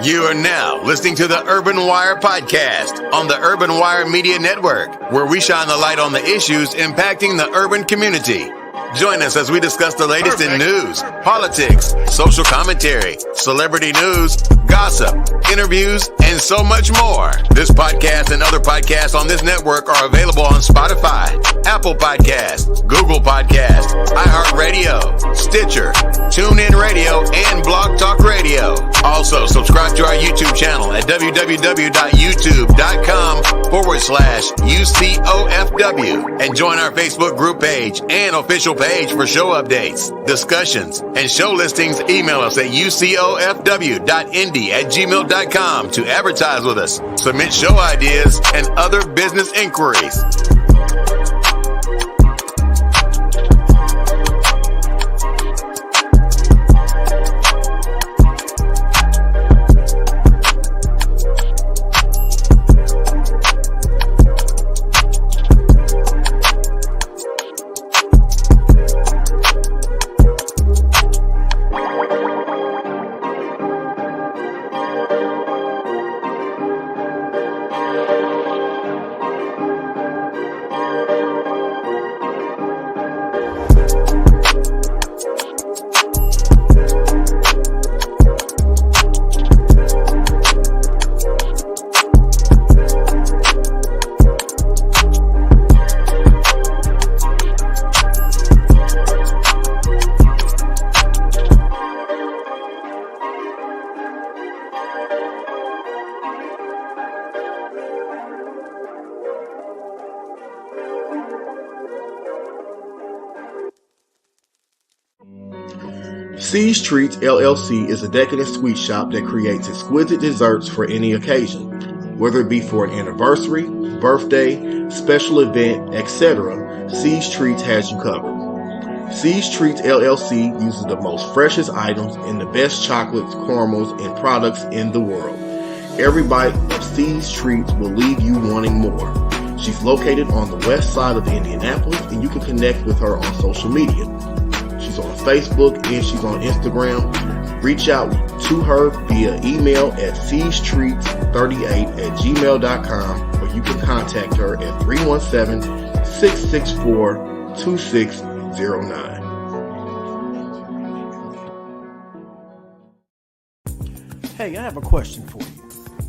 You are now listening to the Urban Wire podcast on the Urban Wire Media Network, where we shine the light on the issues impacting the urban community. Join us as we discuss the latest in news, politics, social commentary, celebrity news, gossip, interviews, and so much more. This podcast and other podcasts on this network are available on Spotify, Apple Podcasts, Google Podcasts, iHeartRadio, Stitcher, TuneIn Radio, and Blog Talk Radio. Also, subscribe to our YouTube channel at www.youtube.com/UCOFW and join our Facebook group page and official page for show updates, discussions, and show listings. Email us at ucofw.indy@gmail.com to advertise with us, submit show ideas, and other business inquiries. C's Treats LLC is a decadent sweet shop that creates exquisite desserts for any occasion. Whether it be for an anniversary, birthday, special event, etc., C's Treats has you covered. C's Treats LLC uses the most freshest items and the best chocolates, caramels, and products in the world. Every bite of C's Treats will leave you wanting more. She's located on the west side of Indianapolis, and you can connect with her on social media. She's on Facebook and she's on Instagram. Reach out to her via email at cstreets38@gmail.com, or you can contact her at 317-664-2609. Hey, I have a question for you.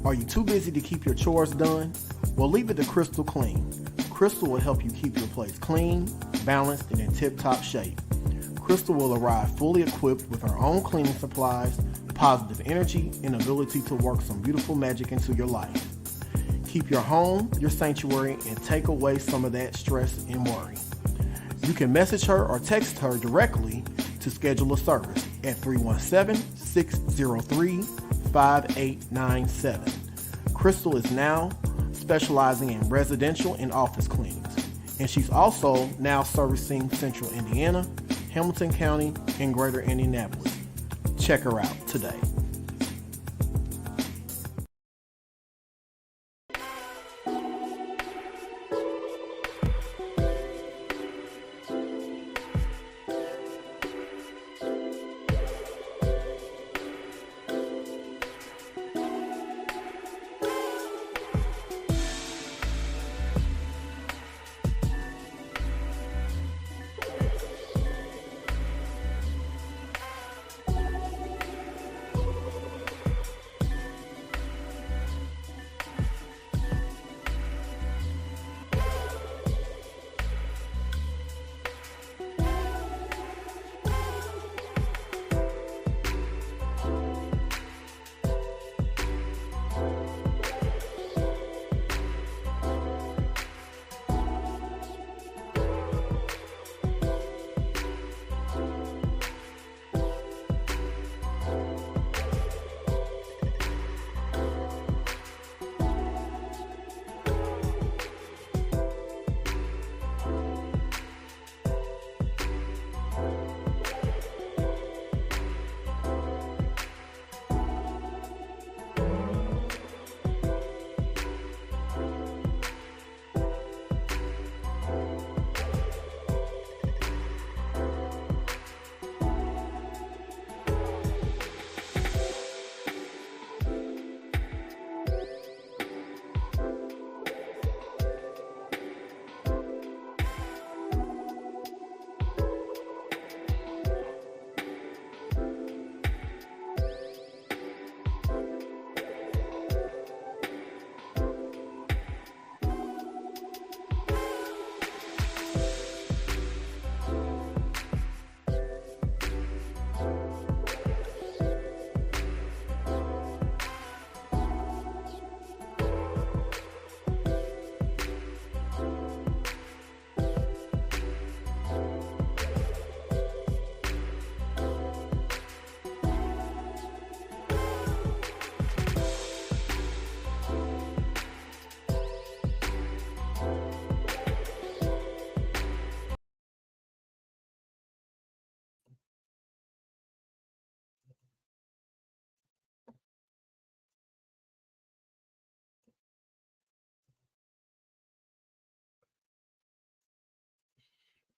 Are you too busy to keep your chores done? Well, leave it to Crystal Clean. Crystal will help you keep your place clean, balanced, and in tip-top shape. Crystal will arrive fully equipped with her own cleaning supplies, positive energy, and ability to work some beautiful magic into your life. Keep your home your sanctuary and take away some of that stress and worry. You can message her or text her directly to schedule a service at 317-603-5897. Crystal is now specializing in residential and office cleanings, and she's also now servicing Central Indiana, Hamilton County, and Greater Indianapolis. Check her out today.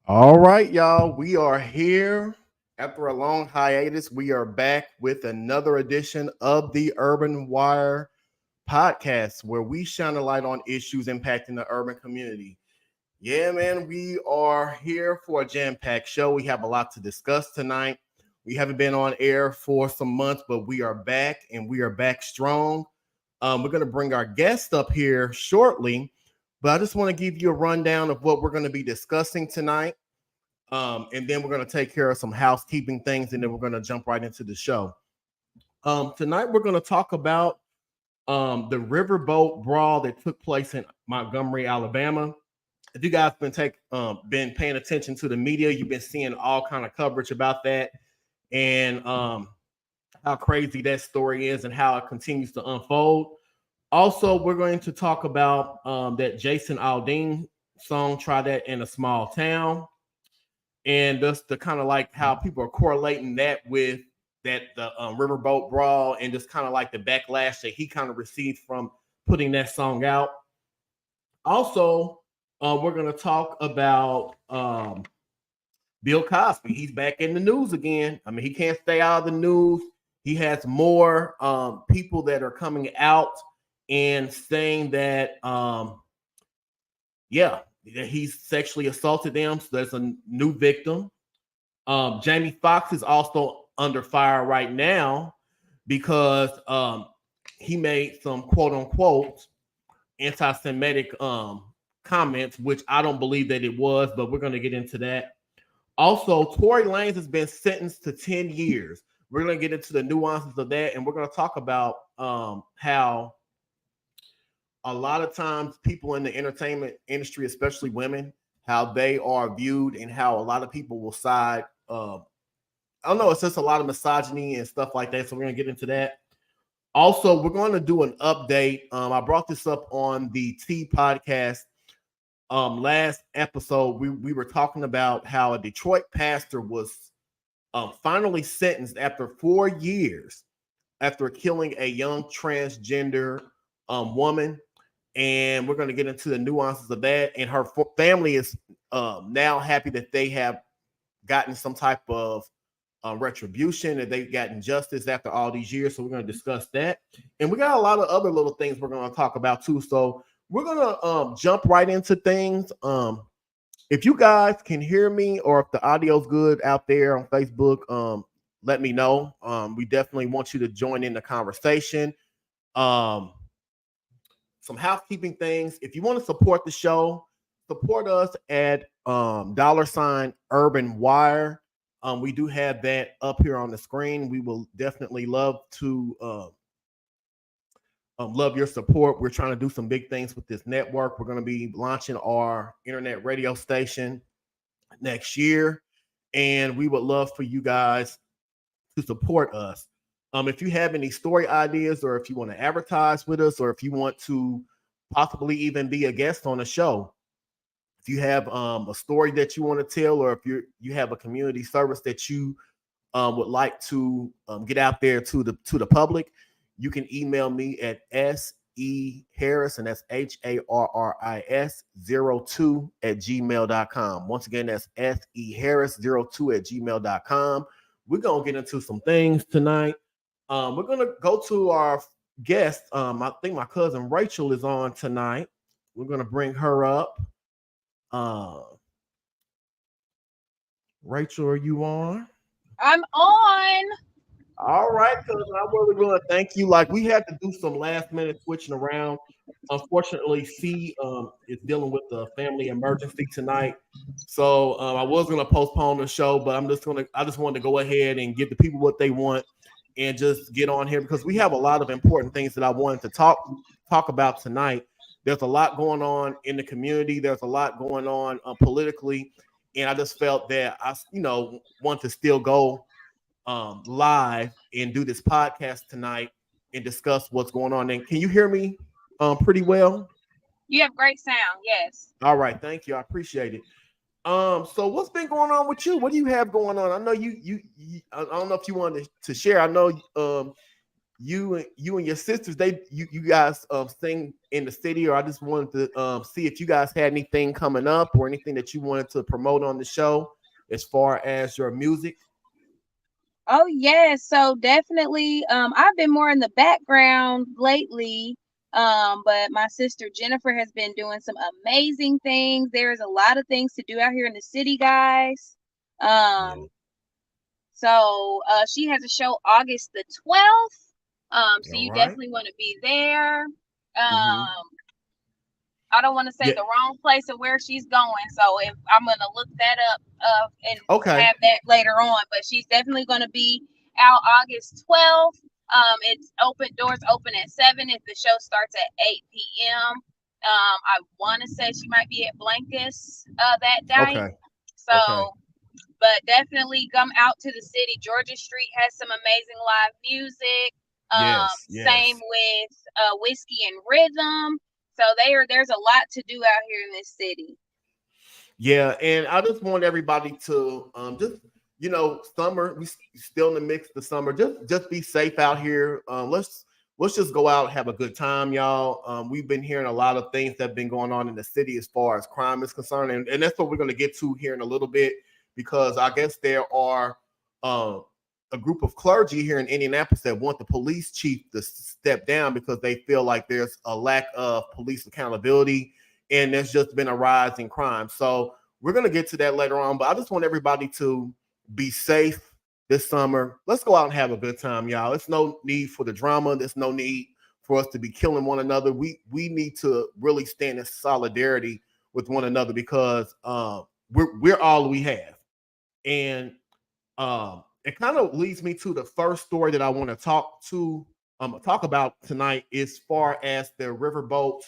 All right, y'all. We are here after a long hiatus. We are back with another edition of the Urban Wire podcast, where we shine a light on issues impacting the urban community. Yeah, man, we are here for a jam-packed show. We have a lot to discuss tonight. We haven't been on air for some months, but we are back and we are back strong. We're going to bring our guest up here shortly, but I just want to give you a rundown of what we're going to be discussing tonight. And then we're going to take care of some housekeeping things, and then we're going to jump right into the show. Tonight, we're going to talk about the Riverboat Brawl that took place in Montgomery, Alabama. If you guys been paying attention to the media, you've been seeing all kind of coverage about that, and how crazy that story is and how it continues to unfold. Also, we're going to talk about that Jason Aldean song, Try That in a Small Town. And just the kind of like how people are correlating that with the Riverboat Brawl and just kind of like the backlash that he kind of received from putting that song out. Also, we're going to talk about Bill Cosby. He's back in the news again. I mean, he can't stay out of the news. He has more people that are coming out and saying that, he's sexually assaulted them. So there's a new victim. Jamie Foxx is also under fire right now because he made some quote unquote anti-Semitic comments, which I don't believe that it was, but we're going to get into that. Also, Torey Lanez has been sentenced to 10 years. We're going to get into the nuances of that, and we're going to talk about how a lot of times people in the entertainment industry, especially women, how they are viewed and how a lot of people will side. I don't know. It's just a lot of misogyny and stuff like that. So we're going to get into that. Also, we're going to do an update. I brought this up on the T podcast. Last episode, we were talking about how a Detroit pastor was finally sentenced after 4 years after killing a young transgender woman. And we're going to get into the nuances of that. And her family is now happy that they have gotten some type of retribution, that they've gotten justice after all these years. So we're going to discuss that. And we got a lot of other little things we're going to talk about too. So we're going to jump right into things. If you guys can hear me or if the audio's good out there on Facebook, let me know. We definitely want you to join in the conversation. Some housekeeping things. If you want to support the show, support us at $Urban Wire. We do have that up here on the screen. We will definitely love to love your support. We're trying to do some big things with this network. We're going to be launching our internet radio station next year, and we would love for you guys to support us. If you have any story ideas, or if you want to advertise with us, or if you want to possibly even be a guest on the show, if you have a story that you want to tell, or if you have a community service that you would like to get out there to the public, you can email me at seharris, and that's HARRIS 02 at gmail.com. Once again, that's seharris02 at gmail.com. We're going to get into some things tonight. We're going to go to our guest. I think my cousin Rachel is on tonight. We're going to bring her up. Rachel, are you on? I'm on. All right, cousin. I really want to thank you. Like, we had to do some last minute switching around. Unfortunately, C is dealing with a family emergency tonight. So I was going to postpone the show, but I just wanted to go ahead and give the people what they want and just get on here because we have a lot of important things that I wanted to talk about tonight. There's a lot going on in the community. There's a lot going on politically. And I just felt that I want to still go live and do this podcast tonight and discuss what's going on. And can you hear me pretty well? You have great sound. Yes. All right. Thank you. I appreciate it. So what's been going on with you? What do you have going on? I know you I don't know if you wanted to share. I know you and your sisters, you guys sing in the city, or I just wanted to see if you guys had anything coming up or anything that you wanted to promote on the show as far as your music. Oh yes, so definitely. I've been more in the background lately. But my sister Jennifer has been doing some amazing things. There's a lot of things to do out here in the city, guys. Um, so she has a show August the 12th. So All you right. definitely want to be there. Mm-hmm. I don't want to say Yeah. the wrong place of where she's going, so if I'm gonna look that up and Okay. have that later on. But she's definitely gonna be out August 12th. It's open, doors open at 7. If the show starts at 8 p.m. I want to say she might be at Blankets that night. Okay. Okay. So, but definitely come out to the city. Georgia Street has some amazing live music. Yes. Same Yes. with Whiskey and Rhythm. So there's a lot to do out here in this city. Yeah, and I just want everybody to just summer. We still in the mix of the summer. Just be safe out here. Let's just go out and have a good time, y'all. We've been hearing a lot of things that have been going on in the city as far as crime is concerned, and that's what we're going to get to here in a little bit, because I guess there are a group of clergy here in Indianapolis that want the police chief to step down because they feel like there's a lack of police accountability, and there's just been a rise in crime. So we're going to get to that later on, but I just want everybody to be safe this summer. Let's go out and have a good time, y'all. There's no need for the drama. There's no need for us to be killing one another. We need to really stand in solidarity with one another, because we're all we have. And it kind of leads me to the first story that I want to talk about tonight, as far as the Riverboat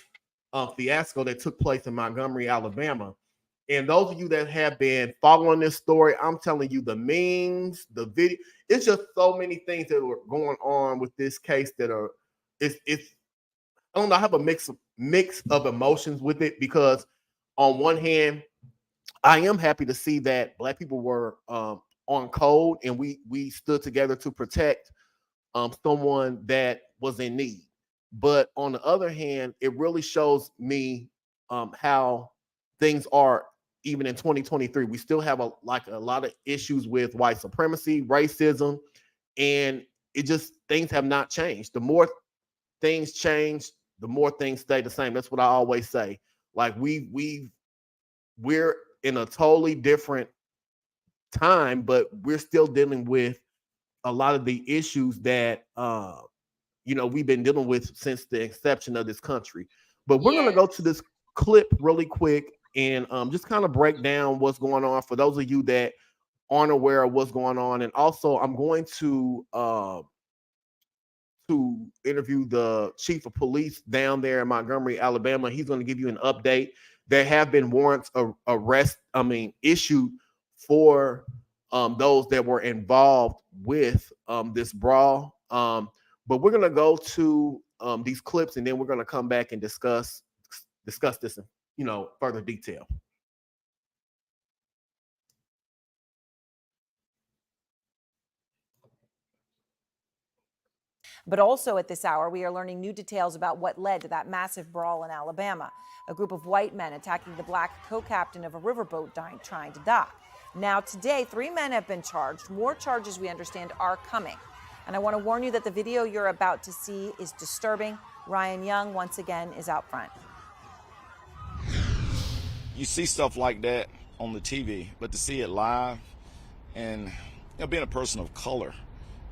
fiasco that took place in Montgomery, Alabama. And those of you that have been following this story, I'm telling you, the memes, the video, it's just so many things that are going on with this case that are, it's I don't know, I have a mix of emotions with it, because on one hand, I am happy to see that Black people were on code, and we stood together to protect someone that was in need. But on the other hand, it really shows me how things are even in 2023. We still have a lot of issues with white supremacy, racism, and it just, things have not changed. The more things change, the more things stay the same. That's what I always say. Like we're in a totally different time, but we're still dealing with a lot of the issues that we've been dealing with since the inception of this country. But we're going to go to this clip really quick and just kind of break down what's going on for those of you that aren't aware of what's going on. And also, I'm going to interview the chief of police down there in Montgomery, Alabama. He's going to give you an update. There have been warrants of arrest, issued for those that were involved with this brawl. But we're going to go to these clips, and then we're going to come back and discuss this in further detail. But also at this hour, we are learning new details about what led to that massive brawl in Alabama. A group of white men attacking the Black co-captain of a riverboat trying to dock. Now today, 3 men have been charged. More charges, we understand, are coming. And I want to warn you that the video you're about to see is disturbing. Ryan Young, once again, is out front. You see stuff like that on the TV, but to see it live, and being a person of color,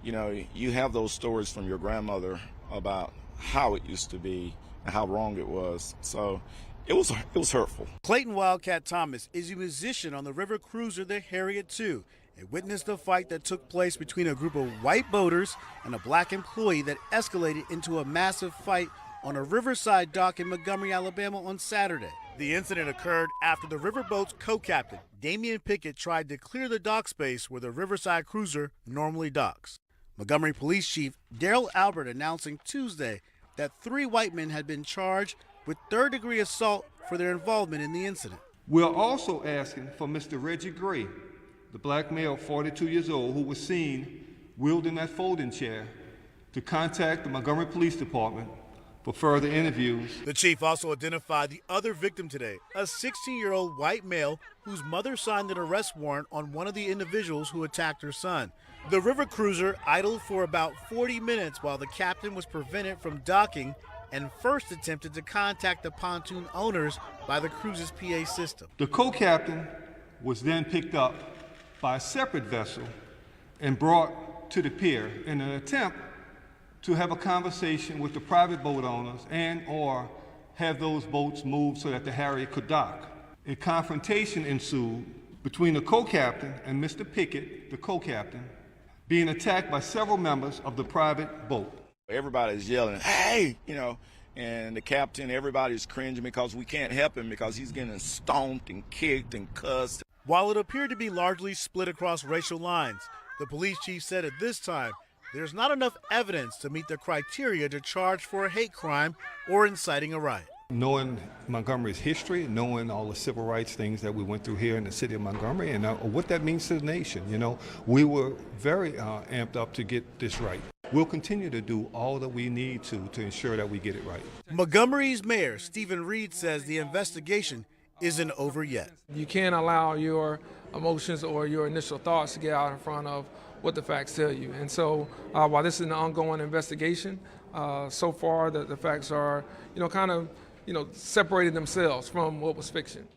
you have those stories from your grandmother about how it used to be and how wrong it was. So it was hurtful. Clayton Wildcat Thomas is a musician on the river cruiser the Harriet II and witnessed a fight that took place between a group of white boaters and a black employee that escalated into a massive fight on a riverside dock in Montgomery, Alabama on Saturday. The incident occurred after the riverboat's co-captain, Damian Pickett, tried to clear the dock space where the riverside cruiser normally docks. Montgomery Police Chief Daryl Albert announcing Tuesday that 3 white men had been charged with third-degree assault for their involvement in the incident. We're also asking for Mr. Reggie Gray, the black male, 42 years old, who was seen wielding that folding chair, to contact the Montgomery Police Department for further interviews. The chief also identified the other victim today, a 16-year-old white male whose mother signed an arrest warrant on one of the individuals who attacked her son. The river cruiser idled for about 40 minutes while the captain was prevented from docking and first attempted to contact the pontoon owners by the cruise's PA system. The co-captain was then picked up by a separate vessel and brought to the pier in an attempt to have a conversation with the private boat owners and or have those boats moved so that the Harriet could dock. A confrontation ensued between the co-captain and Mr. Pickett, the co-captain, being attacked by several members of the private boat. Everybody's yelling, hey, and the captain, everybody's cringing because we can't help him because he's getting stomped and kicked and cussed. While it appeared to be largely split across racial lines, the police chief said at this time there's not enough evidence to meet the criteria to charge for a hate crime or inciting a riot. Knowing Montgomery's history, knowing all the civil rights things that we went through here in the city of Montgomery and what that means to the nation, we were very amped up to get this right. We'll continue to do all that we need to ensure that we get it right. Montgomery's mayor, Stephen Reed, says the investigation isn't over yet. You can't allow your emotions or your initial thoughts to get out in front of what the facts tell you. And so while this is an ongoing investigation, so far the facts are, separated themselves from what was fiction.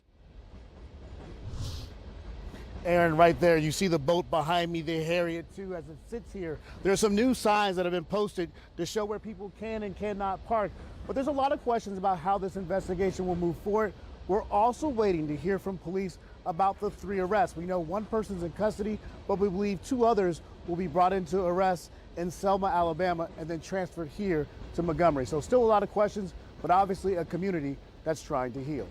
Aaron, right there, you see the boat behind me, the Harriet II, as it sits here. There are some new signs that have been posted to show where people can and cannot park. But there's a lot of questions about how this investigation will move forward. We're also waiting to hear from police about the 3 arrests. We know one person's in custody, but we believe 2 others will be brought into arrest in Selma, Alabama, and then transferred here to Montgomery. So still a lot of questions, but obviously a community that's trying to heal.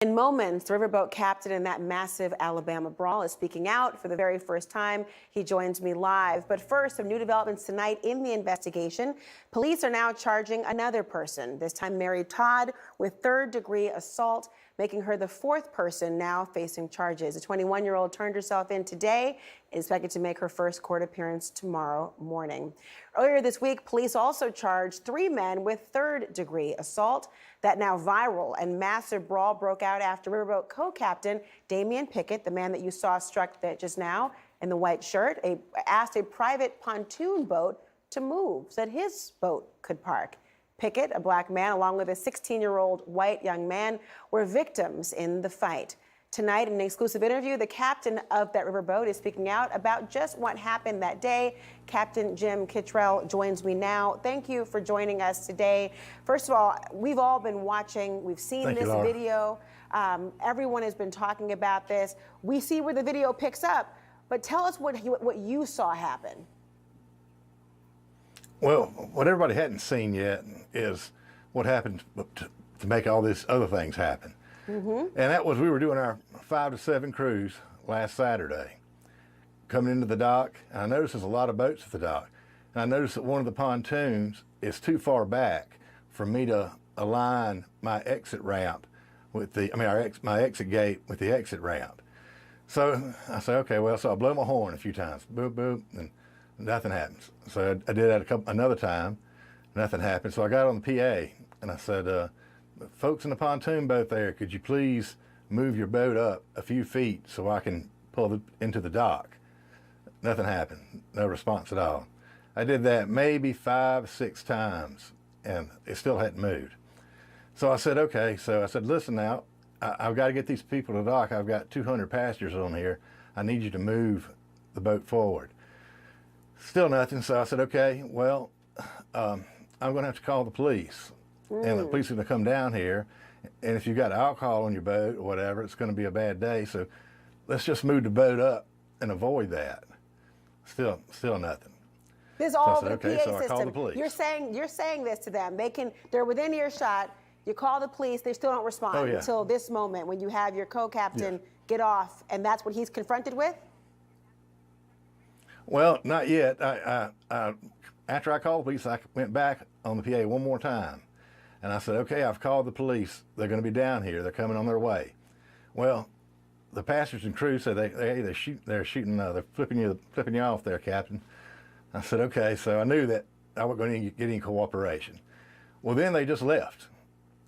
In moments, the riverboat captain in that massive Alabama brawl is speaking out for the very first time. He joins me live. But first, some new developments tonight in the investigation. Police are now charging another person, this time Mary Todd, with 3rd-degree assault, making her the 4th person now facing charges. The 21-year-old turned herself in today and is expected to make her first court appearance tomorrow morning. Earlier this week, police also charged 3 men with 3rd-degree assault. That now viral and massive brawl broke out after Riverboat co-captain Damian Pickett, the man that you saw struck just now in the white shirt, asked a private pontoon boat to move so that his boat could park. Pickett, a black man, along with a 16-year-old white young man, were victims in the fight. Tonight, in an exclusive interview, the captain of that riverboat is speaking out about just what happened that day. Captain Jim Kittrell joins me now. Thank you for joining us today. First of all, we've all been watching. We've seen this video. Everyone has been talking about this. We see where the video picks up, but tell us what you saw happen. Well, what everybody hadn't seen yet is what happened to make all these other things happen. And that was, we were doing our 5 to 7 cruise last Saturday, coming into the dock, and I noticed there's a lot of boats at the dock. And I noticed that one of the pontoons is too far back for me to align my exit ramp with my exit gate with the exit ramp. So I said, okay, well, so I blow my horn a few times, boop, boop, and nothing happens. So I did that another time, nothing happened. So I got on the PA and I said, folks in the pontoon boat there, could you please move your boat up a few feet so I can pull into the dock? Nothing happened, no response at all. I did that maybe 5, 6 times and it still hadn't moved. So I said, okay, so I said, listen now, I've got to get these people to the dock. I've got 200 passengers on here. I need you to move the boat forward. Still nothing, so I said, okay, well, I'm gonna have to call the police. And the police are gonna come down here, and if you've got alcohol on your boat or whatever, it's gonna be a bad day, so let's just move the boat up and avoid that. Still nothing. This is all so I said, the okay, PA so I system. called the police. You're saying this to them. They're within earshot. You call the police, they still don't respond until this moment when you have your co-captain get off, and that's what he's confronted with? Well, not yet. After I called the police, I went back on the PA one more time. And I said, okay, I've called the police. They're going to be down here. They're coming on their way. Well, the passengers and crew said they're flipping you off there, Captain. I said, okay, so I knew that I wasn't going to get any cooperation. Well, then they just left.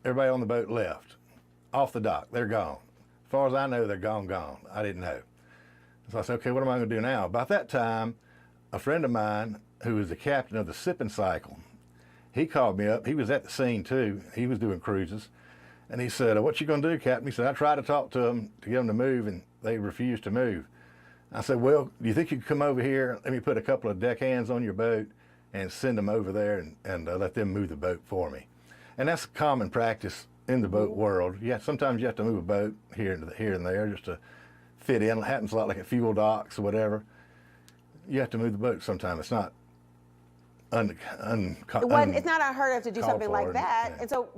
Everybody on the boat left, off the dock. They're gone. As far as I know, they're gone. I didn't know. So I said, okay, what am I going to do now? About that time, a friend of mine who was the captain of the Sipping Cycle, he called me up. He was at the scene too. He was doing cruises. And he said, what you going to do, Captain? He said, I tried to talk to them to get them to move, and they refused to move. I said, well, do you think you could come over here? Let me put a couple of deckhands on your boat and send them over there and let them move the boat for me. And that's common practice in the boat world. Yeah, sometimes you have to move a boat here and there just to fit in. It happens a lot like at fuel docks or whatever. You have to move the boat sometimes. It's not it's not unheard of to do something like that. Yeah. And so,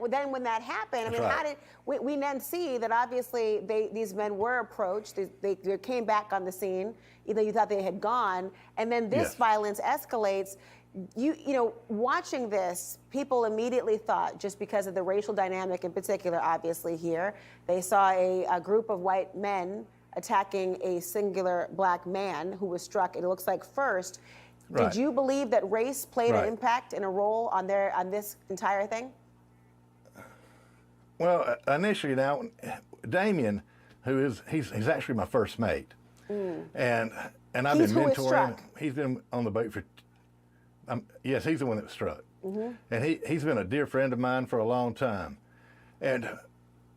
then when that happened, I mean, how did we then see that obviously these men were approached, they came back on the scene, even though you thought they had gone, and then this violence escalates. You know, watching this, people immediately thought, just because of the racial dynamic in particular, obviously here, they saw a group of white men attacking a singular black man who was struck, it looks like first. Right. Did you believe that race played an impact and a role on this entire thing? Well, initially, now Damien, he's actually my first mate, and I've been mentoring him. He's been on the boat for. Yes, he's the one that was struck, and he's been a dear friend of mine for a long time. And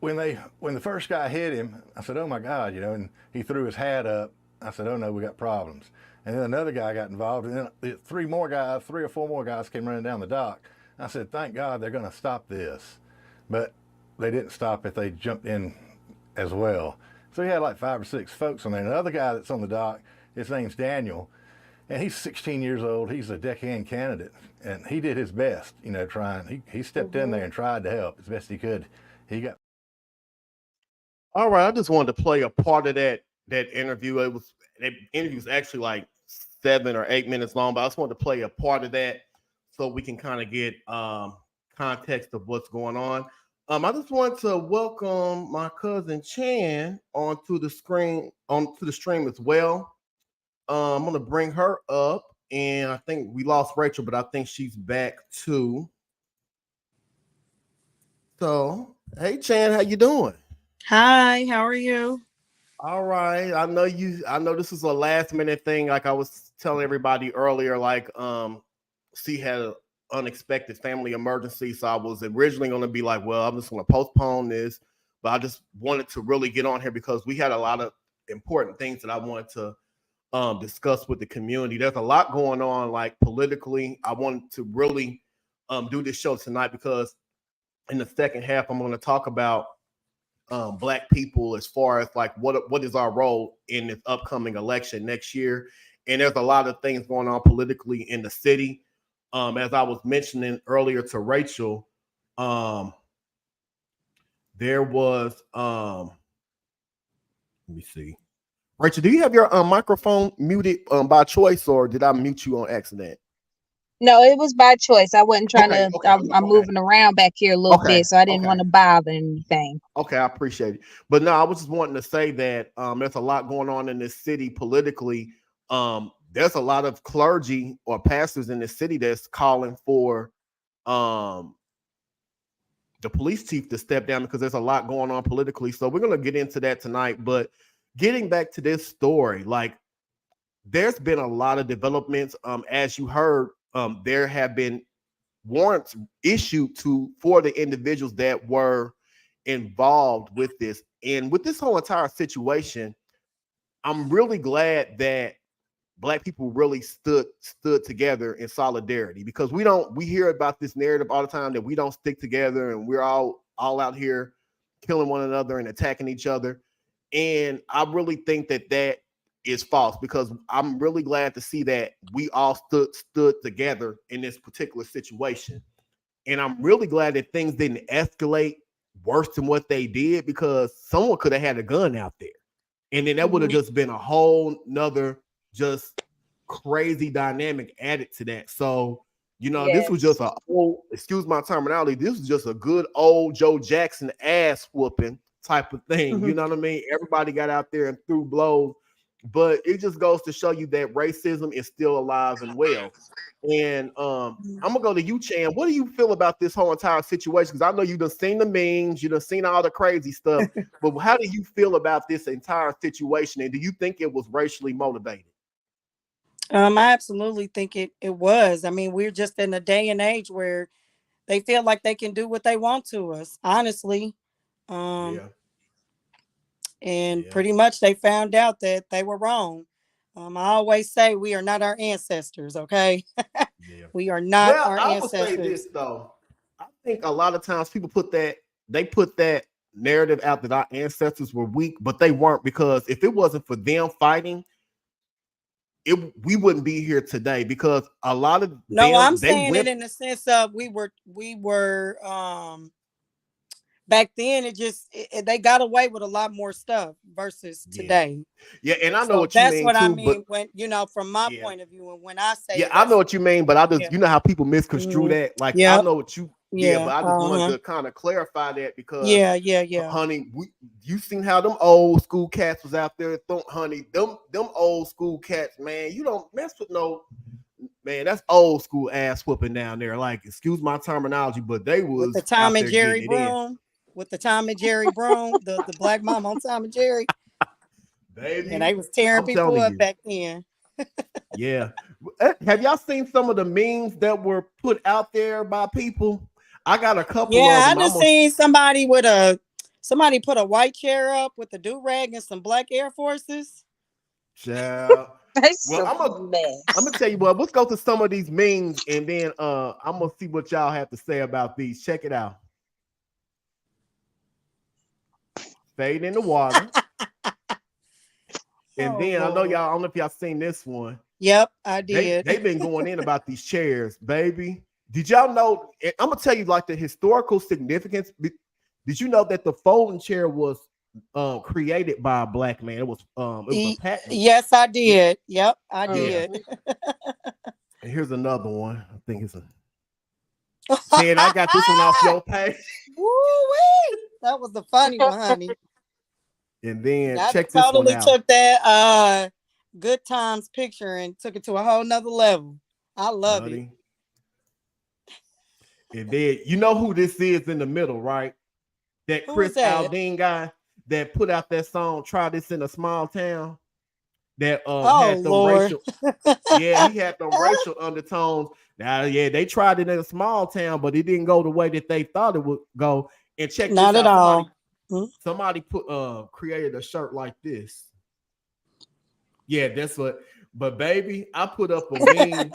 when the first guy hit him, I said, "Oh my God," you know, and he threw his hat up. I said, "Oh no, we got problems." And then another guy got involved, and then three or four more guys came running down the dock. I said, thank God they're going to stop this. But they didn't stop it. They jumped in as well. So he had like 5 or 6 folks on there. And the other guy that's on the dock, his name's Daniel, and he's 16 years old. He's a deckhand candidate, and he did his best, you know, trying. He stepped in there and tried to help as best he could. He got. All right, I just wanted to play a part of that interview. That interview was actually like 7 or 8 minutes long, but I just wanted to play a part of that so we can kind of get context of what's going on. I just want to welcome my cousin Chan onto the stream as well. I'm gonna bring her up, and I think we lost Rachel, but I think she's back too. So, hey Chan, how you doing? Hi, how are you? All right. I know this is a last minute thing. Like I was telling everybody earlier, like she had an unexpected family emergency. So I was originally going to be like, well, I'm just going to postpone this. But I just wanted to really get on here because we had a lot of important things that I wanted to discuss with the community. There's a lot going on, like politically. I wanted to really do this show tonight because in the second half, I'm going to talk about Black people as far as like what is our role in this upcoming election next year. And there's a lot of things going on politically in the city. As I was mentioning earlier to Rachel, there was let me see. Rachel, do you have your microphone muted by choice, or did I mute you on accident? No, it was by choice. I wasn't trying to. I'm moving around back here a little bit, so I didn't want to bother anything. Okay, I appreciate it. But no, I was just wanting to say that there's a lot going on in this city politically. There's a lot of clergy or pastors in this city that's calling for the police chief to step down because there's a lot going on politically. So we're going to get into that tonight. But getting back to this story, like there's been a lot of developments. As you heard, there have been warrants issued for the individuals that were involved with this. And with this whole entire situation, I'm really glad that Black people really stood together in solidarity, because we hear about this narrative all the time that we don't stick together and we're all out here killing one another and attacking each other. And I really think that is false, because I'm really glad to see that we all stood together in this particular situation. And I'm really glad that things didn't escalate worse than what they did, because someone could have had a gun out there. And then that would have just been a whole nother just crazy dynamic added to that. So, this was just excuse my terminology, this was just a good old Joe Jackson ass whooping type of thing. You know what I mean? Everybody got out there and threw blows. but it just goes to show you that racism is still alive and well. And I'm gonna go to you, Chan. What do you feel about this whole entire situation? Because I know you done seen the memes, you done seen all the crazy stuff, but how do you feel about this entire situation? And do you think it was racially motivated? I absolutely think it was. I mean, we're just in a day and age where they feel like they can do what they want to us, honestly. Yeah. And pretty much they found out that they were wrong. I always say we are not our ancestors, okay? Yeah. We are not Well, our I would ancestors. say this though. I think a lot of times people put that narrative out that our ancestors were weak, but they weren't, because if it wasn't for them fighting, we wouldn't be here today, because a lot of I'm saying it in the sense of we were back then they got away with a lot more stuff versus today. Yeah, and I know So what you that's mean what I too, mean but when from my point of view, and when I say I know what you mean, but I just you know how people misconstrue that. Like I Yep. know what you but I just wanted to kind of clarify that, because honey, you seen how them old school cats was out there, honey, them old school cats, man, you don't mess with no man, that's old school ass whooping down there. Like, excuse my terminology, but they was with the Tom out and there Jerry getting it in. broom, with the Tom and Jerry broom, the black mom on Tom and Jerry. Baby, And they was tearing I'm people up you. back then. Yeah. Have y'all seen some of the memes that were put out there by people? I got a couple of them. I just seen somebody put a white chair up with a do-rag and some black Air Forces. Yeah. Well, I'm gonna tell you what, let's go to some of these memes, and then I'm gonna see what y'all have to say about these. Check it out. Fade in the water. And then I know y'all, I don't know if y'all seen this one. Yep, I did. They've been going in about these chairs, baby. Did y'all know? I'm gonna tell you like the historical significance. Did you know that the folding chair was created by a black man? It was a patent. Yes, I did. Yep, I did. And here's another one. I think it's Ted, I got this one off your page. Woo-wee! That was the funny one, honey. And then I check this one totally out. took that Good Times picture and took it to a whole nother level. I love it. And then you know who this is in the middle, right? That Chris Aldean guy that put out that song, Try This in a Small Town. That had the racial, he had the racial undertones. Now, they tried it in a small town, but it didn't go the way that they thought it would go. And check this out. Not at all. Somebody created a shirt like this. Yeah, that's what. But baby, I put up a meme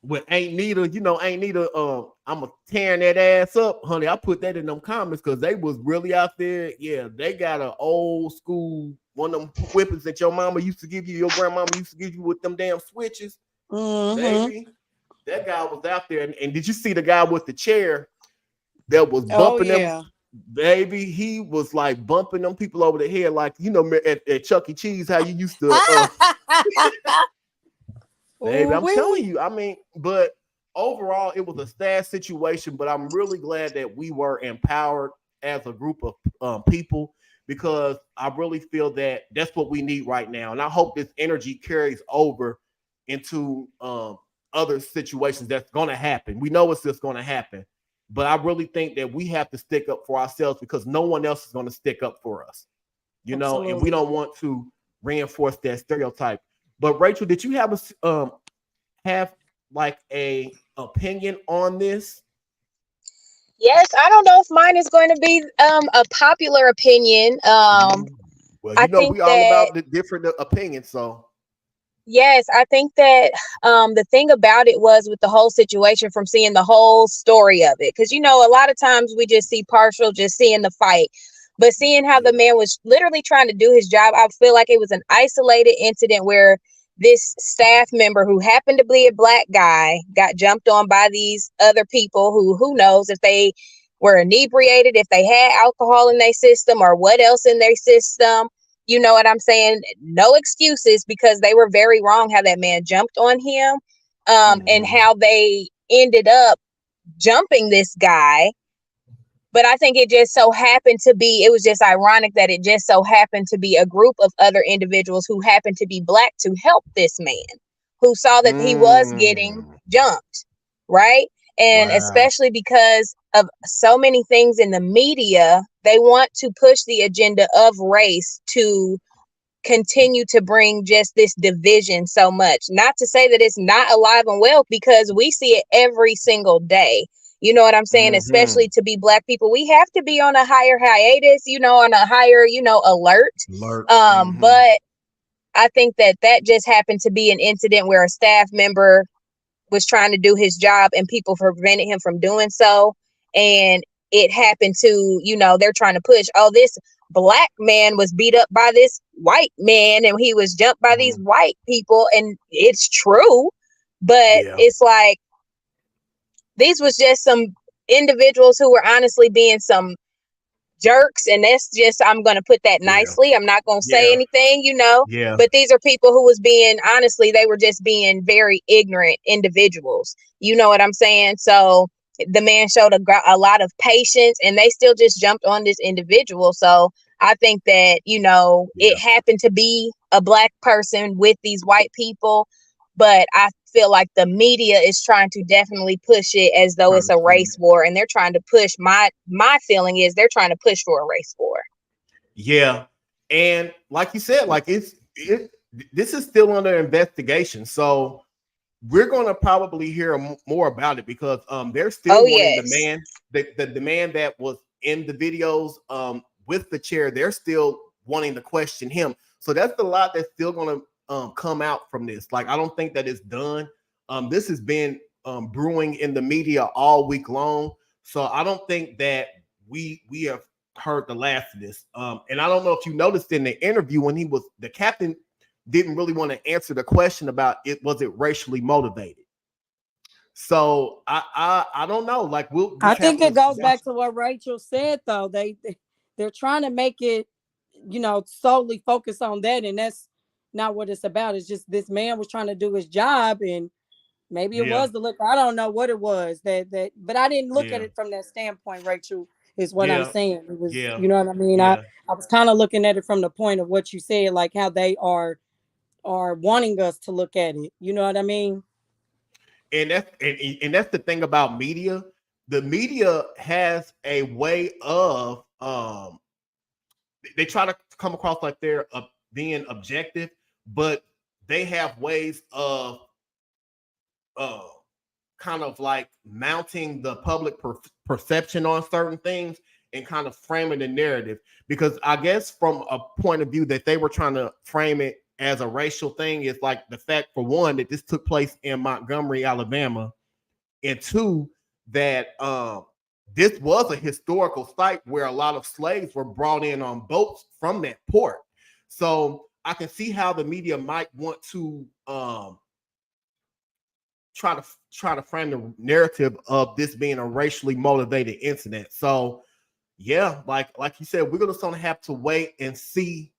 with Ain't Nita. You know, Ain't Nita. I'm a tearing that ass up, honey. I put that in them comments because they was really out there. Yeah, they got an old school one of them whippings that your mama used to give you, your grandmama used to give you with them damn switches. Baby, that guy was out there. And did you see the guy with the chair that was bumping them? Baby, he was like bumping them people over the head, like, you know, at Chuck E. Cheese, how you used to. Baby, I'm telling you, I mean, but overall, it was a sad situation, but I'm really glad that we were empowered as a group of people, because I really feel that that's what we need right now. And I hope this energy carries over into other situations that's going to happen. We know it's just going to happen. But I really think that we have to stick up for ourselves, because no one else is going to stick up for us, you know, and we don't want to reinforce that stereotype. But Rachel, did you have like a opinion on this? Yes, I don't know if mine is going to be a popular opinion. Well, you I know, think we all about the different opinions, so. Yes, I think that the thing about it was with the whole situation, from seeing the whole story of it, because, you know, a lot of times we just see partial, just seeing the fight, but seeing how the man was literally trying to do his job, I feel like it was an isolated incident where this staff member, who happened to be a black guy, got jumped on by these other people who knows if they were inebriated, if they had alcohol in their system or what else in their system. You know what I'm saying? No excuses, because they were very wrong how that man jumped on him, and how they ended up jumping this guy. But I think it just so happened to be, it was just ironic that it just so happened to be a group of other individuals who happened to be Black to help this man who saw that he was getting jumped, right? And especially because of so many things in the media, they want to push the agenda of race to continue to bring just this division so much. Not to say that it's not alive and well, because we see it every single day. You know what I'm saying? Especially to be Black people, we have to be on a higher hiatus, on a higher, alert. But I think that just happened to be an incident where a staff member was trying to do his job and people prevented him from doing so. And it happened to, they're trying to push, this Black man was beat up by this white man and he was jumped by these white people. And it's true, but it's like, these was just some individuals who were honestly being some jerks, and that's just, I'm going to put that nicely. I'm not going to say anything, but these are people who was being, honestly, they were just being very ignorant individuals. You know what I'm saying? So the man showed a lot of patience, and they still just jumped on this individual. So I think that, it happened to be a Black person with these white people, but I feel like the media is trying to definitely push it as though it's a race war, and they're trying to push, my feeling is they're trying to push for a race war. Yeah. And like you said, like this is still under investigation. So we're going to probably hear more about it, because they're still wanting the man that was in the videos with the chair. They're still wanting to question him. So that's a lot that's still going to come out from this. Like, I don't think that it's done. This has been brewing in the media all week long. So I don't think that we have heard the last of this. And I don't know if you noticed in the interview when the captain didn't really want to answer the question about was it racially motivated. So I don't know. Like, I think it goes back to what Rachel said, though. They're trying to make it, solely focus on that, and that's not what it's about. It's just this man was trying to do his job, and maybe it was the look. I don't know what it was but I didn't look at it from that standpoint. Rachel, is what I'm saying. It was, you know what I mean? I was kind of looking at it from the point of what you said, like how they are wanting us to look at it. You know what I mean? And that's the thing about media. The media has a way of they try to come across like they're being objective, but they have ways of kind of like mounting the public perception on certain things and kind of framing the narrative. Because I guess from a point of view that they were trying to frame it as a racial thing is like the fact, for one, that this took place in Montgomery, Alabama, and two, that this was a historical site where a lot of slaves were brought in on boats from that port. So I can see how the media might want to try to frame the narrative of this being a racially motivated incident. So yeah, like you said, we're gonna have to wait and see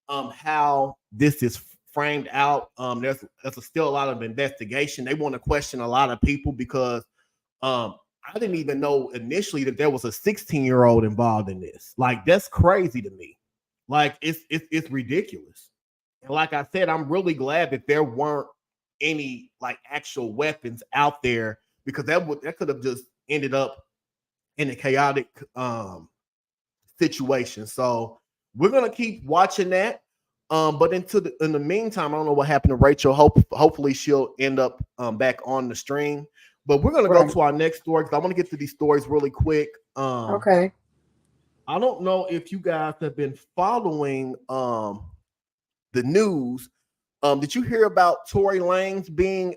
how this is framed out. There's still a lot of investigation. They want to question a lot of people because I didn't even know initially that there was a 16-year-old involved in this. Like, that's crazy to me. Like, it's ridiculous. And like I said, I'm really glad that there weren't any like actual weapons out there, because that could have just ended up in a chaotic situation. So we're gonna keep watching that. But in the meantime, I don't know what happened to Rachel. Hopefully she'll end up back on the stream. But we're gonna go to our next story, because I want to get to these stories really quick. Okay. I don't know if you guys have been following the news. Did you hear about Tory Lanez being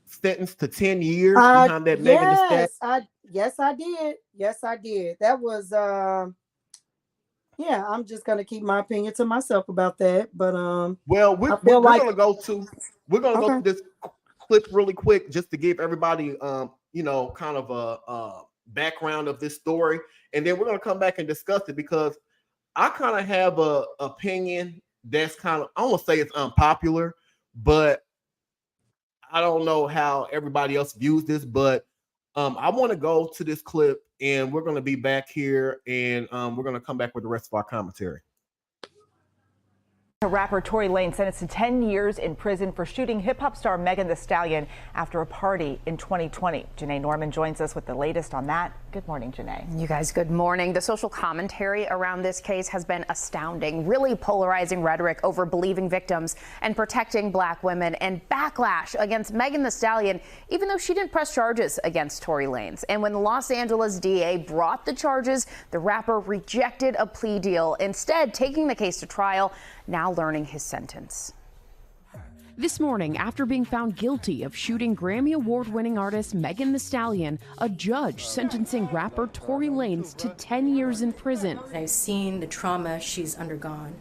sentenced to 10 years behind that Megan Thee Stallion? Yes, I did. Yes, I did. That was yeah, I'm just gonna keep my opinion to myself about that. But well, we're gonna go to this clip really quick just to give everybody kind of a background of this story, and then we're gonna come back and discuss it, because I kind of have a opinion that's kind of, I won't say it's unpopular, but I don't know how everybody else views this. But I want to go to this clip, and we're going to be back here, and we're going to come back with the rest of our commentary. Rapper Tory Lanez sentenced to 10 years in prison for shooting hip-hop star Megan Thee Stallion after a party in 2020. Janae Norman joins us with the latest on that. Good morning, Janae. You guys, good morning. The social commentary around this case has been astounding, really polarizing rhetoric over believing victims and protecting Black women, and backlash against Megan Thee Stallion, even though she didn't press charges against Tory Lanez. And when the Los Angeles DA brought the charges, the rapper rejected a plea deal, instead taking the case to trial, now learning his sentence. This morning, after being found guilty of shooting Grammy Award-winning artist Megan Thee Stallion, a judge sentencing rapper Tory Lanez to 10 years in prison. I've seen the trauma she's undergone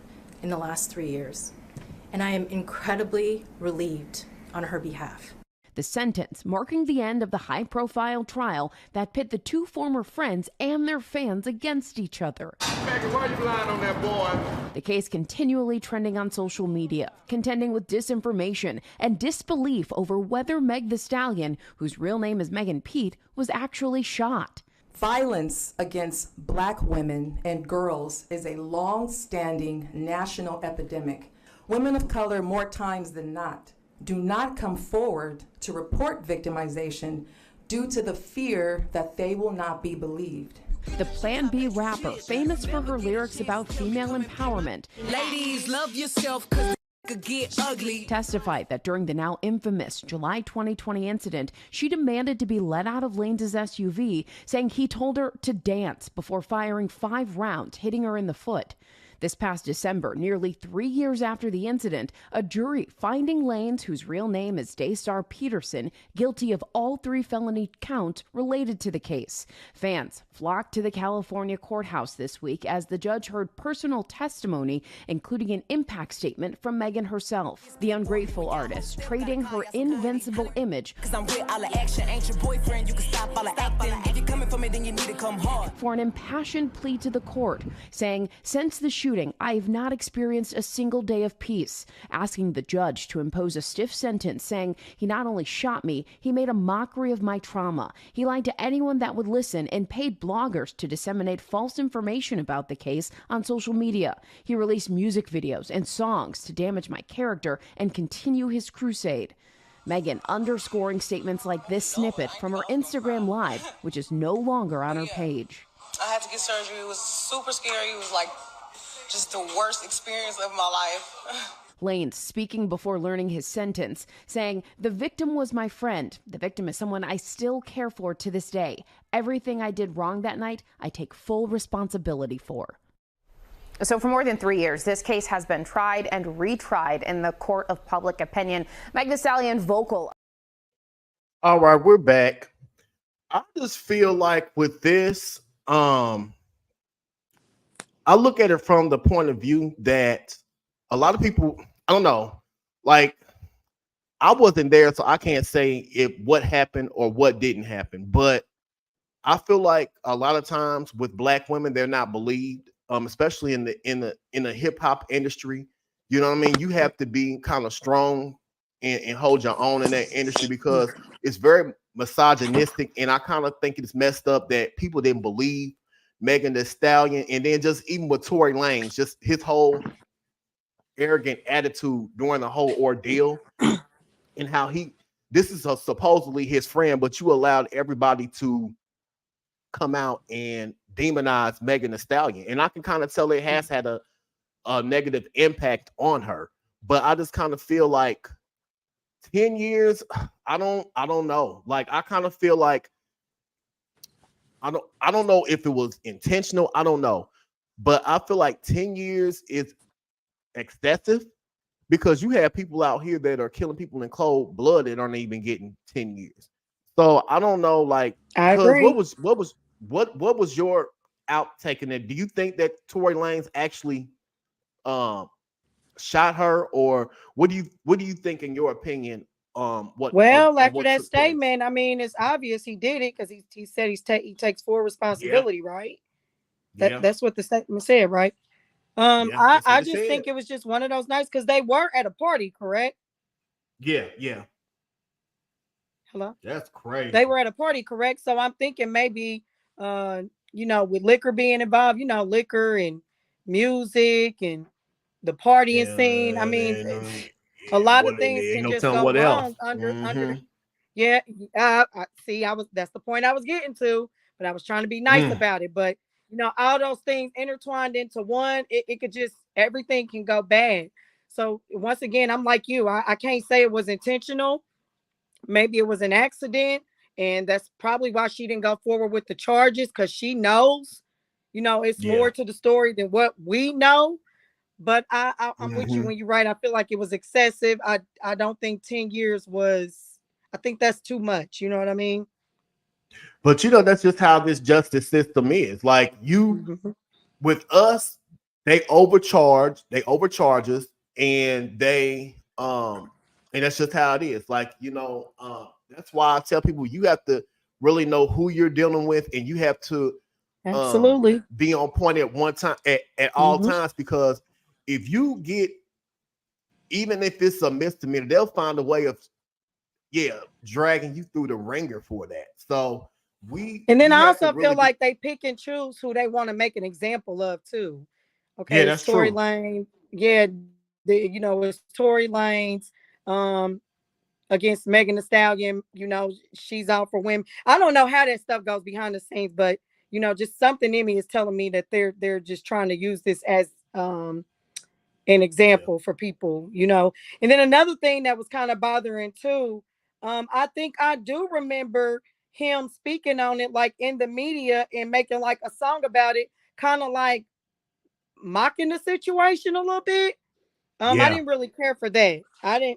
in the last 3 years, and I am incredibly relieved on her behalf. The sentence marking the end of the high-profile trial that pit the two former friends and their fans against each other. Megan, why you lying on that boy? The case continually trending on social media, contending with disinformation and disbelief over whether Meg Thee Stallion, whose real name is Megan Pete, was actually shot. Violence against Black women and girls is a long-standing national epidemic. Women of color, more times than not, do not come forward to report victimization due to the fear that they will not be believed. The Plan B rapper, famous for her lyrics about female empowerment, Ladies, love yourself because it could get ugly, testified that during the now infamous July 2020 incident, she demanded to be let out of Lanez's SUV, saying he told her to dance before firing 5 rounds, hitting her in the foot. This past December, nearly 3 years after the incident, a jury finding Lanez, whose real name is Daystar Peterson, guilty of all 3 felony counts related to the case. Fans flocked to the California courthouse this week as the judge heard personal testimony, including an impact statement from Megan herself. The ungrateful artist trading her invincible image for an impassioned plea to the court, saying, "Since the shooting, I have not experienced a single day of peace," asking the judge to impose a stiff sentence, saying, "He not only shot me, he made a mockery of my trauma. He lied to anyone that would listen and paid bloggers to disseminate false information about the case on social media. He released music videos and songs to damage my character and continue his crusade." Megan underscoring statements like this snippet from her Instagram Live, which is no longer on her page. I had to get surgery. It was super scary. It was like just the worst experience of my life. Lanez speaking before learning his sentence, saying, "The victim was my friend. The victim is someone I still care for to this day. Everything I did wrong that night, I take full responsibility for." So for more than 3 years, this case has been tried and retried in the court of public opinion. Meg Thee Stallion vocal. All right, we're back. I just feel like with this, I look at it from the point of view that a lot of people, I don't know, like I wasn't there, so I can't say what happened or what didn't happen. But I feel like a lot of times with Black women, they're not believed, especially in the hip hop industry. You know what I mean? You have to be kind of strong and hold your own in that industry because it's very misogynistic, and I kind of think it's messed up that people didn't believe Megan Thee Stallion, and then just even with Tory Lanez, just his whole arrogant attitude during the whole ordeal, and how this is supposedly his friend, but you allowed everybody to come out and demonize Megan Thee Stallion, and I can kind of tell it has had a negative impact on her. But I just kind of feel like 10 years, I don't know. Like I kind of feel like I don't know if it was intentional. I don't know. But I feel like 10 years is excessive because you have people out here that are killing people in cold blood that aren't even getting 10 years. So I don't know, like, I agree. What was your outtake in it? Do you think that Tory Lanez actually shot her, or what do you think in your opinion? After that statement, I mean, it's obvious he did it because he said he takes full responsibility, right? That's what the statement said, right? I just think it was just one of those nights because they were at a party, correct? Yeah. Hello? That's crazy. They were at a party, correct? So I'm thinking maybe, with liquor being involved, liquor and music and the partying scene. I mean, a lot of What things ain't can no just telling go what else. wrong under the. Yeah, that's the point I was getting to, but I was trying to be nice about it. But all those things intertwined into one, it could just everything can go bad. So once again, I'm like you. I can't say it was intentional. Maybe it was an accident, and that's probably why she didn't go forward with the charges, because she knows, it's more to the story than what we know. But I'm with you when you're right. I feel like it was excessive. I don't think 10 years was. I think that's too much. You know what I mean? But that's just how this justice system is. Like with us, they overcharge us, and and that's just how it is. Like, that's why I tell people you have to really know who you're dealing with, and you have to absolutely be on point at one time at all times, because if you get, even if it's a misdemeanor, they'll find a way of dragging you through the ringer for that. So and then I also really feel like they pick and choose who they want to make an example of too. Okay, yeah, that's Tory true. Lanez. Yeah, it's Tory Lanez against Megan Thee Stallion. She's out for women. I don't know how that stuff goes behind the scenes, but just something in me is telling me that they're just trying to use this as an example for people. And then another thing that was kind of bothering too. I think I do remember him speaking on it, like in the media, and making like a song about it, kind of like mocking the situation a little bit. I didn't really care for that. I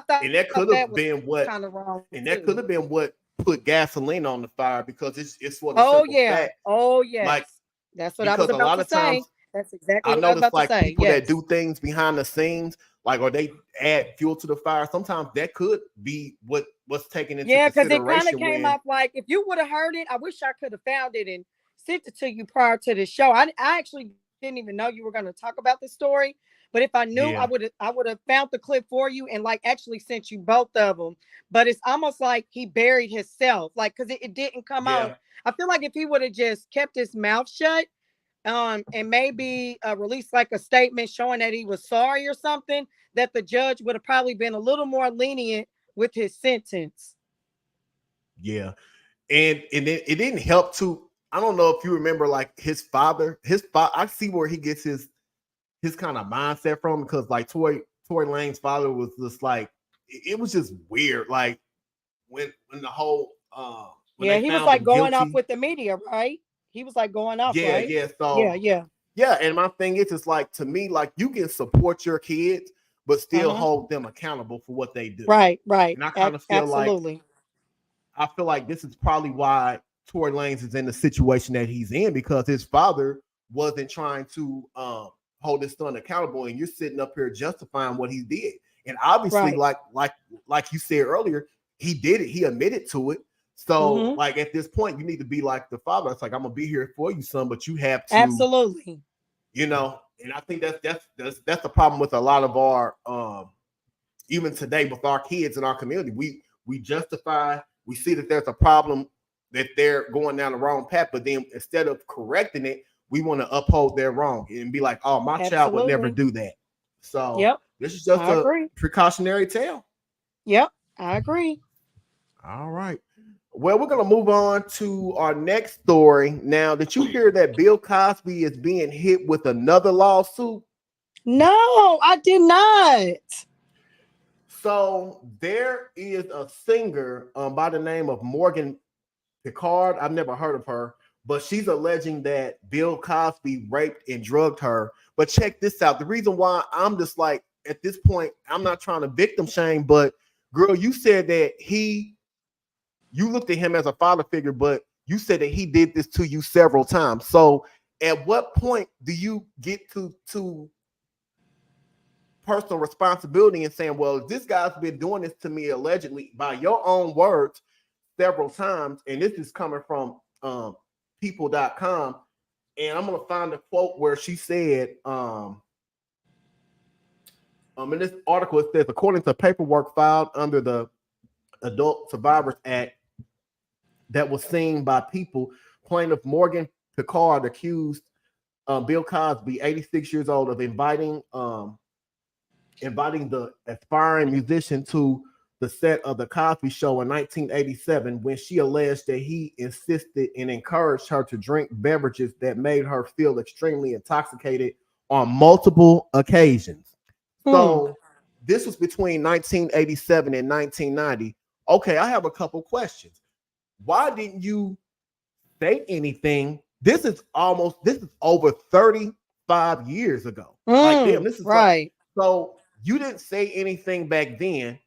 thought And that could that have was been what, kind of wrong. and that could have been what put gasoline on the fire, because it's for the Oh simple yeah. fact. Oh yes. Like, That's what I was because a about lot to of say. times That's exactly I what I was notice, about to like, say. people that Yes. do things behind the scenes, like, or they add fuel to the fire. Sometimes that could be what's taken into Yeah, because it kind of consideration came when off like, if you would have heard it, I wish I could have found it and sent it to you prior to the show. I actually didn't even know you were going to talk about this story, but if I knew, Yeah. I would have found the clip for you and like actually sent you both of them. But it's almost like he buried himself, like, because it didn't come out. I feel like if he would have just kept his mouth shut, and maybe released like a statement showing that he was sorry or something, that the judge would have probably been a little more lenient with his sentence. Yeah. And it didn't help to, I don't know if you remember, like, his father, I see where he gets his kind of mindset from, because like Tory Lanez's father was just like, it was just weird. Like when the whole when Yeah, they he was found like him going off guilty. with the media, right? He was like going off, Yeah, right? yeah. So Yeah. yeah, and my thing is, it's like, to me, like, you can support your kids, but still hold them accountable for what they do. Right. And I kind of feel like, Absolutely. this is probably why Tory Lanez is in the situation that he's in, because his father wasn't trying to hold his son accountable, and you're sitting up here justifying what he did. And obviously, like you said earlier, he did it. He admitted to it. So, like, at this point, you need to be like the father. It's like, I'm gonna be here for you, son, but you have to Absolutely. And I think that's the problem with a lot of our even today with our kids in our community. We justify, we see that there's a problem, that they're going down the wrong path, but then instead of correcting it, we want to uphold their wrong and be like, oh, my child would never do that. So this is just a precautionary tale. Yep, I agree. All right. Well, we're going to move on to our next story. Now, did you hear that Bill Cosby is being hit with another lawsuit? No, I did not. So there is a singer by the name of Morgan Picard. I've never heard of her, but she's alleging that Bill Cosby raped and drugged her. But check this out. The reason why I'm just like, at this point, I'm not trying to victim shame, but girl, you said that you looked at him as a father figure, but you said that he did this to you several times. So at what point do you get to personal responsibility and saying, well, this guy's been doing this to me allegedly by your own words several times, and this is coming from people.com, and I'm going to find a quote where she said, in this article, it says, according to paperwork filed under the Adult Survivors Act that was seen by people. Plaintiff Morgan Picard accused Bill Cosby, 86 years old, of inviting the aspiring musician to the set of the Cosby Show in 1987 when she alleged that he insisted and encouraged her to drink beverages that made her feel extremely intoxicated on multiple occasions. So this was between 1987 and 1990. Okay, I have a couple questions. Why didn't you say anything? This is over 35 years ago. Like, damn, this is right. So you didn't say anything back then,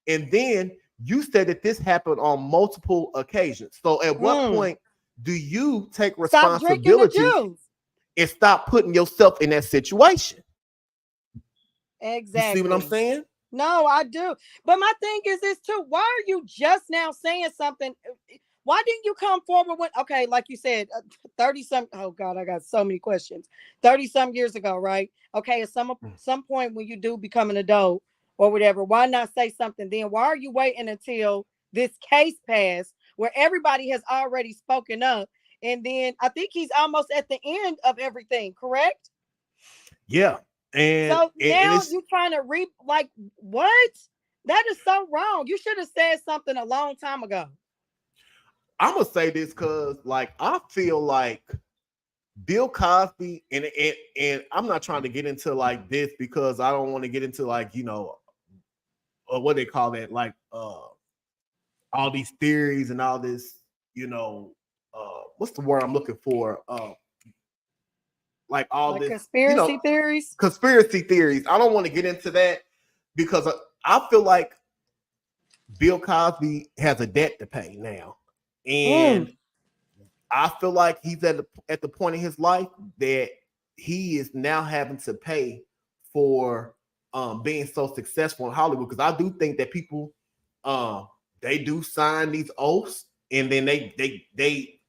and then you said that this happened on multiple occasions. So at what point do you take responsibility and stop putting yourself in that situation? Exactly. You see what I'm saying? No, I do. But my thing is this too. Why are you just now saying something? Why didn't you come forward when, okay, like you said, 30 some, oh God, I got so many questions. 30 some years ago, right? Okay, at some point when you do become an adult or whatever, why not say something then? Why are you waiting until this case passed where everybody has already spoken up? And then I think he's almost at the end of everything, correct? Yeah. And so now you're trying to like what? That is so wrong. You should have said something a long time ago. I'm gonna say this because, like, I feel like Bill Cosby, and I'm not trying to get into like this because I don't want to get into like, you know, what they call that, like all these theories and all this, you know, what's the word I'm looking for? Like conspiracy theories. Conspiracy theories. I don't want to get into that because I feel like Bill Cosby has a debt to pay now, and I feel like he's at the point in his life that he is now having to pay for being so successful in Hollywood. Because I do think that people they do sign these oaths, and then they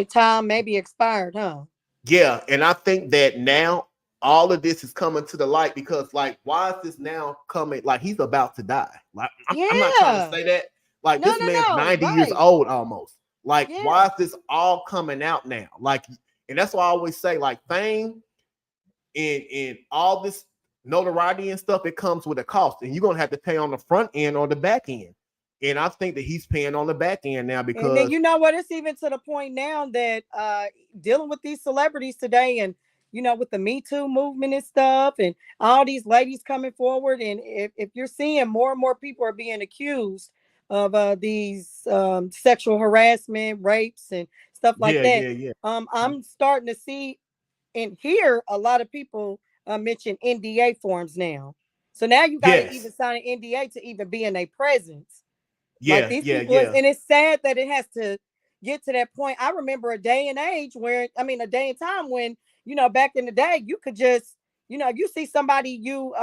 time maybe expired, huh? Yeah, and I think that now all of this is coming to the light because, like, why is this now coming? Like, he's about to die. Like, I'm not trying to say that. Like, this man's 90 years old almost. Like, why is this all coming out now? Like, and that's why I always say, like, fame and all this notoriety and stuff, it comes with a cost, and you're gonna have to pay on the front end or the back end. And I think that he's paying on the back end now because, and then, you know what, it's even to the point now that dealing with these celebrities today, and you know, with the Me Too movement and stuff, and all these ladies coming forward, and if you're seeing more and more people are being accused of these sexual harassment, rapes, and stuff like that. I'm starting to see and hear a lot of people mention NDA forms now. So now you got to even sign an NDA to even be in their presence. Like these people, and it's sad that it has to get to that point. I remember a day and time when, you know, back in the day, you could just, you know, you see somebody you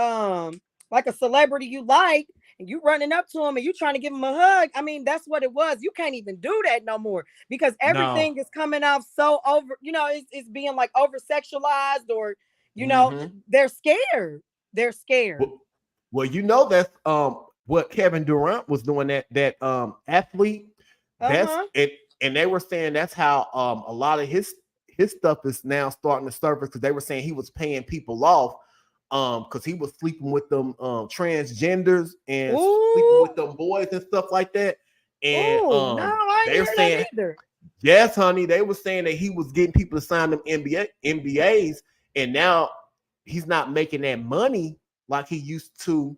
like a celebrity you like, and you running up to them and you trying to give them a hug. I mean, that's what it was. You can't even do that no more because everything is coming off so over, you know, it's being like over sexualized, or, you know, they're scared. They're scared. Well, you know, that's what Kevin Durant was doing, that athlete. That's it, and they were saying that's how a lot of his stuff is now starting to surface, because they were saying he was paying people off because he was sleeping with them transgenders and sleeping with them boys and stuff like that. And they were saying, yes, honey, they were saying that he was getting people to sign them NBAs, and now he's not making that money like he used to.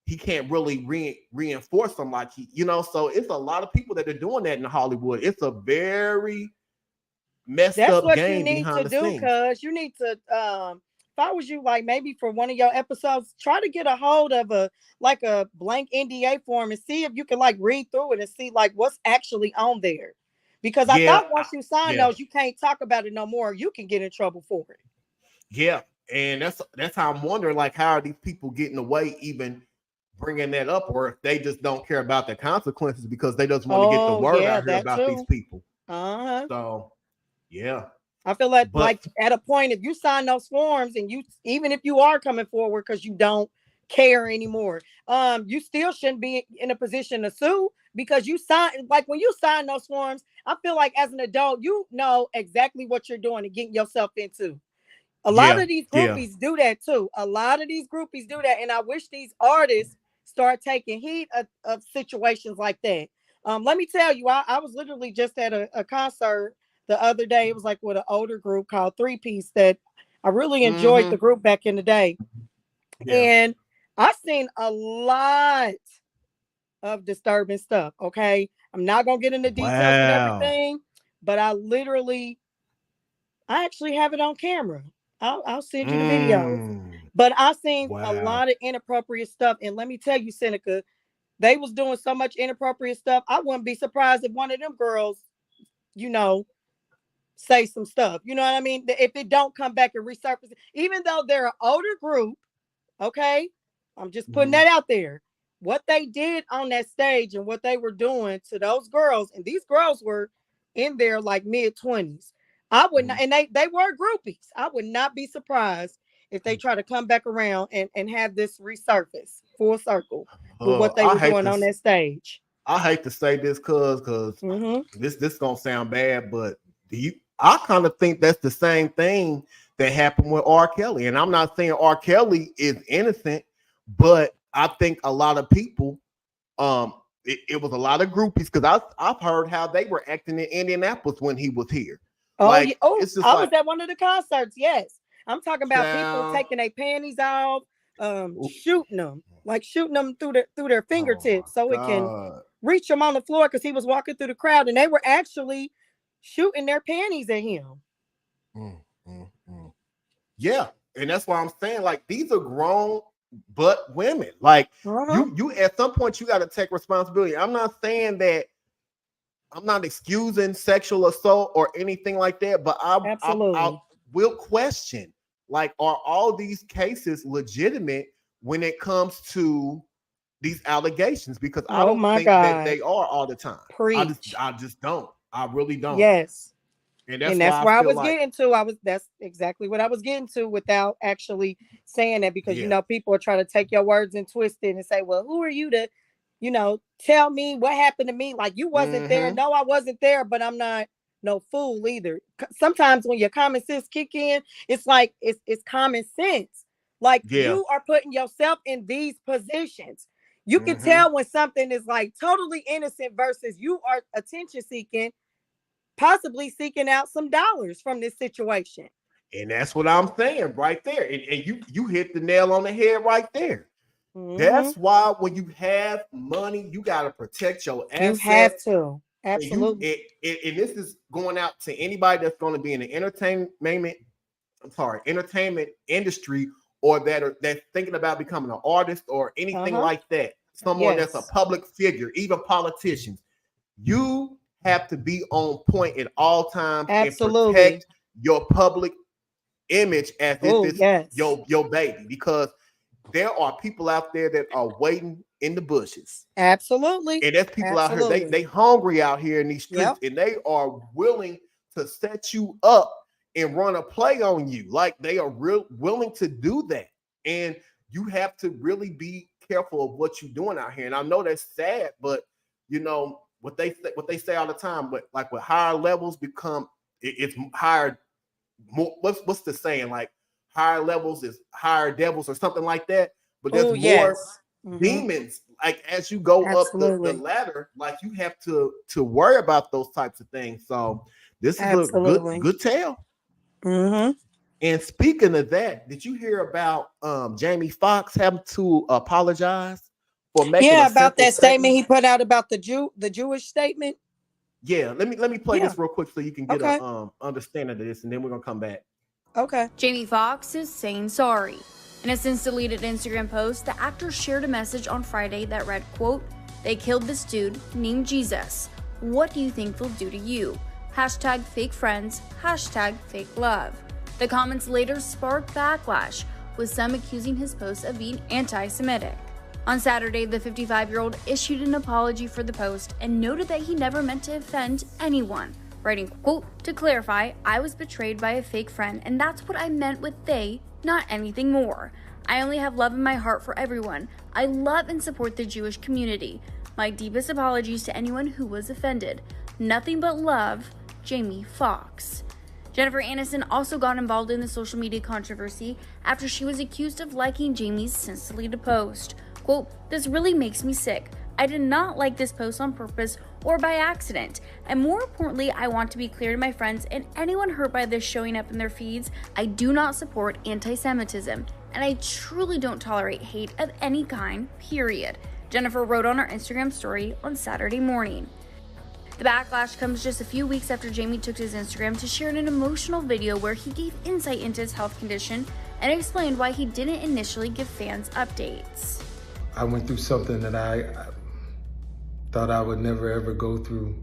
He can't really reinforce them like he, you know. So it's a lot of people that are doing that in Hollywood. It's a very messed up game behind the scenes. Because you need to, if I was you, like maybe for one of your episodes, try to get a hold of a blank NDA form and see if you can like read through it and see like what's actually on there. Because I thought once you sign those, you can't talk about it no more. You can get in trouble for it. Yeah, and that's how I'm wondering, like, how are these people getting away even bringing that up, or if they just don't care about the consequences because they just want to get the word out here about these people. So I feel like at a point, if you sign those forms and you, even if you are coming forward because you don't care anymore. You still shouldn't be in a position to sue because you sign, like when you sign those forms, I feel like as an adult, you know exactly what you're doing and getting yourself into. A lot of these groupies do that too. A lot of these groupies do that. And I wish these artists start taking heed of situations like that. Let me tell you, I was literally just at a concert the other day. It was like with an older group called Three Piece that I really enjoyed the group back in the day. Yeah. And I've seen a lot of disturbing stuff. Okay. I'm not going to get into details and everything, but I actually have it on camera. I'll send you the videos. But I've seen a lot of inappropriate stuff. And let me tell you, Seneca, they was doing so much inappropriate stuff. I wouldn't be surprised if one of them girls, you know, say some stuff. You know what I mean? If it don't come back and resurface, even though they're an older group, okay? I'm just putting that out there. What they did on that stage and what they were doing to those girls, and these girls were in their like mid-20s. I would not, and they were groupies. I would not be surprised if they try to come back around and have this resurface full circle with what they were doing on that stage. I hate to say this because this gonna sound bad, but I kind of think that's the same thing that happened with R. Kelly. And I'm not saying R. Kelly is innocent, but I think a lot of people, it was a lot of groupies because I've heard how they were acting in Indianapolis when he was here. Oh, like, yeah. I was at one of the concerts. Yes, I'm talking about people taking their panties off, shooting them through their fingertips so it can reach them on the floor because he was walking through the crowd and they were actually shooting their panties at him. Yeah, and that's why I'm saying like these are grown but women. Like you at some point you got to take responsibility. I'm not saying that. I'm not excusing sexual assault or anything like that, but I will question, like, are all these cases legitimate when it comes to these allegations? Because I don't think that they are all the time. I just don't. I really don't. Yes. And that's where I was getting to. That's exactly what I was getting to without actually saying that because, you know, people are trying to take your words and twist it and say, well, who are you to, you know, tell me what happened to me? Like you wasn't there. No, I wasn't there, but I'm not no fool either. Sometimes when your common sense kick in, it's like it's common sense. Like you are putting yourself in these positions. You can tell when something is like totally innocent versus you are attention seeking, possibly seeking out some dollars from this situation. And that's what I'm saying right there. And you hit the nail on the head right there. That's why when you have money, you got to protect your assets. You have to. Absolutely. And this is going out to anybody that's going to be in the entertainment industry or that's thinking about becoming an artist or anything like that. Someone that's a public figure, even politicians. You have to be on point at all times and protect your public image as if it's your baby, because there are people out there that are waiting in the bushes. Absolutely. And there's people out here, they hungry out here in these streets, and they are willing to set you up and run a play on you. Like they are willing to do that. And you have to really be careful of what you're doing out here. And I know that's sad, but you know what they say all the time, but like with higher levels it's higher. More, what's the saying? Like higher levels is higher devils or something like that. But there's more demons. Like as you go up the ladder, like you have to worry about those types of things. So this is a good tale. And speaking of that, did you hear about Jamie Foxx having to apologize for making about that statement he put out about the Jewish statement? Yeah, let me play this real quick so you can get a understanding of this, and then we're gonna come back. Okay. Jamie Foxx is saying sorry. In a since-deleted Instagram post, the actor shared a message on Friday that read, quote, "They killed this dude named Jesus. What do you think they'll do to you? Hashtag fake friends, hashtag fake love." The comments later sparked backlash, with some accusing his post of being anti-Semitic. On Saturday, the 55-year-old issued an apology for the post and noted that he never meant to offend anyone, writing, quote, "To clarify, I was betrayed by a fake friend, and that's what I meant with they, not anything more. I only have love in my heart for everyone. I love and support the Jewish community. My deepest apologies to anyone who was offended. Nothing but love, Jamie Foxx. Jennifer Aniston also got involved in the social media controversy after she was accused of liking Jamie's since-deleted post. Quote, "This really makes me sick. I did not like this post on purpose or by accident. And more importantly, I want to be clear to my friends and anyone hurt by this showing up in their feeds, I do not support anti-Semitism, and I truly don't tolerate hate of any kind, period," Jennifer wrote on her Instagram story on Saturday morning. The backlash comes just a few weeks after Jamie took to his Instagram to share an emotional video where he gave insight into his health condition and explained why he didn't initially give fans updates. I went through something that I thought I would never ever go through.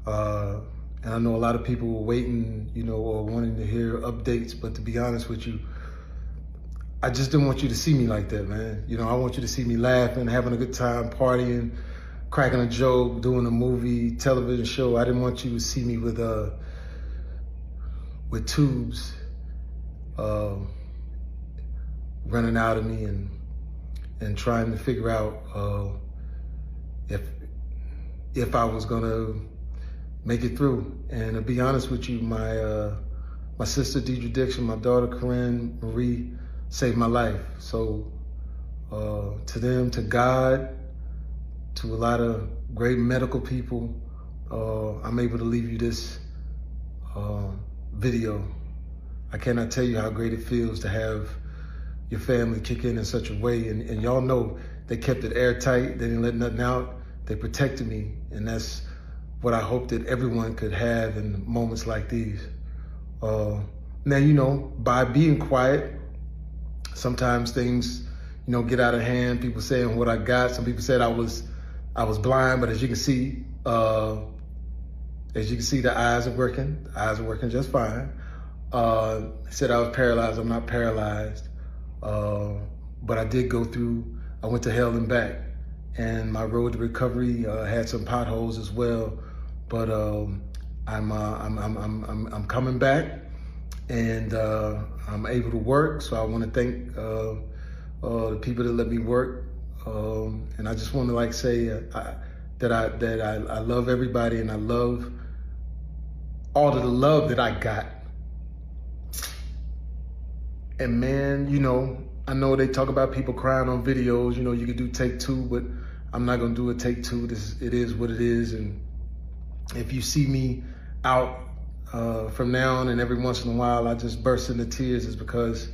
And I know a lot of people were waiting, or wanting to hear updates, but to be honest with you, I just didn't want you to see me like that, man. I want you to see me laughing, having a good time, partying, cracking a joke, doing a movie, television show. I didn't want you to see me with tubes running out of me and trying to figure out if I was gonna make it through. And to be honest with you, my sister Deidre Dixon, my daughter Corinne Marie saved my life. So to them, to God, to a lot of great medical people, I'm able to leave you this video. I cannot tell you how great it feels to have your family kick in such a way. And y'all know they kept it airtight. They didn't let nothing out. They protected me. And that's what I hope that everyone could have in moments like these. Now, by being quiet, sometimes things, get out of hand. People saying what I got. Some people said I was blind, but as you can see, the eyes are working. The eyes are working just fine. Said I was paralyzed. I'm not paralyzed. But I did go through, I went to hell and back. And my road to recovery had some potholes as well. But I'm coming back, and I'm able to work. So I want to thank the people that let me work. And I just want to say that I love everybody, and I love all of the love that I got. And man, I know they talk about people crying on videos. You could do take two, but I'm not gonna do a take two. It is what it is. And if you see me out from now on and every once in a while I just burst into tears, is because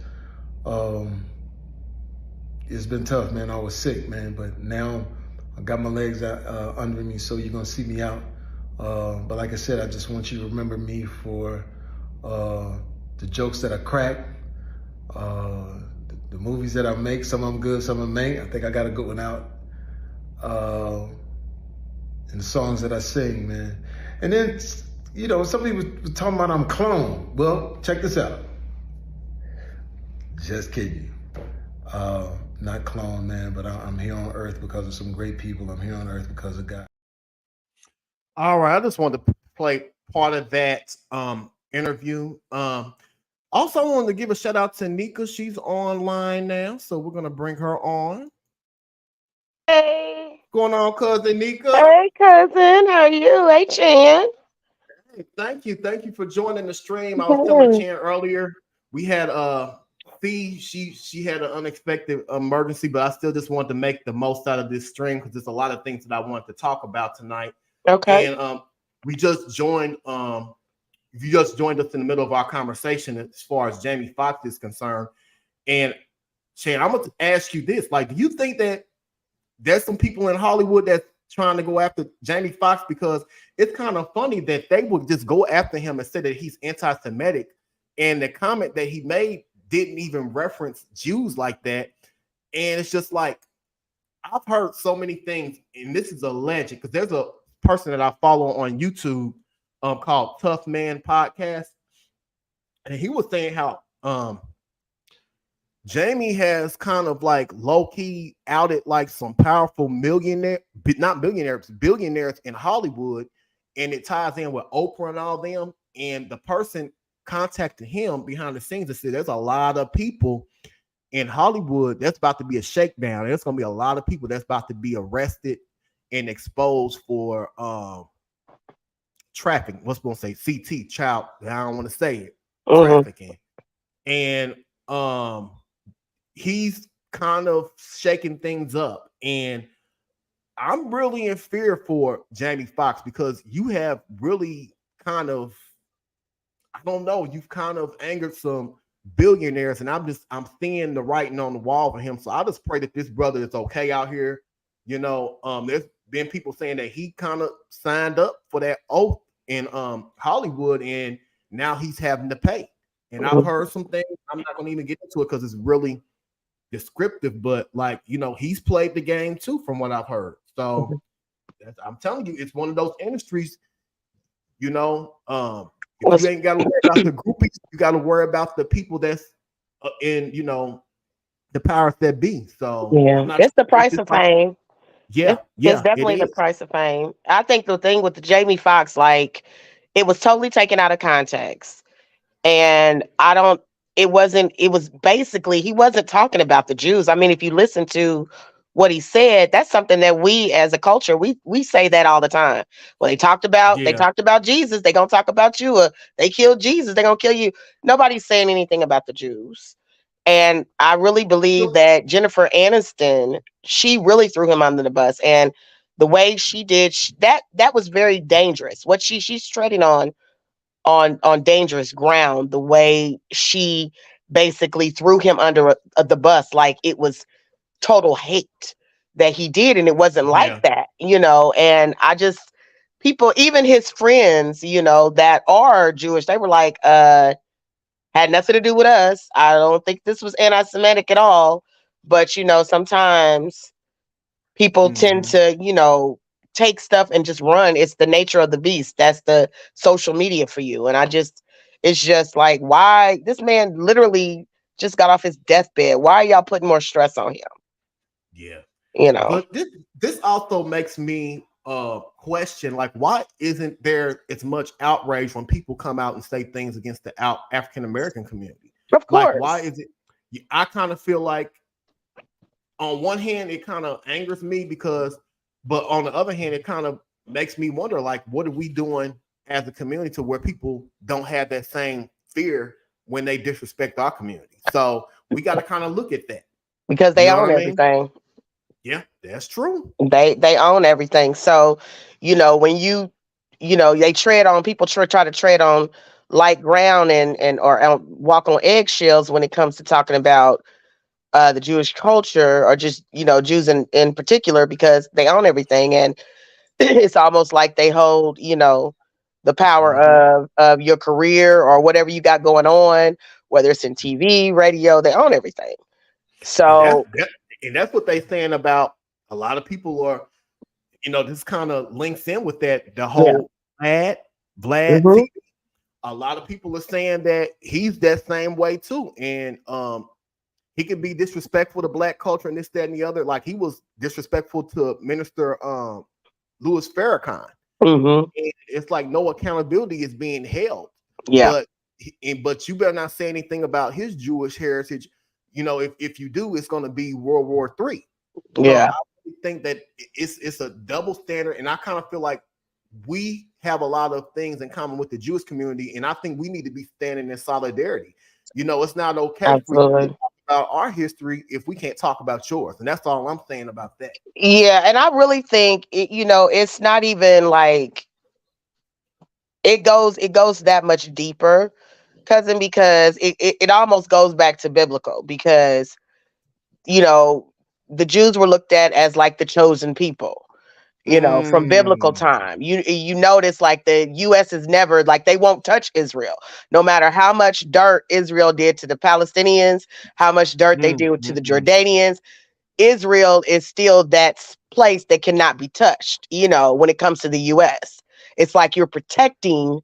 it's been tough, man. I was sick, man, but now I got my legs under me, so you're gonna see me out. But like I said, I just want you to remember me for the jokes that I crack, the movies that I make. Some of them good, some of them ain't. I think I got a good one out. And the songs that I sing, man. And then, some people were talking about I'm clone. Well, check this out. Just kidding you. Not clone, man, but I'm here on earth because of some great people. I'm here on earth because of God. All right, I just wanted to play part of that interview. Also, I wanted to give a shout out to Nika. She's online now, so we're gonna bring her on. Hey. What's going on, cousin Nika? Hey, cousin. How are you? Hey, Chan. Hey, thank you for joining the stream. I was telling Chan earlier, we had Fee. She had an unexpected emergency, but I still just wanted to make the most out of this stream because there's a lot of things that I wanted to talk about tonight. Okay. And we just joined. If you just joined us in the middle of our conversation as far as Jamie Foxx is concerned, and Chan, I'm going to ask you this: do you think that there's some people in Hollywood that's trying to go after Jamie Foxx? Because it's kind of funny that they would just go after him and say that he's anti-Semitic, and the comment that he made didn't even reference Jews like that. And it's just like, I've heard so many things, and this is alleged because there's a person that I follow on YouTube called Tough Man Podcast, and he was saying how Jamie has kind of low-key outed some powerful billionaires in Hollywood, and it ties in with Oprah and all them. And the person contacted him behind the scenes and said there's a lot of people in Hollywood, that's about to be a shakedown. There's going to be a lot of people that's about to be arrested and exposed for trafficking. What's going to say CT, child? I don't want to say it. Trafficking. And he's kind of shaking things up. And I'm really in fear for Jamie Foxx because you have really kind of, I don't know, you've kind of angered some billionaires, and I'm seeing the writing on the wall for him. So I just pray that this brother is okay out here. You know, there's been people saying that he kind of signed up for that oath in Hollywood, and now he's having to pay. And I've heard some things. I'm not going to even get into it because it's really descriptive, but like, you know, he's played the game too, from what I've heard. So I'm telling you, it's one of those industries, you know, if you ain't got to worry about the groupies, you got to worry about the people that's in, you know, the powers that be. So it's the price of fame. It's definitely the price of fame. I think the thing with the Jamie Foxx, like, it was totally taken out of context, and it was basically, he wasn't talking about the Jews. I mean, if you listen to what he said, that's something that we as a culture, we say that all the time. Well, they talked about Jesus, they gonna talk about you. Or they killed Jesus, they gonna kill you. Nobody's saying anything about the Jews. And I really believe that Jennifer Aniston, she really threw him under the bus. And the way she did that was very dangerous. What she's treading on dangerous ground, the way she basically threw him under the bus, like it was total hate that he did, and it wasn't like that, you know. And I just, people, even his friends, you know, that are Jewish, they were like, had nothing to do with us. I don't think this was anti-Semitic at all. But, you know, sometimes people tend to, you know, take stuff and just run. It's the nature of the beast. That's the social media for you. And it's just like, why? This man literally just got off his deathbed. Why are y'all putting more stress on him? Yeah. You know. But this also makes me question, like, why isn't there as much outrage when people come out and say things against the African American community? Of course. Like, why is it? I kind of feel like, on one hand, it kind of angers me but on the other hand, it kind of makes me wonder, like, what are we doing as a community to where people don't have that same fear when they disrespect our community? So we got to kind of look at that, because they own everything. Yeah, that's true. They own everything. So, you know, when you know, they tread on, people try to tread on light ground or walk on eggshells when it comes to talking about the Jewish culture, or just, you know, Jews in particular, because they own everything. And it's almost like they hold, you know, the power of your career or whatever you got going on, whether it's in TV, radio, they own everything. So and that's what they saying about a lot of people are, you know, this kind of links in with that, the whole Vlad TV. A lot of people are saying that he's that same way too. And he can be disrespectful to Black culture and this, that, and the other. Like, he was disrespectful to Minister Louis Farrakhan. And it's like no accountability is being held. Yeah. But you better not say anything about his Jewish heritage. You know, if you do, it's going to be World War III. Yeah. So I really think that it's a double standard, and I kind of feel like we have a lot of things in common with the Jewish community, and I think we need to be standing in solidarity. You know, it's not okay for you to talk about our history if we can't talk about yours, and that's all I'm saying about that. Yeah, and I really think you know, it's not even like it goes that much deeper, cousin, because it almost goes back to biblical, because, you know, the Jews were looked at as like the chosen people, you know, from biblical time. You notice, like, the U.S. is never, like, they won't touch Israel, no matter how much dirt Israel did to the Palestinians, how much dirt they did to the Jordanians. Israel is still that place that cannot be touched, you know, when it comes to the U.S. It's like you're protecting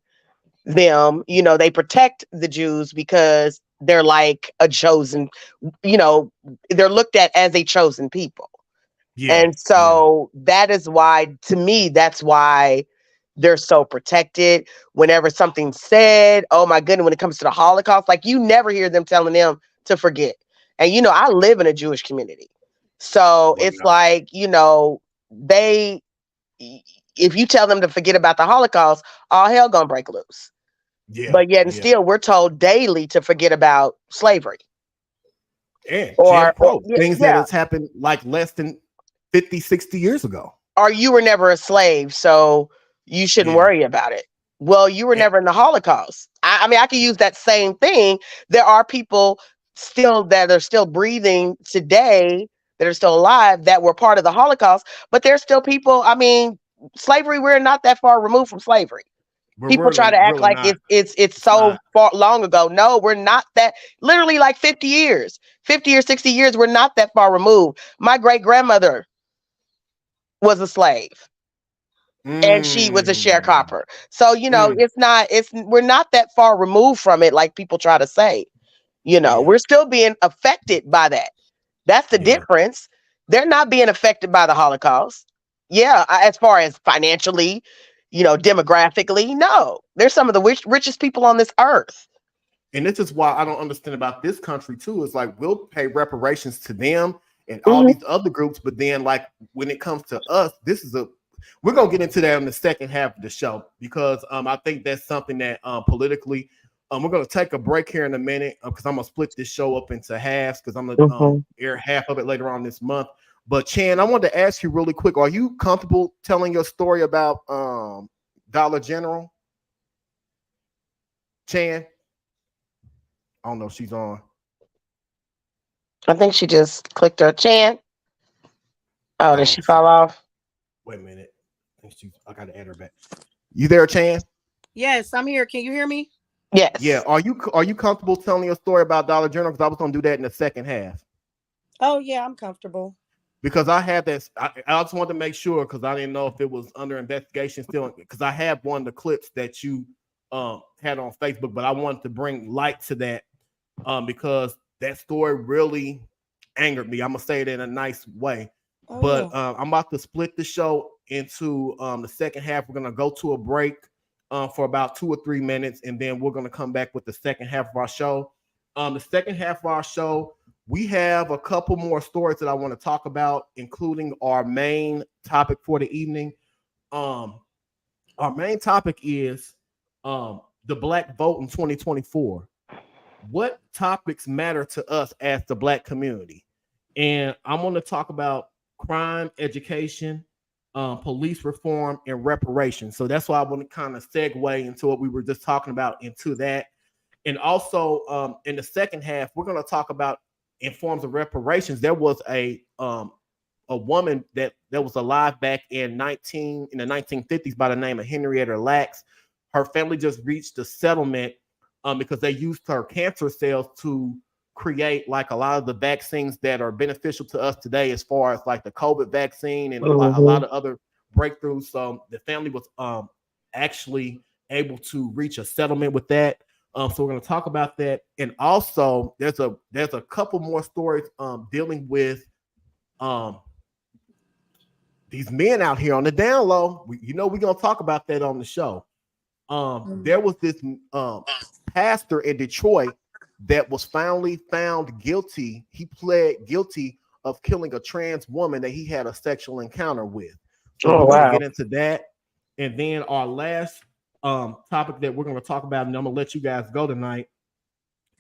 them, you know, they protect the Jews because they're like a chosen, you know, they're looked at as a chosen people. And so that is why, to me, that's why they're so protected. Whenever something's said, oh my goodness, when it comes to the Holocaust, like, you never hear them telling them to forget. And I live in a Jewish community. So it's like, they, if you tell them to forget about the Holocaust, all hell gonna break loose. Yeah. But yet and still we're told daily to forget about slavery. And Or things that has happened like less than 50, 60 years ago. Or you were never a slave, so you shouldn't worry about it. Well, you were never in the Holocaust. I mean, I could use that same thing. There are people that are still breathing today, that are still alive, that were part of the Holocaust, but there's still people. I mean, slavery, we're not that far removed from slavery. People try to act like it's so far long ago. No, we're not that. Literally like 50 years, 50 or 60 years, we're not that far removed. My great grandmother was a slave. And she was a sharecropper. So, we're not that far removed from it, like people try to say. We're still being affected by that. That's the difference. They're not being affected by the Holocaust. Yeah, as far as financially, demographically, no. They're some of the richest people on this earth. And this is why I don't understand about this country too. It's like we'll pay reparations to them and all these other groups, but then like when it comes to us, we're gonna get into that in the second half of the show because I think that's something that politically we're gonna take a break here in a minute because I'm gonna split this show up into halves because I'm gonna air half of it later on this month. But Chan, I wanted to ask you really quick: are you comfortable telling your story about Dollar General? Chan, I don't know if she's on. I think she just clicked her. Chan. Oh, did she fall off? Wait a minute. I gotta add her back. You there, Chan? Yes, I'm here. Can you hear me? Yes. Yeah. Are you comfortable telling your story about Dollar General? Because I was gonna do that in the second half. Oh yeah, I'm comfortable. Because I had this, I just wanted to make sure because I didn't know if it was under investigation still. Because I have one of the clips that you had on Facebook, but I wanted to bring light to that because that story really angered me. I'm gonna say it in a nice way. But I'm about to split the show into the second half. We're gonna go to a break for about 2 or 3 minutes, and then we're gonna come back with the second half of our show. The second half of our show, we have a couple more stories that I want to talk about, including our main topic for the evening. Our main topic is the Black vote in 2024. What topics matter to us as the Black community? And I'm going to talk about crime, education, police reform, and reparations. So that's why I want to kind of segue into what we were just talking about into that. And also in the second half, we're going to talk about in forms of reparations. There was a woman that was alive back in the 1950s by the name of Henrietta Lacks. Her family just reached a settlement because they used her cancer cells to create like a lot of the vaccines that are beneficial to us today, as far as like the COVID vaccine and a lot of other breakthroughs. So the family was actually able to reach a settlement with that. So we're going to talk about that. And also there's a couple more stories dealing with these men out here on the down low. We're going to talk about that on the show. There was this pastor in Detroit that was finally found guilty. He pled guilty of killing a trans woman that he had a sexual encounter with. So we're going to get into that. And then our last topic that we're going to talk about, and I'm going to let you guys go tonight,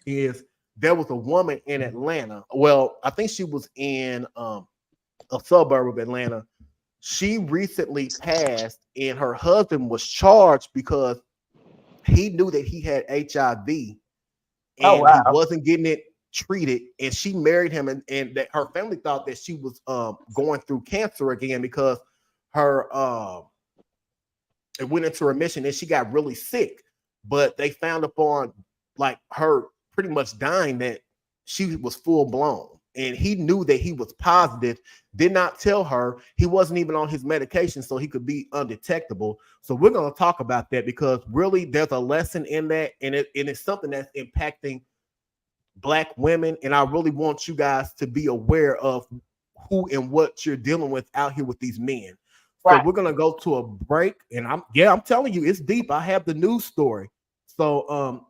is there was a woman in Atlanta. Well, I think she was in a suburb of Atlanta. She recently passed, and her husband was charged because he knew that he had HIV, and he wasn't getting it treated. And she married him, and that her family thought that she was going through cancer again because her it went into remission and she got really sick. But they found upon like her pretty much dying that she was full blown. And he knew that he was positive, did not tell her. He wasn't even on his medication, so he could be undetectable. So we're going to talk about that because really there's a lesson in that, and it's something that's impacting Black women. And I really want you guys to be aware of who and what you're dealing with out here with these men. So we're going to go to a break, and I'm telling you, it's deep. I have the news story. So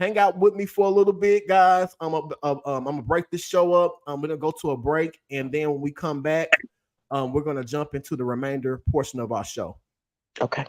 hang out with me for a little bit, guys. I'm gonna break this show up. We're gonna go to a break, and then when we come back, we're gonna jump into the remainder portion of our show. Okay.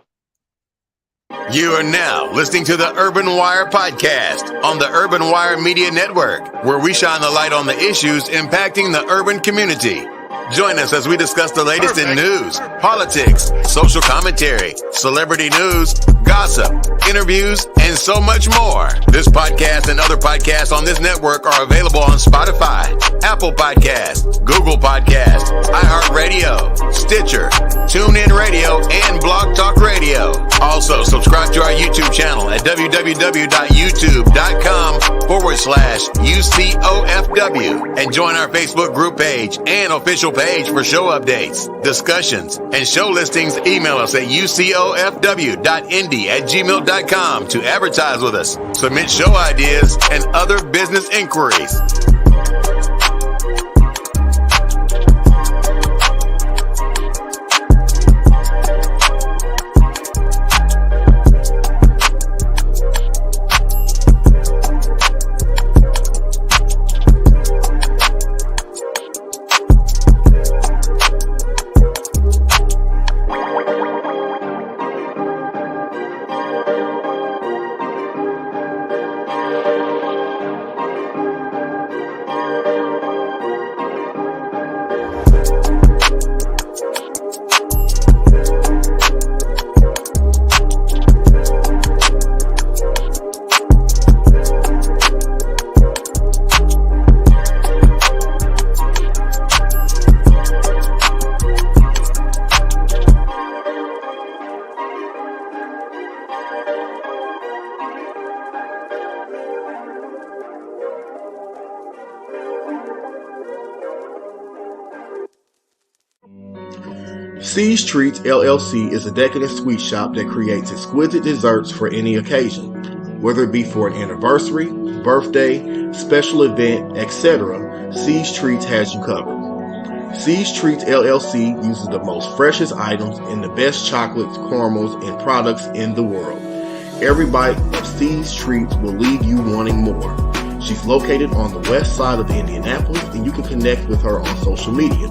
You are now listening to the Urban Wire podcast on the Urban Wire Media Network, where we shine the light on the issues impacting the urban community. Join us as we discuss the latest in news, politics, social commentary, celebrity news, gossip, interviews, and so much more. This podcast and other podcasts on this network are available on Spotify, Apple Podcasts, Google Podcasts, iHeartRadio, Stitcher, TuneIn Radio, and Blog Talk Radio. Also, subscribe to our YouTube channel at www.youtube.com/UCOFW and join our Facebook group page and official page for show updates, discussions, and show listings. Email us at ucofw.indy@gmail.com to advertise with us, submit show ideas, and other business inquiries. C's Treats LLC is a decadent sweet shop that creates exquisite desserts for any occasion. Whether it be for an anniversary, birthday, special event, etc., C's Treats has you covered. C's Treats LLC uses the most freshest items and the best chocolates, caramels, and products in the world. Every bite of C's Treats will leave you wanting more. She's located on the west side of Indianapolis, and you can connect with her on social media.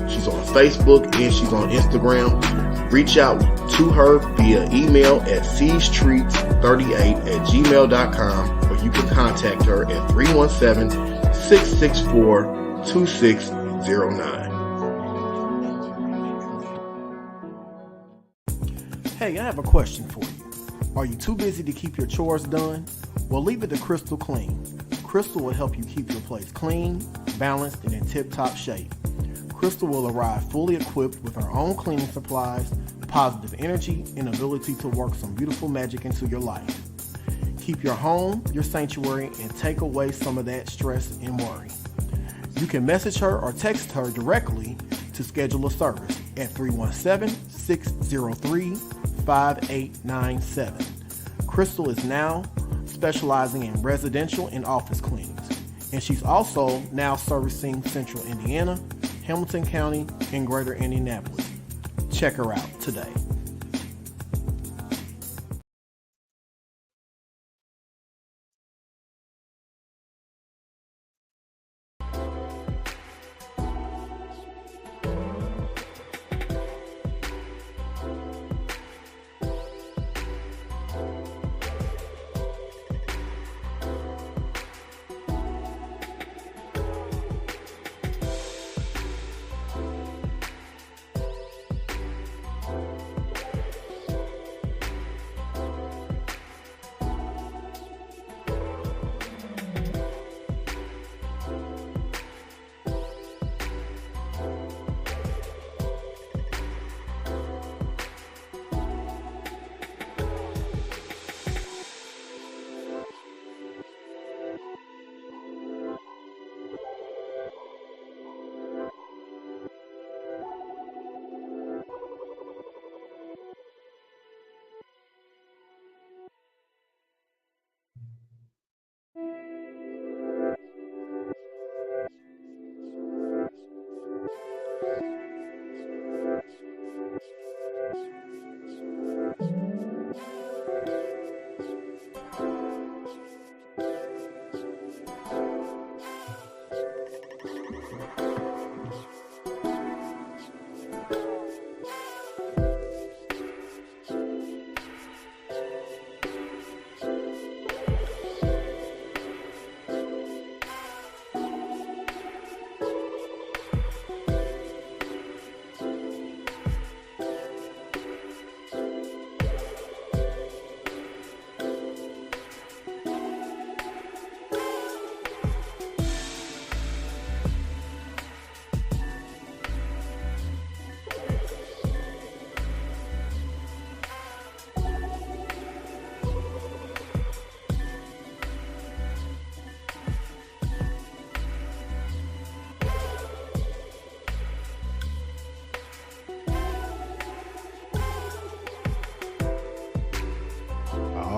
She's on Facebook and she's on Instagram. Reach out to her via email at cstreets38@gmail.com, or you can contact her at 317-664-2609. Hey, I have a question for you. Are you too busy to keep your chores done? Well, leave it to Crystal Clean. Crystal will help you keep your place clean, balanced, and in tip-top shape. Crystal will arrive fully equipped with her own cleaning supplies, positive energy, and ability to work some beautiful magic into your life. Keep your home your sanctuary and take away some of that stress and worry. You can message her or text her directly to schedule a service at 317-603-5897. Crystal is now specializing in residential and office cleanings, and she's also now servicing Central Indiana, Hamilton County, and Greater Indianapolis. Check her out today.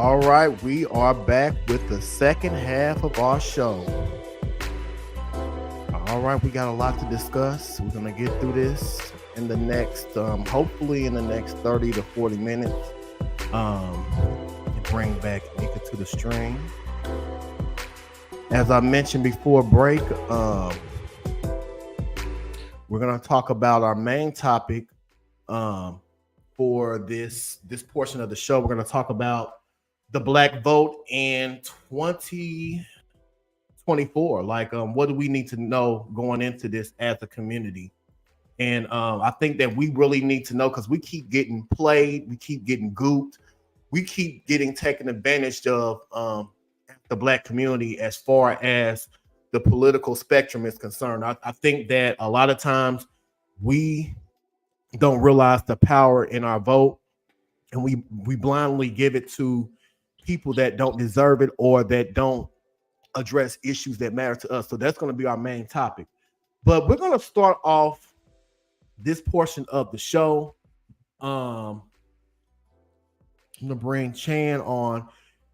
All right, we are back with the second half of our show. All right, we got a lot to discuss. We're gonna get through this in the next, hopefully in the next 30 to 40 minutes. Bring back Nika to the stream. As I mentioned before break, we're gonna talk about our main topic for this portion of the show. We're gonna talk about the Black vote in 2024. Like, what do we need to know going into this as a community? And I think that we really need to know, because we keep getting played, we keep getting gooped, we keep getting taken advantage of the Black community as far as the political spectrum is concerned. I think that a lot of times we don't realize the power in our vote, and we blindly give it to people that don't deserve it or that don't address issues that matter to us. So that's going to be our main topic. But we're going to start off this portion of the show. I'm going to bring Chan on,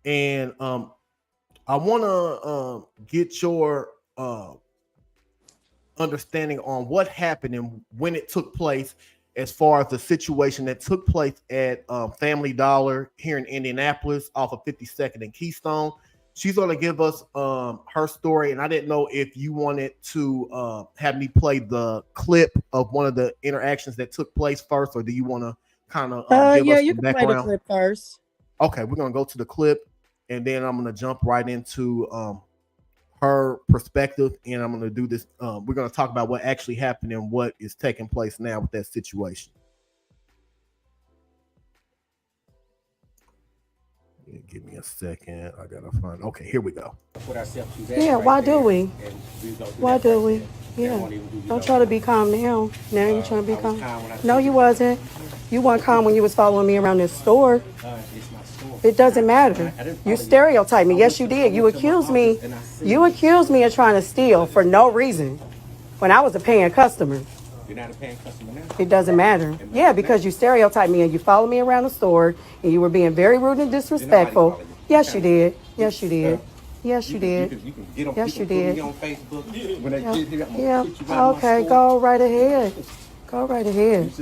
and I want to get your understanding on what happened and when it took place, as far as the situation that took place at Family Dollar here in Indianapolis off of 52nd and Keystone. She's going to give us her story, and I didn't know if you wanted to have me play the clip of one of the interactions that took place first, or do you want to kind of give us you the can background? play the clip first. Okay, we're going to go to the clip, and then I'm going to jump right into her perspective, and I'm going to do this. We're going to talk about what actually happened and what is taking place now with that situation. Give me a second. I gotta find. Okay, here we go. Yeah, why do we? Why do we? Yeah. Don't try to be calm now. Now you're trying to be calm. No, you wasn't. You weren't calm when you was following me around this store. It doesn't matter. You stereotype me. Yes, you did. You accused me. You accused me of trying to steal for no reason when I was a paying customer. You're not a paying customer now. It doesn't matter. Yeah, because you stereotyped me and you followed me around the store and you were being very rude and disrespectful. Yes, you did. Yes, you did. Yes, you did. Yes, you did. Yeah. Okay, go right ahead. Go right ahead.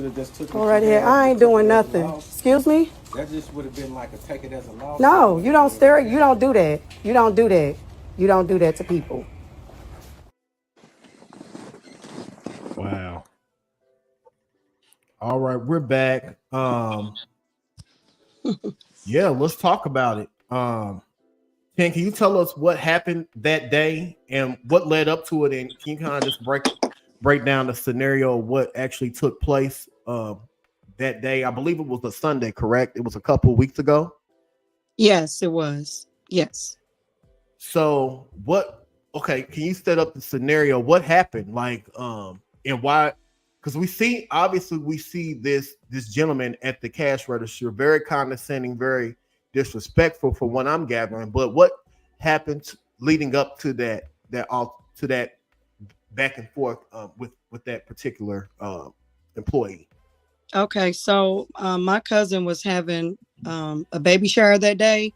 Go right ahead. I ain't doing nothing. Excuse me? That just would have been like a take it as a loss. No, you don't stare. You don't do that. You don't do that. You don't do that to people. Wow. All right, we're back. Yeah, let's talk about it. Ken, can you tell us what happened that day and what led up to it? And can you kind of just break down the scenario of what actually took place that day? I believe it was a Sunday, correct? It was a couple of weeks ago. Yes, it was. Yes. So okay, can you set up the scenario? What happened? Like, and why? Because we see this gentleman at the cash register, very condescending, very disrespectful for what I'm gathering. But what happened leading up to that back and forth with that particular employee? Okay, so my cousin was having a baby shower that day,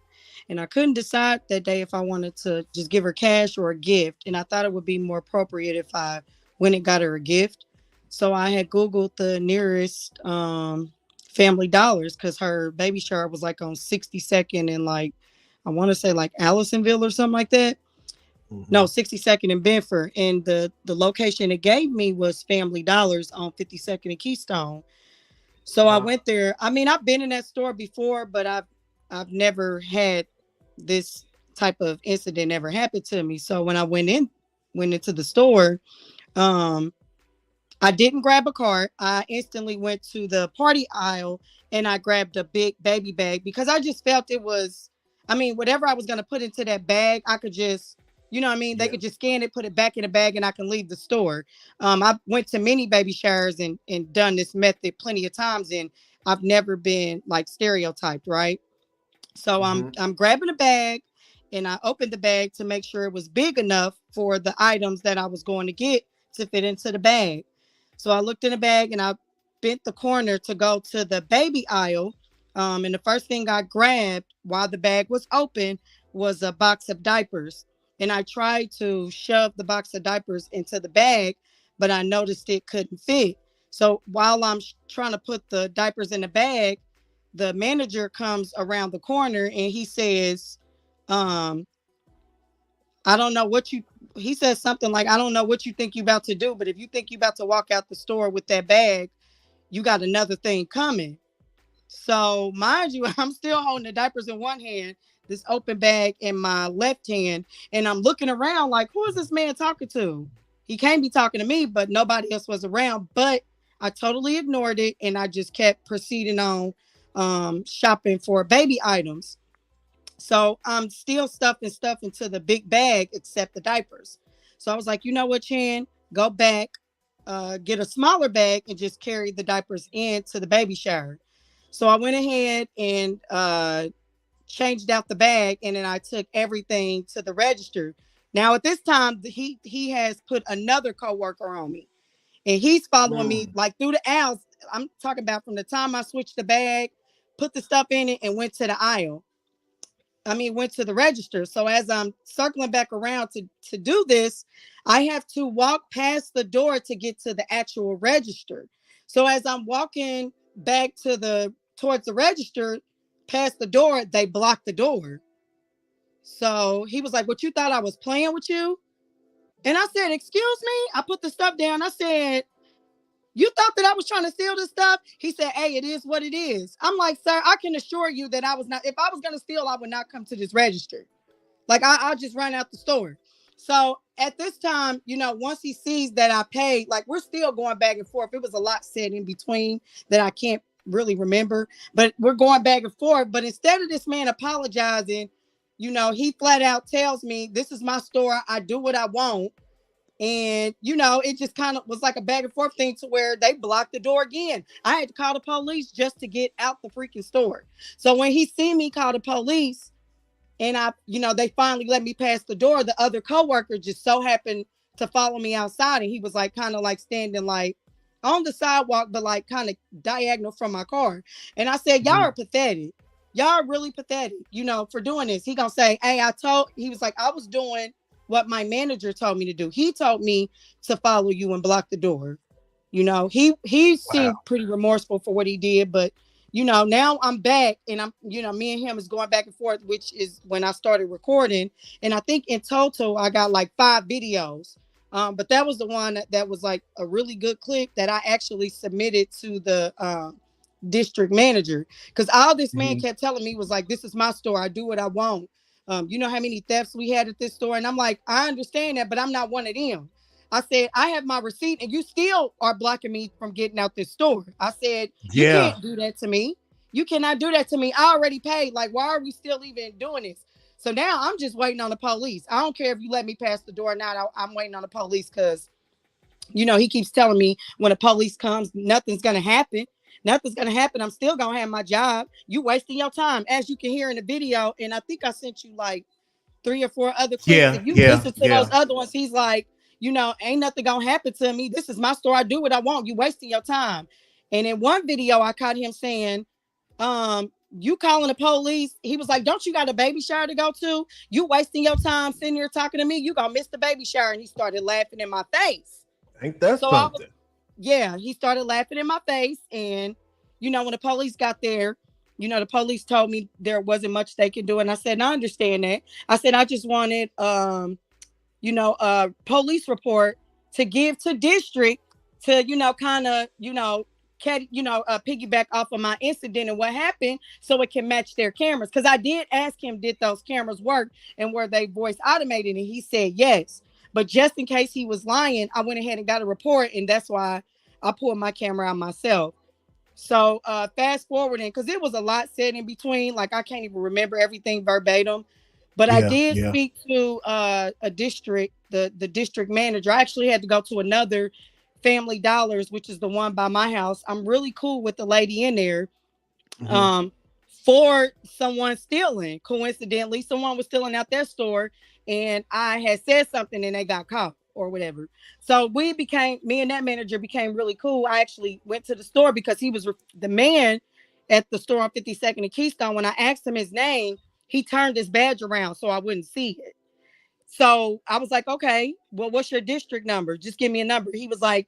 and I couldn't decide that day if I wanted to just give her cash or a gift. And I thought it would be more appropriate if I went and got her a gift. So I had Googled the nearest Family Dollars, because her baby shower was like on 62nd and like, I want to say like Allisonville or something like that. Mm-hmm. No, 62nd and Benford. And the location it gave me was Family Dollars on 52nd and Keystone. So I went there. I mean, I've been in that store before, but I've never had this type of incident ever happen to me. So when I went into the store, I didn't grab a cart. I instantly went to the party aisle and I grabbed a big baby bag, because I just felt it was, I mean, whatever I was going to put into that bag, I could just, you know what I mean? They could just scan it, put it back in the bag, and I can leave the store. I went to many baby showers and done this method plenty of times, and I've never been like stereotyped, right? So I'm grabbing a bag, and I opened the bag to make sure it was big enough for the items that I was going to get to fit into the bag. So I looked in the bag and I bent the corner to go to the baby aisle, And the first thing I grabbed while the bag was open was a box of diapers. And I tried to shove the box of diapers into the bag, but I noticed it couldn't fit. So while I'm trying to put the diapers in the bag, the manager comes around the corner and he says, I don't know what you, he says something like, I don't know what you think you about to do, but if you think you about to walk out the store with that bag, you got another thing coming. So mind you, I'm still holding the diapers in one hand, this open bag in my left hand, and I'm looking around like, who is this man talking to? He can't be talking to me, but nobody else was around. But I totally ignored it, and I just kept proceeding on shopping for baby items. So I'm still stuffing stuff into the big bag except the diapers. So I was like, you know what, Chan, go back, get a smaller bag and just carry the diapers into the baby shower. So I went ahead and changed out the bag, and then I took everything to the register. Now at this time, he has put another coworker on me, and he's following me like through the aisles. I'm talking about from the time I switched the bag, put the stuff in it, and went to the aisle. Went to the register. So as I'm circling back around to do this, I have to walk past the door to get to the actual register. So as I'm walking back towards the register, past the door, they blocked the door. So he was like, what, you thought I was playing with you? And I said, excuse me? I put the stuff down. I said, you thought that I was trying to steal this stuff? He said, hey, it is what it is. I'm like, sir, I can assure you that I was not, if I was going to steal, I would not come to this register. Like, I'll just run out the store. So at this time, once he sees that I paid, like, we're still going back and forth. It was a lot said in between that I can't really remember, but we're going back and forth. But instead of this man apologizing, he flat out tells me, this is my store. I do what I want. And, it just kind of was like a back and forth thing to where they blocked the door again. I had to call the police just to get out the freaking store. So when he see me call the police and they finally let me pass the door, the other coworker just so happened to follow me outside. And he was like, kind of like standing like on the sidewalk, but like kind of diagonal from my car. And I said, y'all are pathetic. Y'all are really pathetic, for doing this. He gonna say, hey, he was like, I was doing what my manager told me to do. He told me to follow you and block the door. He seemed pretty remorseful for what he did, but now I'm back and I'm, me and him is going back and forth, which is when I started recording. And I think in total, I got like 5 videos. But that was the one that was like a really good clip that I actually submitted to the district manager. Cause all this man kept telling me was like, this is my store. I do what I want. You know how many thefts we had at this store? And I'm like, I understand that, but I'm not one of them. I said, I have my receipt and you still are blocking me from getting out this store. I said, you can't do that to me. You cannot do that to me. I already paid. Like, why are we still even doing this? So now I'm just waiting on the police. I don't care if you let me pass the door or not. I'm waiting on the police because, he keeps telling me when the police comes, nothing's going to happen. Nothing's going to happen. I'm still going to have my job. You wasting your time, as you can hear in the video. And I think I sent you like 3 or 4 other clips. If you listen to those other ones, he's like, ain't nothing going to happen to me. This is my store. I do what I want. You wasting your time. And in one video, I caught him saying, you calling the police. He was like, don't you got a baby shower to go to? You wasting your time sitting here talking to me. You going to miss the baby shower. And he started laughing in my face. Ain't that something? He started laughing in my face. And, when the police got there, the police told me there wasn't much they could do. And I said, I understand that. I said, I just wanted, a police report to give to district to, piggyback off of my incident and what happened so it can match their cameras. Because I did ask him, did those cameras work and were they voice automated? And he said, yes. But just in case he was lying, I went ahead and got a report, and that's why I pulled my camera out myself. So fast forwarding, because it was a lot said in between. Like, I can't even remember everything verbatim. But I did speak to a district, the district manager. I actually had to go to another Family Dollars, which is the one by my house. I'm really cool with the lady in there. For someone stealing. Coincidentally, someone was stealing out their store. And I had said something and they got caught or whatever. So me and that manager became really cool. I actually went to the store because he was the man at the store on 52nd and Keystone. When I asked him his name, he turned his badge around so I wouldn't see it. So I was like, okay, well, what's your district number? Just give me a number. He was like,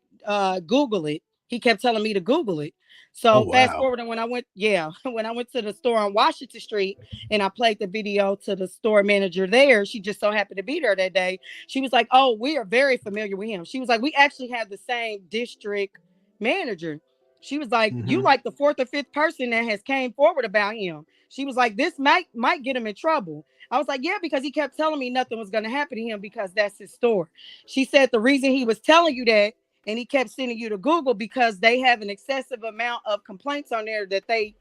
Google it. He kept telling me to Google it. So fast forward, and when I went to the store on Washington Street and I played the video to the store manager there, she just so happened to be there that day. She was like, oh, we are very familiar with him. She was like, we actually have the same district manager. She was like, you like the fourth or fifth person that has came forward about him. She was like, this might get him in trouble. I was like, yeah, because he kept telling me nothing was going to happen to him because that's his store. She said the reason he was telling you that and he kept sending you to Google because they have an excessive amount of complaints on there that they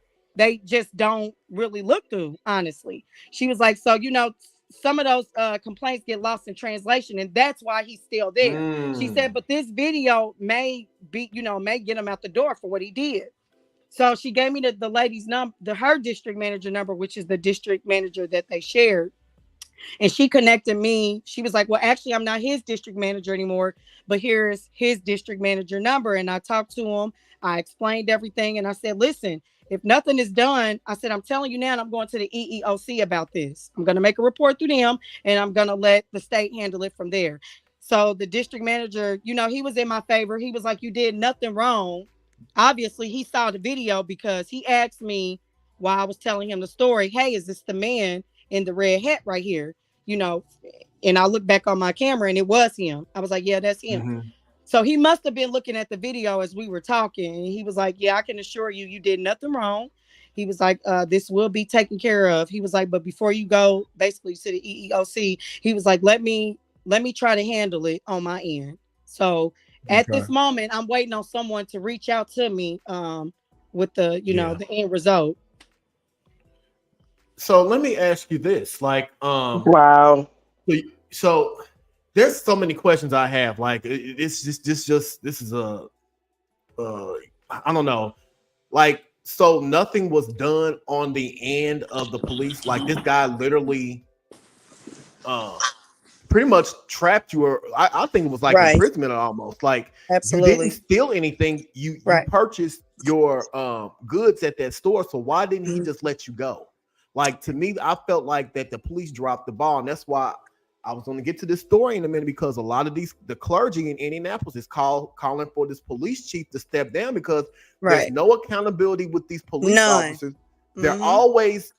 just don't really look through, honestly. She was like, so, some of those complaints get lost in translation, and that's why he's still there. She said, but this video may get him out the door for what he did. So she gave me the lady's number, her district manager number, which is the district manager that they shared. And she connected me. She was like, well, actually, I'm not his district manager anymore, but here's his district manager number. And I talked to him. I explained everything. And I said, listen, if nothing is done, I said, I'm telling you now, and I'm going to the EEOC about this. I'm going to make a report through them, and I'm going to let the state handle it from there. So the district manager, he was in my favor. He was like, you did nothing wrong. Obviously, he saw the video because he asked me while I was telling him the story, hey, is this the man in the red hat right here? And I looked back on my camera and it was him. I was like, yeah, that's him. So he must have been looking at the video as we were talking. And he was like, yeah, I can assure you, you did nothing wrong. He was like, this will be taken care of. He was like, but before you go basically to the EEOC, he was like, let me try to handle it on my end. So at this moment, I'm waiting on someone to reach out to me with the, the end result. So let me ask you this, wow. So there's so many questions I have. Like, this is a, I don't know. Like, so nothing was done on the end of the police. Like, this guy literally, pretty much trapped you, or I think it was like imprisonment almost. Like, absolutely, you didn't steal anything. You purchased your goods at that store. So why didn't he just let you go? Like, to me, I felt like that the police dropped the ball, and that's why I was going to get to this story in a minute, because a lot of the clergy in Indianapolis is calling for this police chief to step down because there's no accountability with these police officers. They're always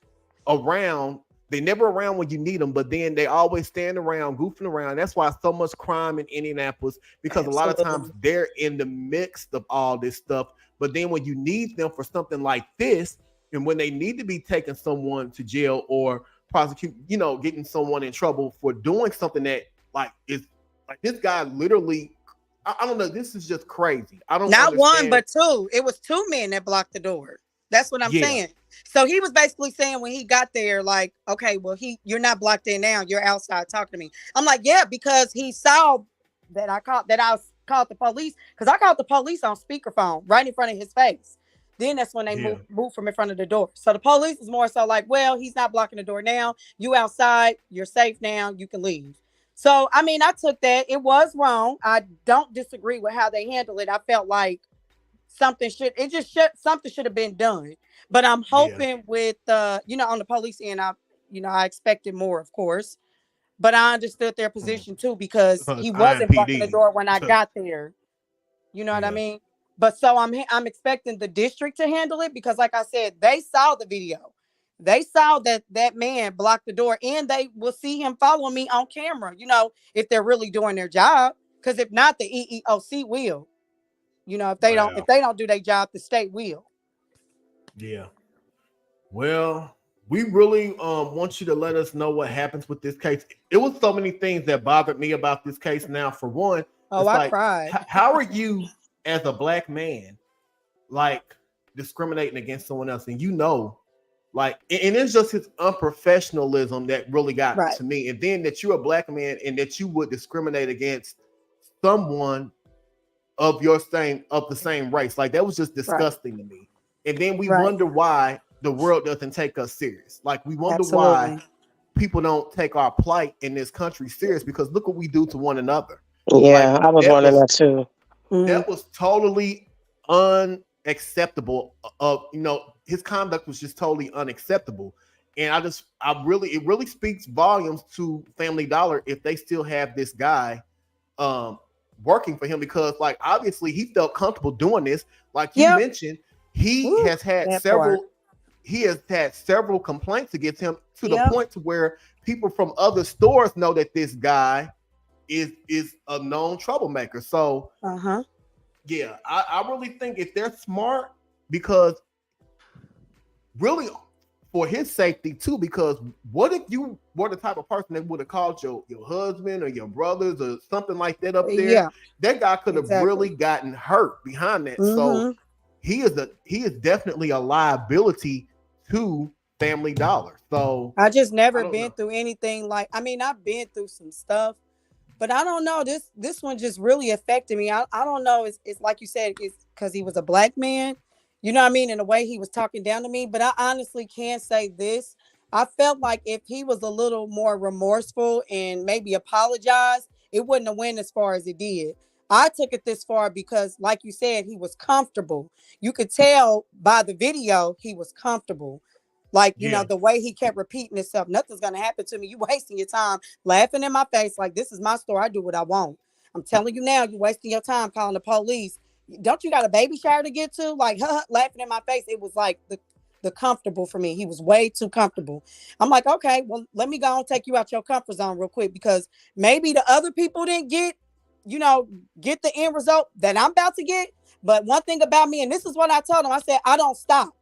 around. They never around when you need them, but then they always stand around, goofing around. That's why so much crime in Indianapolis, because a lot of times they're in the mix of all this stuff. But then when you need them for something like this, and when they need to be taking someone to jail or prosecute, getting someone in trouble for doing something that is like this guy literally, I don't know. This is just crazy. I don't not understand. One, but two. It was two men that blocked the door. That's what I'm saying. So he was basically saying when he got there, like, okay, well, you're not blocked in now. You're outside talking to me. I'm like, yeah, because he saw that I called the police, because I called the police on speakerphone right in front of his face. Then that's when they moved from in front of the door. So the police is more so like, well, he's not blocking the door now. You outside. You're safe now. You can leave. So, I mean, I took that. It was wrong. I don't disagree with how they handled it. I felt like something should have been done. But I'm hoping with, on the police end, I expected more, of course. But I understood their position too, because he wasn't blocking the door when I got there. You know what I mean? But so I'm expecting the district to handle it, because like I said, they saw the video. They saw that man blocked the door, and they will see him follow me on camera, if they're really doing their job. Because if not, the EEOC will. If they don't do their job, the state will. Yeah. Well, we really want you to let us know what happens with this case. It was so many things that bothered me about this case. Now, for one, I cried. How are you, as a black man, like, discriminating against someone else? And and it's just his unprofessionalism that really got to me. And then that you're a black man and that you would discriminate against someone of the same race. Like, that was just disgusting to me. And then we wonder why the world doesn't take us serious. Like, we wonder why people don't take our plight in this country serious, because look what we do to one another. Yeah, I was wondering that too. That was totally acceptable. His conduct was just totally unacceptable. And it really speaks volumes to Family Dollar if they still have this guy working for him, because like obviously he felt comfortable doing this. Like you mentioned, he has had several complaints against him to the point to where people from other stores know that this guy is a known troublemaker. So yeah, I really think if they're smart, because really for his safety too, because what if you were the type of person that would have called your husband or your brothers or something like that up there? Yeah. That guy could have really gotten hurt behind that. So he is definitely a liability to Family Dollar. So I just never been through anything like, I mean, I've been through some stuff, but I don't know. This one just really affected me. I don't know. It's like you said, it's because he was a black man. You know what I mean? In the way he was talking down to me. But I honestly can't say this. I felt like if he was a little more remorseful and maybe apologized, it wouldn't have went as far as it did. I took it this far because, like you said, he was comfortable. You could tell by the video he was comfortable. Like, you know, the way he kept repeating himself, nothing's going to happen to me. You wasting your time laughing in my face like, this is my store. I do what I want. I'm telling you now, you're wasting your time calling the police. Don't you got a baby shower to get to? Like, laughing in my face. It was like the comfortable for me. He was way too comfortable. I'm like, okay, well, let me go and take you out your comfort zone real quick, because maybe the other people didn't get the end result that I'm about to get. But one thing about me, and this is what I told him, I said, I don't stop.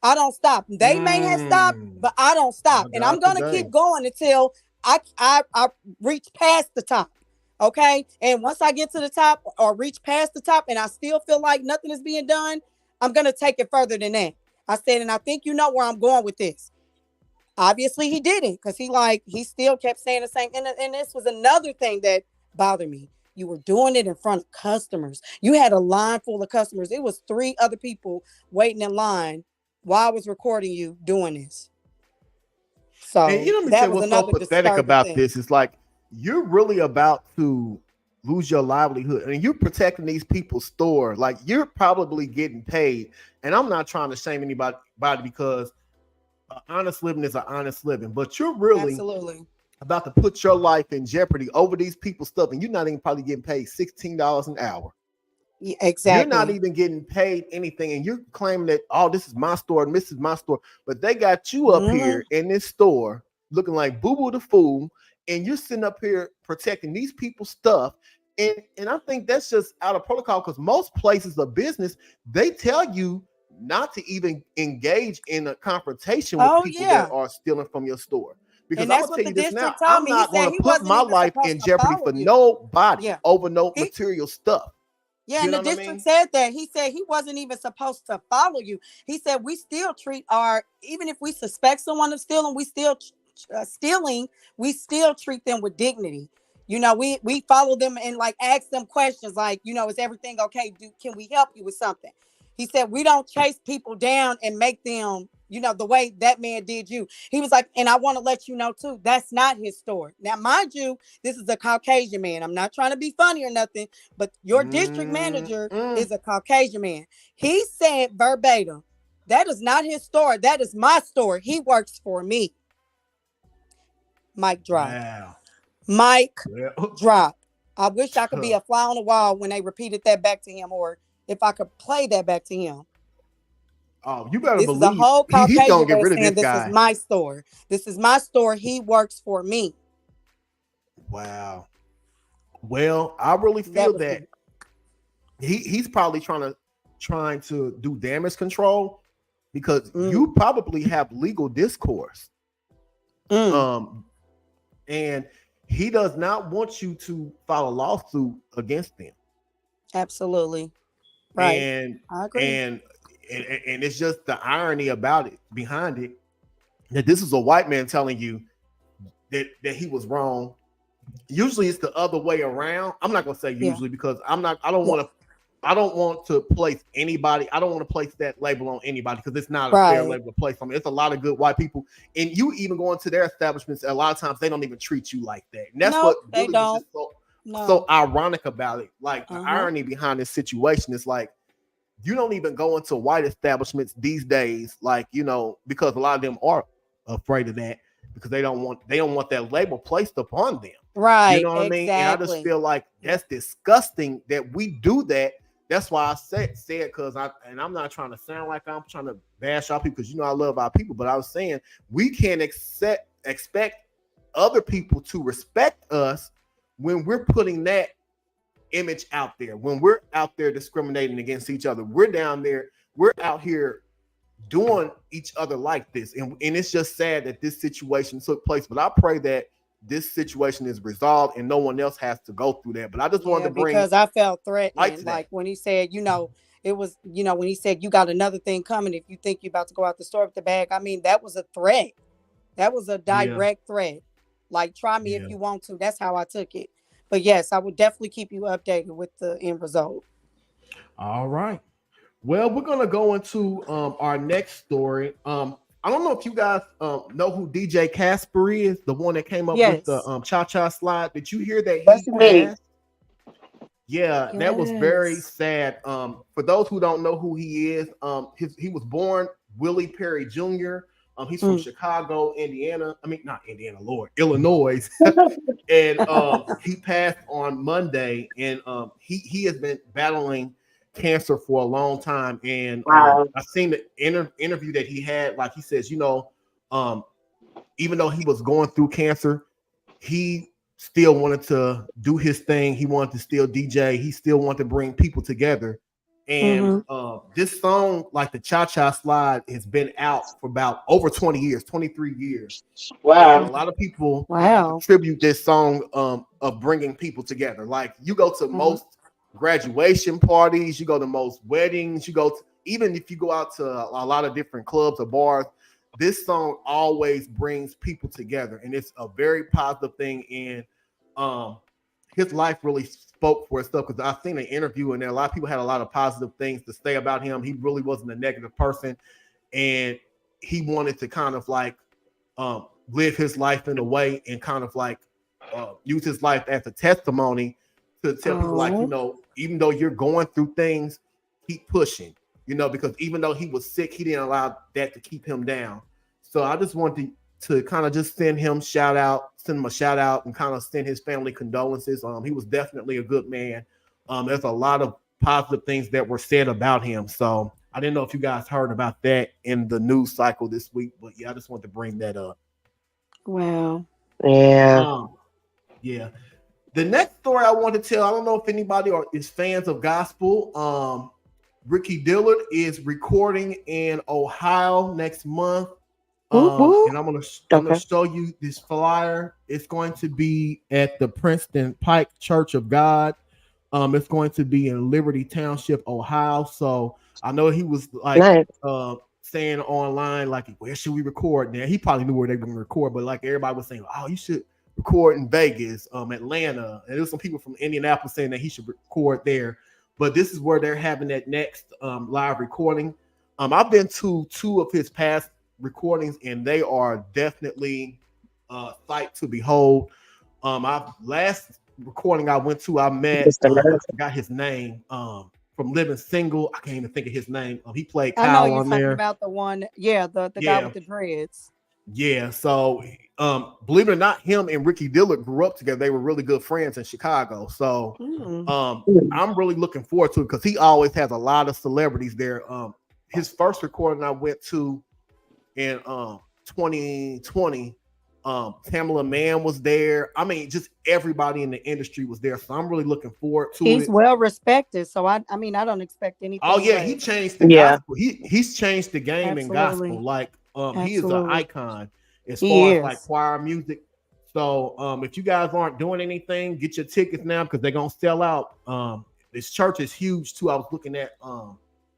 I don't stop. They may have stopped, but I don't stop. And I'm going to keep going until I reach past the top. Okay. And once I get to the top or reach past the top and I still feel like nothing is being done, I'm going to take it further than that. I said, and I think you know where I'm going with this. Obviously he didn't, because he still kept saying the same. And this was another thing that bothered me. You were doing it in front of customers. You had a line full of customers. It was 3 other people waiting in line while I was recording you doing this. So and you know, that what's was so another pathetic about thing. this is like, you're really about to lose your livelihood and you're protecting these people's store. Like, you're probably getting paid. And I'm not trying to shame anybody because honest living is an honest living, but you're really about to put your life in jeopardy over these people's stuff. And you're not even probably getting paid $16 an hour. Yeah, exactly. You're not even getting paid anything. And you're claiming that, oh, this is my store and this is my store. But they got you up here in this store looking like Boo-Boo the Fool. And you're sitting up here protecting these people's stuff. And I think that's just out of protocol, because most places of business, they tell you not to even engage in a confrontation with people that are stealing from your store. Because I'm going to tell you this now, I'm not going to put my life in jeopardy for nobody over no material stuff. Yeah, and the district said that. He said he wasn't even supposed to follow you. He said we still treat even if we suspect someone of stealing, we still treat them with dignity. You know, we follow them and like ask them questions like, you know, is everything okay? Can we help you with something? He said we don't chase people down and make them, you know, the way that man did you. He was like, and I want to let you know too, that's not his store. Now, mind you, this is a Caucasian man. I'm not trying to be funny or nothing, but your district manager is a Caucasian man. He said verbatim, that is not his store. That is my store. He works for me. Mic drop. Wow. Mic drop. I wish I could be a fly on the wall when they repeated that back to him, or if I could play that back to him. Oh, you better this believe is a whole Caucasian he's gonna get rid of saying, this guy. This is my store. This is my store. He works for me. Wow. Well, I really feel that he's probably trying to do damage control, because you probably have legal discourse. And he does not want you to file a lawsuit against them. Absolutely. Right. And I agree. And it's just the irony about it, behind it, that this is a white man telling you that he was wrong. Usually it's the other way around. I'm not gonna say usually because I don't want to place anybody. I don't want to place that label on anybody, because it's not a fair label to place on me. It's a lot of good white people, and you even go into their establishments, a lot of times they don't even treat you like that. And that's what really was just so ironic about it. Like the irony behind this situation is like, you don't even go into white establishments these days, like, you know, because a lot of them are afraid of that because they don't want that label placed upon them. Right. You know what I mean? And I just feel like that's disgusting that we do that. That's why I said because I'm not trying to sound like I'm trying to bash our people because you know I love our people, but I was saying we can't expect other people to respect us when we're putting that image out there, when we're out there discriminating against each other. We're out here doing each other like this, and it's just sad that this situation took place. But I pray that this situation is resolved and no one else has to go through that. But I just wanted to bring, because I felt threatened, like when he said, you know, it was, you know, when he said you got another thing coming if you think you're about to go out the store with the bag. I mean, that was a threat. That was a direct threat. Like, try me if you want to. That's how I took it. But yes, I would definitely keep you updated with the end result. All right. Well, we're gonna go into our next story. I don't know if you guys know who DJ Casper is, the one that came up with the cha-cha slide. Did you hear that he passed? Yeah, that was very sad. For those who don't know who he is, he was born Willie Perry Jr. He's from Chicago, Indiana. I mean, not Indiana, Lord, Illinois. And he passed on Monday, and he has been battling cancer for a long time. And I seen the interview that he had. Like he says, you know, even though he was going through cancer, he still wanted to do his thing. He wanted to still DJ. He still wanted to bring people together. And this song, like the Cha-Cha Slide, has been out for about over 20 years, 23 years. Wow. And a lot of people attribute this song of bringing people together. Like, you go to most graduation parties, you go to most weddings, you go to, even if you go out to a lot of different clubs or bars, this song always brings people together. And it's a very positive thing. And his life really spoke for itself, because I've seen an interview and there a lot of people had a lot of positive things to say about him. He really wasn't a negative person, and he wanted to kind of like live his life in a way and kind of like use his life as a testimony to tell people, like, you know, even though you're going through things, keep pushing, you know, because even though he was sick, he didn't allow that to keep him down. So I just wanted to kind of just send him a shout out and kind of send his family condolences. He was definitely a good man. There's a lot of positive things that were said about him. So I didn't know if you guys heard about that in the news cycle this week, but yeah, I just wanted to bring that up. Wow. Yeah. Yeah. The next story I want to tell, I don't know if anybody is fans of gospel. Ricky Dillard is recording in Ohio next month. And I'm gonna show you this flyer. It's going to be at the Princeton Pike Church of God. It's going to be in Liberty Township, Ohio. So I know he was like saying online, like, where should we record? Now he probably knew where they were going to record, but like everybody was saying, oh, you should record in Vegas, Atlanta. And there's some people from Indianapolis saying that he should record there. But this is where they're having that next live recording. I've been to 2 of his past recordings, and they are definitely sight to behold. Last recording I went to, I met I forgot his name from Living Single. I can't even think of his name. He played Kyle I know on you're there. talking about the one, the guy with the dreads. Yeah, so believe it or not, him and Ricky Dillard grew up together. They were really good friends in Chicago. So I'm really looking forward to it, because he always has a lot of celebrities there. His first recording I went to in 2020, Tamala Mann was there. I mean, just everybody in the industry was there. So I'm really looking forward to it. He's well respected. So I mean, I don't expect anything. Oh yeah, he changed the gospel. He's changed the game in gospel. Like he is an icon as far as like choir music. So if you guys aren't doing anything, get your tickets now, because they're gonna sell out. This church is huge too. I was looking at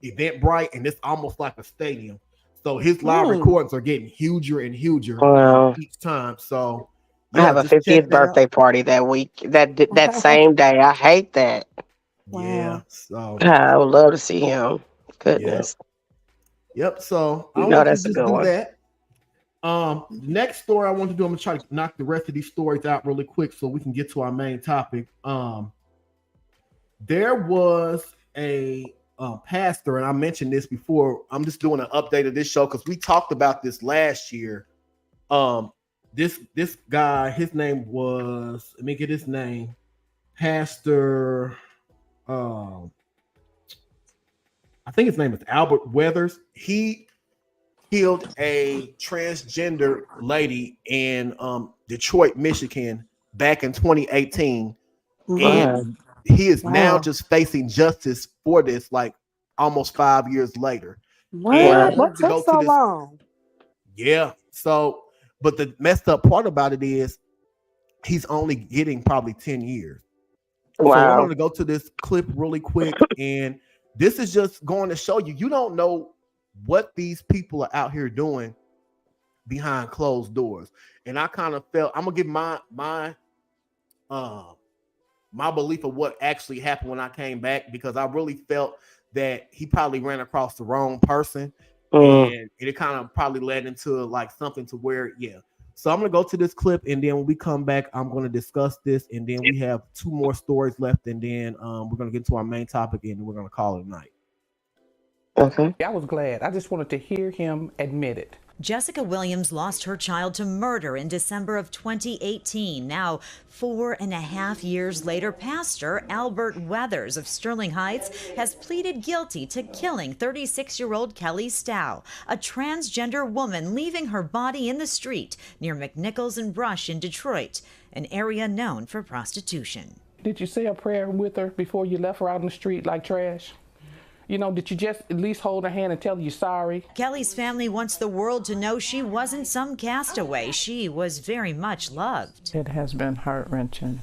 Eventbrite, and it's almost like a stadium. So his live recordings are getting huger and huger each time. So I have a 50th birthday party that week, that same day. I hate that. Yeah. So I would love to see him. Goodness. Yep. So I want to just do that. Next story I want to do, I'm gonna try to knock the rest of these stories out really quick so we can get to our main topic. There was a pastor, and I mentioned this before. I'm just doing an update of this show because we talked about this last year. This guy, his name was, let me get his name, Pastor. I think his name is Albert Weathers. He killed a transgender lady in Detroit, Michigan, back in 2018, and he is now just facing justice for this, like almost 5 years later. What took so long? Yeah. So, but the messed up part about it is he's only getting probably 10 years. So I'm going to go to this clip really quick, and this is just going to show you, you don't know what these people are out here doing behind closed doors. And I kind of felt, I'm gonna give my belief of what actually happened when I came back, because I really felt that he probably ran across the wrong person, and it kind of probably led into like something to where, yeah. So I'm gonna go to this clip, and then when we come back, I'm gonna discuss this, and then we have 2 more stories left, and then we're gonna get to our main topic, and we're gonna call it a night. Okay. I was glad. I just wanted to hear him admit it. Jessica Williams lost her child to murder in December of 2018. Now, 4.5 years later, Pastor Albert Weathers of Sterling Heights has pleaded guilty to killing 36-year-old Kelly Stow, a transgender woman leaving her body in the street near McNichols and Brush in Detroit, an area known for prostitution. Did you say a prayer with her before you left her out in the street like trash? You know, did you just at least hold her hand and tell her you're sorry? Kelly's family wants the world to know she wasn't some castaway. She was very much loved. It has been heart-wrenching.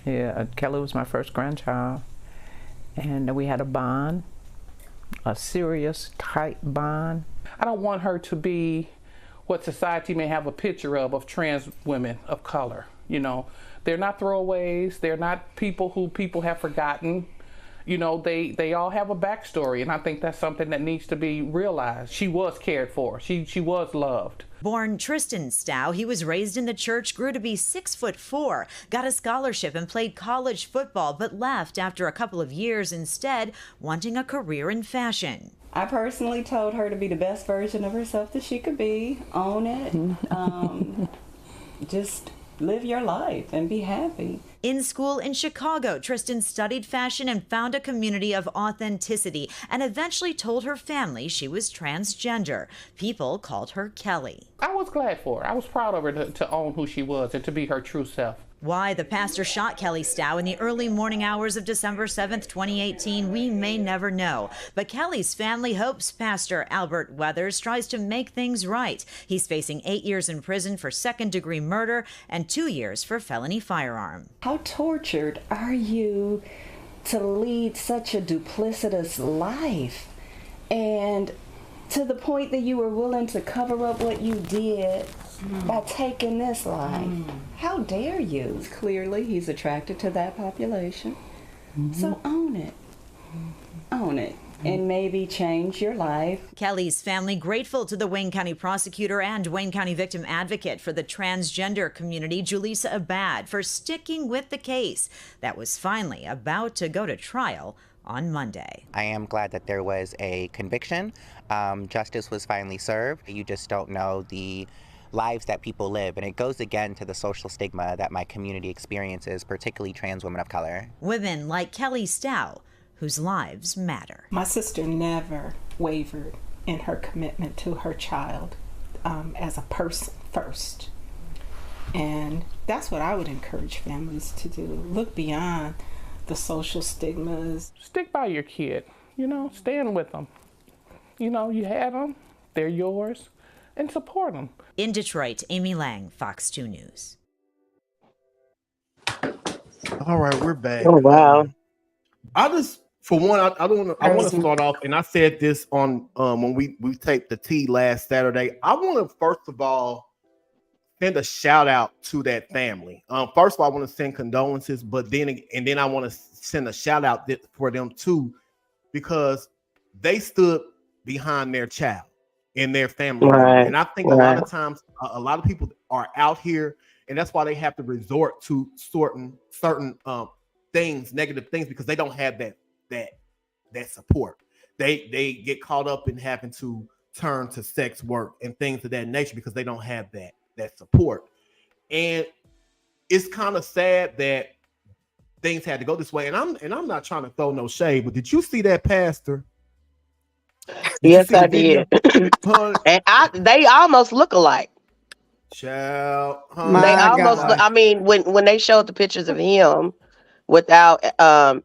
Yeah, Kelly was my first grandchild. And we had a bond, a serious, tight bond. I don't want her to be what society may have a picture of trans women of color. You know, they're not throwaways. They're not people who people have forgotten. You know, they all have a backstory, and I think that's something that needs to be realized. She was cared for. She was loved. Born Tristan Stow, he was raised in the church, grew to be 6'4", got a scholarship and played college football, but left after a couple of years instead, wanting a career in fashion. I personally told her to be the best version of herself that she could be, own it, just live your life and be happy. In school in Chicago, Tristan studied fashion and found a community of authenticity and eventually told her family she was transgender. People called her Kelly. I was glad for her. I was proud of her to own who she was and to be her true self. Why the pastor shot Kelly Stow in the early morning hours of December 7th, 2018, we may never know. But Kelly's family hopes Pastor Albert Weathers tries to make things right. He's facing 8 years in prison for second-degree murder and 2 years for felony firearm. How tortured are you to lead such a duplicitous life? And to the point that you were willing to cover up what you did by taking this life. How dare you? Clearly, he's attracted to that population. So own it. Own it. And maybe change your life. Kelly's family grateful to the Wayne County prosecutor and Wayne County victim advocate for the transgender community, Julissa Abad, for sticking with the case that was finally about to go to trial on Monday. I am glad that there was a conviction. Justice was finally served. You just don't know the lives that people live, and it goes again to the social stigma that my community experiences, particularly trans women of color. Women like Kelly Stow, whose lives matter. My sister never wavered in her commitment to her child as a person first. And that's what I would encourage families to do. Look beyond the social stigmas. Stick by your kid, you know, stand with them. You know, you had them, they're yours, and support them. In Detroit, Amy Lang, Fox 2 News. All right, we're back. Oh, wow. I just, for one, I want to start off, and I said this on when we taped the tea last Saturday. I want to first of all send a shout out to that family. First of all, I want to send condolences, but then I want to send a shout out for them too, because they stood behind their child and their family. Right. And I think a lot of times, a lot of people are out here, and that's why they have to resort to certain things, negative things, because they don't have that support. They get caught up in having to turn to sex work and things of that nature because they don't have that support. And it's kind of sad that things had to go this way. And I'm not trying to throw no shade, but did you see that pastor? Yes, I did. And they almost look alike. Child, they almost look, I mean, when they showed the pictures of him without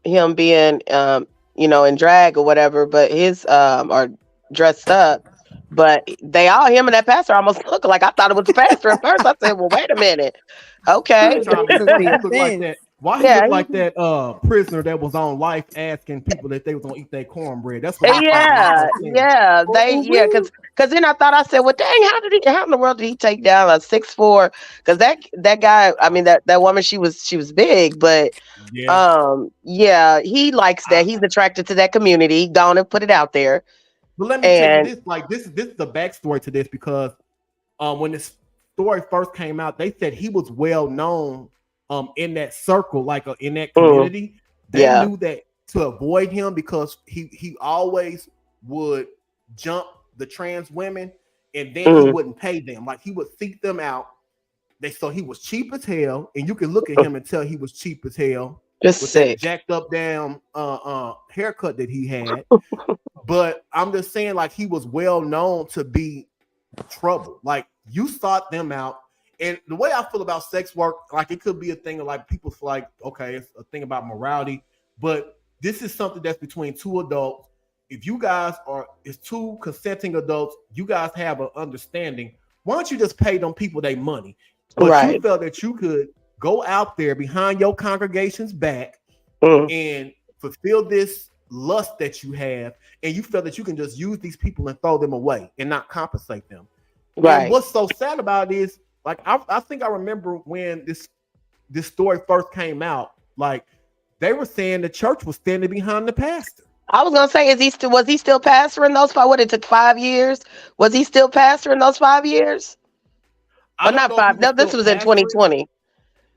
him being in drag or whatever, but his or dressed up, but him and that pastor almost look like. I thought it was the pastor at first. I said, well, wait a minute. Okay. Why he look like that? Why he look like that prisoner that was on life asking people that they was gonna eat their cornbread? That's what because then I said, well, dang, how in the world did he take down a 6'4"? Because that guy, I mean that woman, she was big, but he likes that. He's attracted to that community. Gone and put it out there. But let me tell you this, like this is the backstory to this, because when this story first came out, they said he was well known in that circle, like in that community. They knew that to avoid him because he always would jump the trans women and then he wouldn't pay them. Like he would seek them out. So he was cheap as hell, and you can look at him and tell he was cheap as hell. Just with sick. that jacked up damn haircut that he had. But I'm just saying, like, he was well known to be trouble. Like, you sought them out. And the way I feel about sex work, like, it could be a thing of, like, people feel like, okay, it's a thing about morality. But this is something that's between two adults. If you guys it's two consenting adults, you guys have an understanding. Why don't you just pay them people their money? But you felt that you could go out there behind your congregation's back and fulfill this lust that you have, and you feel that you can just use these people and throw them away and not compensate them. Right. And what's so sad about it is, like, I think I remember when this story first came out, like, they were saying the church was standing behind the pastor. I was gonna say, was he still pastoring those 5? What, it took 5 years? Was he still pastoring those 5 years? Or not 5? No, this was in 2020.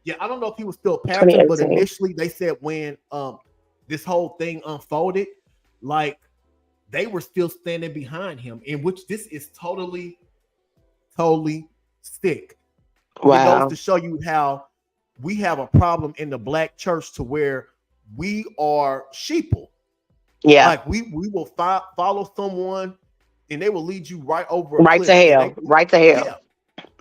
Yeah, I don't know if he was still pastoring, but initially they said when this whole thing unfolded, like, they were still standing behind him, in which this is totally sick. Wow. It goes to show you how we have a problem in the black church to where we are sheeple. Yeah, like we will follow someone and they will lead you right over right to hell. Right to hell.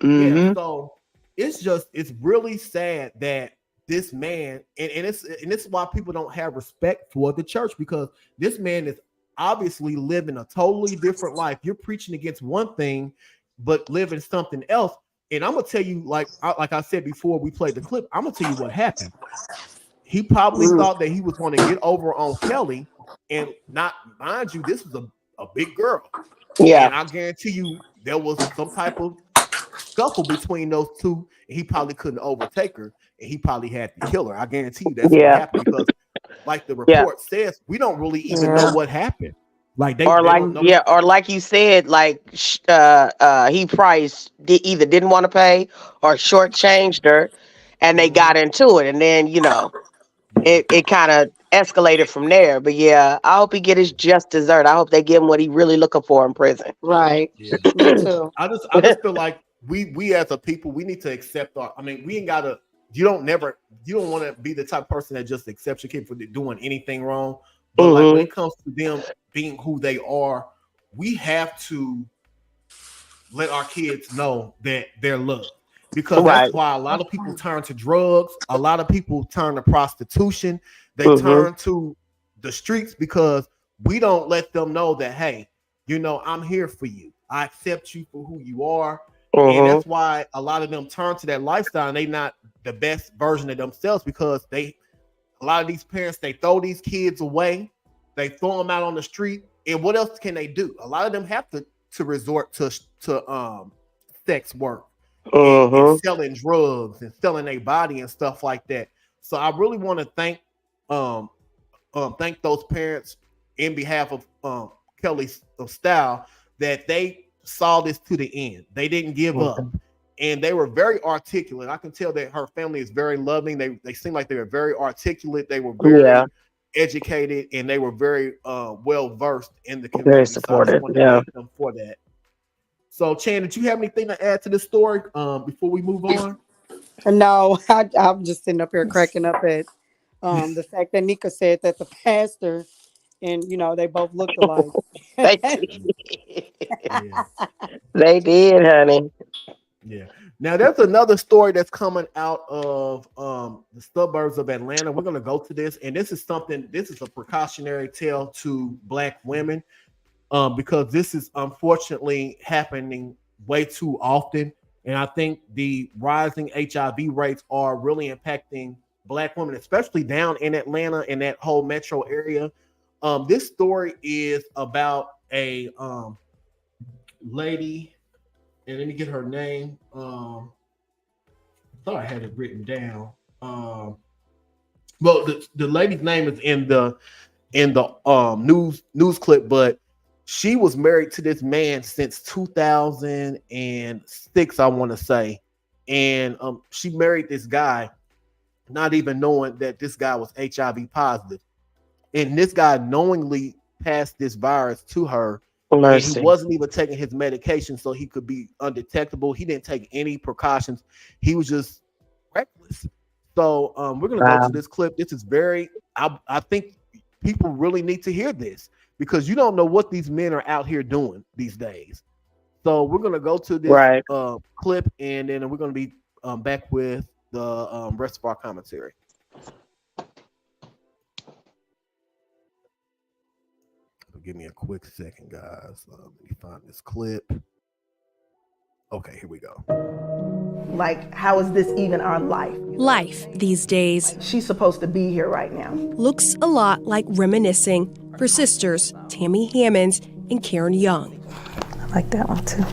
Yeah. Yeah, so it's really sad that this man, and it's why people don't have respect for the church, because this man is obviously living a totally different life. You're preaching against one thing, but living something else. And I'm gonna tell you, like I said before we played the clip, I'm gonna tell you what happened. He probably thought that he was going to get over on Kelly, and not, mind you, this was a big girl. Yeah, and I guarantee you there was some type of scuffle between those two, and he probably couldn't overtake her, and he probably had to kill her. I guarantee you that's what happened, because, like the report says, we don't really even know what happened. Like or like you said, like he probably either didn't want to pay or shortchanged her, and they got into it, and then it kind of escalated from there. But yeah, I hope he get his just dessert. I hope they give him what he really looking for in prison. Right. Yeah. Me too. I just feel like we as a people, we need to accept we ain't gotta. You don't want to be the type of person that just accepts your kid for doing anything wrong. But like when it comes to them being who they are, we have to let our kids know that they're loved. Because that's why a lot of people turn to drugs. A lot of people turn to prostitution. They turn to the streets because we don't let them know that, hey, I'm here for you. I accept you for who you are. And that's why a lot of them turn to that lifestyle, and they not the best version of themselves, because a lot of these parents, they throw these kids away. They throw them out on the street. And what else can they do? A lot of them have to resort to sex work. And selling drugs and selling their body and stuff like that. So I really want to thank those parents in behalf of Kelly's style, that they saw this to the end. They didn't give up, and they were very articulate. I can tell that her family is very loving. They seem like they were very articulate. They were very educated and they were very well versed in the community. Very So I supportive. just want to Yeah. thank them for that. So, Chan, did you have anything to add to this story before we move on? No, I'm just sitting up here cracking up at the fact that Nika said that the pastor and they both looked alike. They did, honey. Yeah. Now there's another story that's coming out of the suburbs of Atlanta. We're going to go to this, and this is a precautionary tale to Black women because this is unfortunately happening way too often. And I think the rising HIV rates are really impacting Black women, especially down in Atlanta and that whole metro area. This story is about a lady, and let me get her name. I thought I had it written down. Well, the lady's name is in the news clip, but she was married to this man since 2006, I want to say, and she married this guy, not even knowing that this guy was HIV positive, and this guy knowingly passed this virus to her. And he wasn't even taking his medication so he could be undetectable. He didn't take any precautions. He was just reckless. So we're going to go to this clip. This is I think people really need to hear this because you don't know what these men are out here doing these days. So we're going to go to this clip, and then we're going to be back with the rest of our commentary. Give me a quick second, guys. Let me find this clip. Okay, here we go. Like, how is this even our life? Life these days. She's supposed to be here right now. Looks a lot like reminiscing for sisters Tammy Hammonds and Karen Young. I like that one too.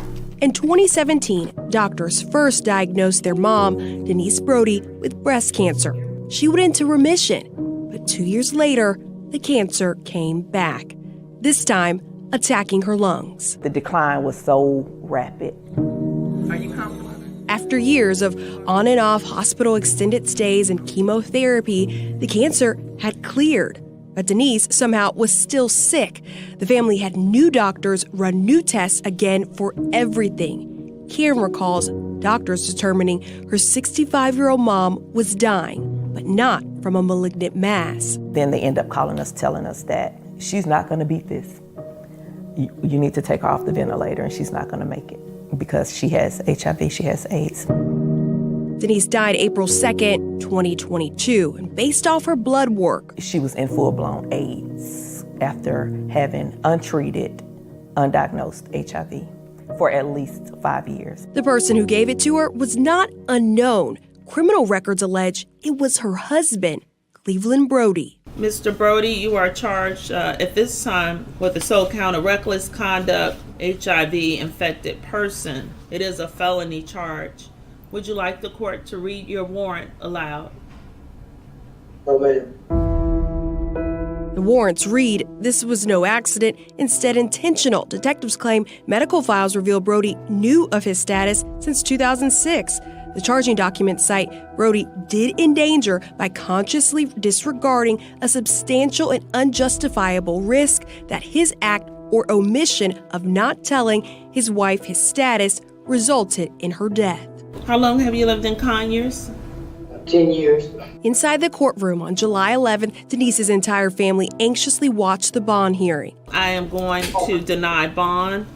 In 2017, doctors first diagnosed their mom, Denise Brody, with breast cancer. She went into remission, but 2 years later, the cancer came back. This time, attacking her lungs. The decline was so rapid. Are you comfortable? After years of on and off hospital extended stays and chemotherapy, the cancer had cleared. But Denise somehow was still sick. The family had new doctors run new tests again for everything. Karen recalls doctors determining her 65-year-old mom was dying, but not from a malignant mass. Then they end up calling us, telling us that she's not going to beat this. You need to take her off the ventilator, and she's not going to make it because she has HIV, she has AIDS. Denise died April 2nd, 2022, and based off her blood work, she was in full-blown AIDS after having untreated, undiagnosed HIV for at least 5 years. The person who gave it to her was not unknown. Criminal records allege it was her husband, Cleveland Brody. Mr. Brody, you are charged at this time with the sole count of reckless conduct, HIV-infected person. It is a felony charge. Would you like the court to read your warrant aloud? Okay. The warrants read, this was no accident, instead intentional. Detectives claim medical files reveal Brody knew of his status since 2006. The charging documents cite Brody did endanger by consciously disregarding a substantial and unjustifiable risk that his act or omission of not telling his wife his status resulted in her death. How long have you lived in Conyers? 10 years. Inside the courtroom on July 11th, Denise's entire family anxiously watched the bond hearing. I am going to deny bond,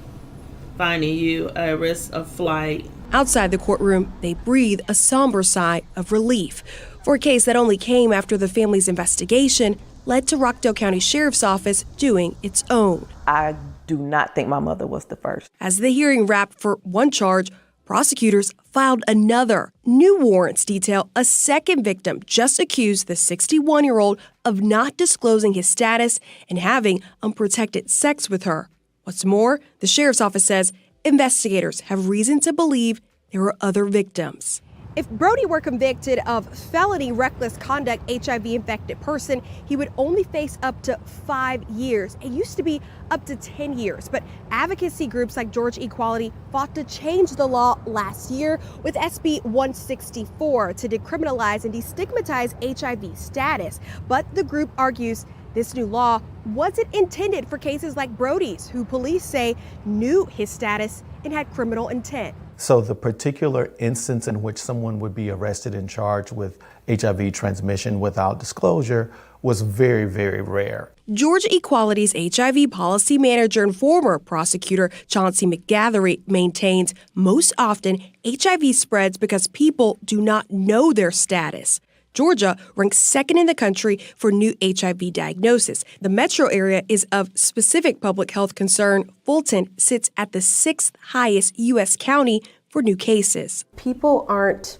finding you a risk of flight. Outside the courtroom, they breathe a somber sigh of relief for a case that only came after the family's investigation led to Rockdale County Sheriff's Office doing its own. I do not think my mother was the first. As the hearing wrapped for one charge, prosecutors filed another. New warrants detail a second victim just accused the 61-year-old of not disclosing his status and having unprotected sex with her. What's more, the sheriff's office says investigators have reason to believe there are other victims. If Brody were convicted of felony reckless conduct HIV-infected person, he would only face up to 5 years. It used to be up to 10 years, but advocacy groups like Georgia Equality fought to change the law last year with SB 164 to decriminalize and destigmatize HIV status. But the group argues this new law wasn't intended for cases like Brody's, who police say knew his status and had criminal intent. So the particular instance in which someone would be arrested and charged with HIV transmission without disclosure was very, very rare. Georgia Equality's HIV policy manager and former prosecutor Chauncey McGathery maintains most often HIV spreads because people do not know their status. Georgia ranks second in the country for new HIV diagnosis. The metro area is of specific public health concern. Fulton sits at the 6th highest U.S. county for new cases. People aren't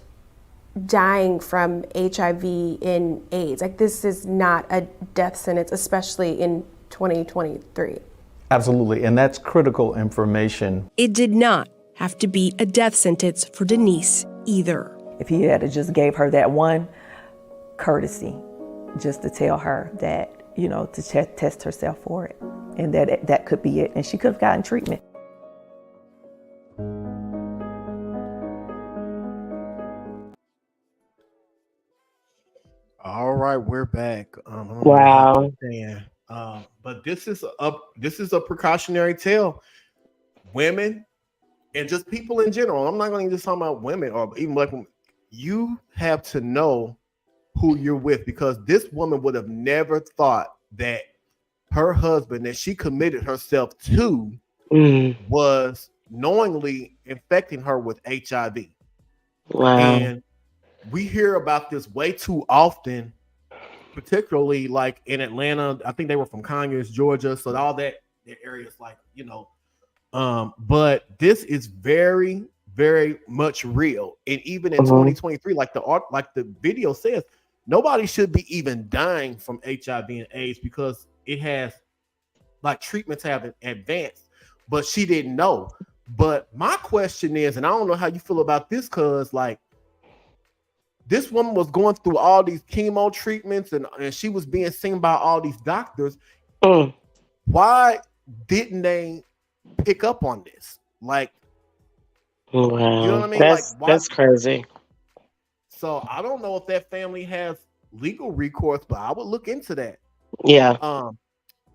dying from HIV and AIDS. Like, this is not a death sentence, especially in 2023. Absolutely, and that's critical information. It did not have to be a death sentence for Denise either. If he had just gave her that one courtesy, just to tell her that, you know, to test herself for it, and that could be it, and she could have gotten treatment. All right, we're back. Wow. But this is a precautionary tale. Women and just people in general. I'm not going to just talk about women or even black women. You have to know who you're with, because this woman would have never thought that her husband that she committed herself to was knowingly infecting her with HIV. Wow. And we hear about this way too often, particularly like in Atlanta. I think they were from Conyers, Georgia. So all that area is like, you know, but this is very, very much real. And even in 2023, like the video says, nobody should be even dying from HIV and AIDS because it has, like, treatments have advanced, but she didn't know. But my question is, and I don't know how you feel about this, because like this woman was going through all these chemo treatments and she was being seen by all these doctors. Why didn't they pick up on this? Like, wow. You know what I mean? That's crazy. So I don't know if that family has legal recourse, but I would look into that. Yeah.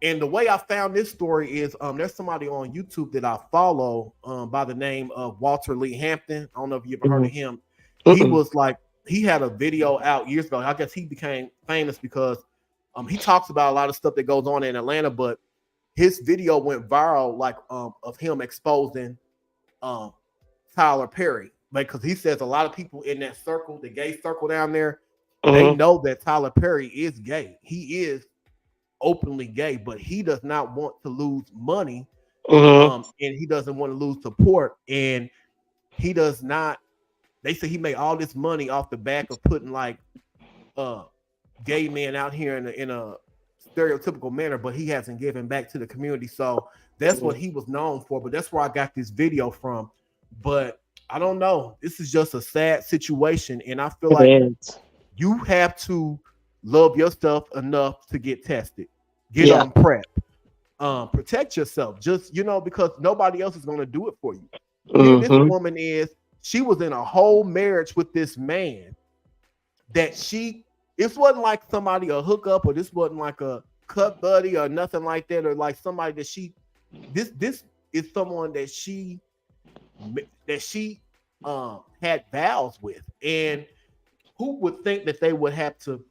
And the way I found this story is there's somebody on YouTube that I follow by the name of Walter Lee Hampton. I don't know if you ever heard of him. He was like, he had a video out years ago. I guess he became famous because he talks about a lot of stuff that goes on in Atlanta, but his video went viral, like of him exposing Tyler Perry. Like, because he says a lot of people in that circle, the gay circle down there, they know that Tyler Perry is gay. He is openly gay, but he does not want to lose money, and he doesn't want to lose support, and he does not. They say he made all this money off the back of putting like gay men out here in a stereotypical manner, but he hasn't given back to the community. So that's what he was known for. But that's where I got this video from. But I don't know. This is just a sad situation, and I feel like you have to love yourself enough to get tested, get on PrEP, protect yourself. Just, you know, because nobody else is going to do it for you. Here this woman is. She was in a whole marriage with this man that it wasn't like somebody a hookup, or this wasn't like a cut buddy or nothing like that, or like somebody that this is someone that she had vows with. And who would think that they would have to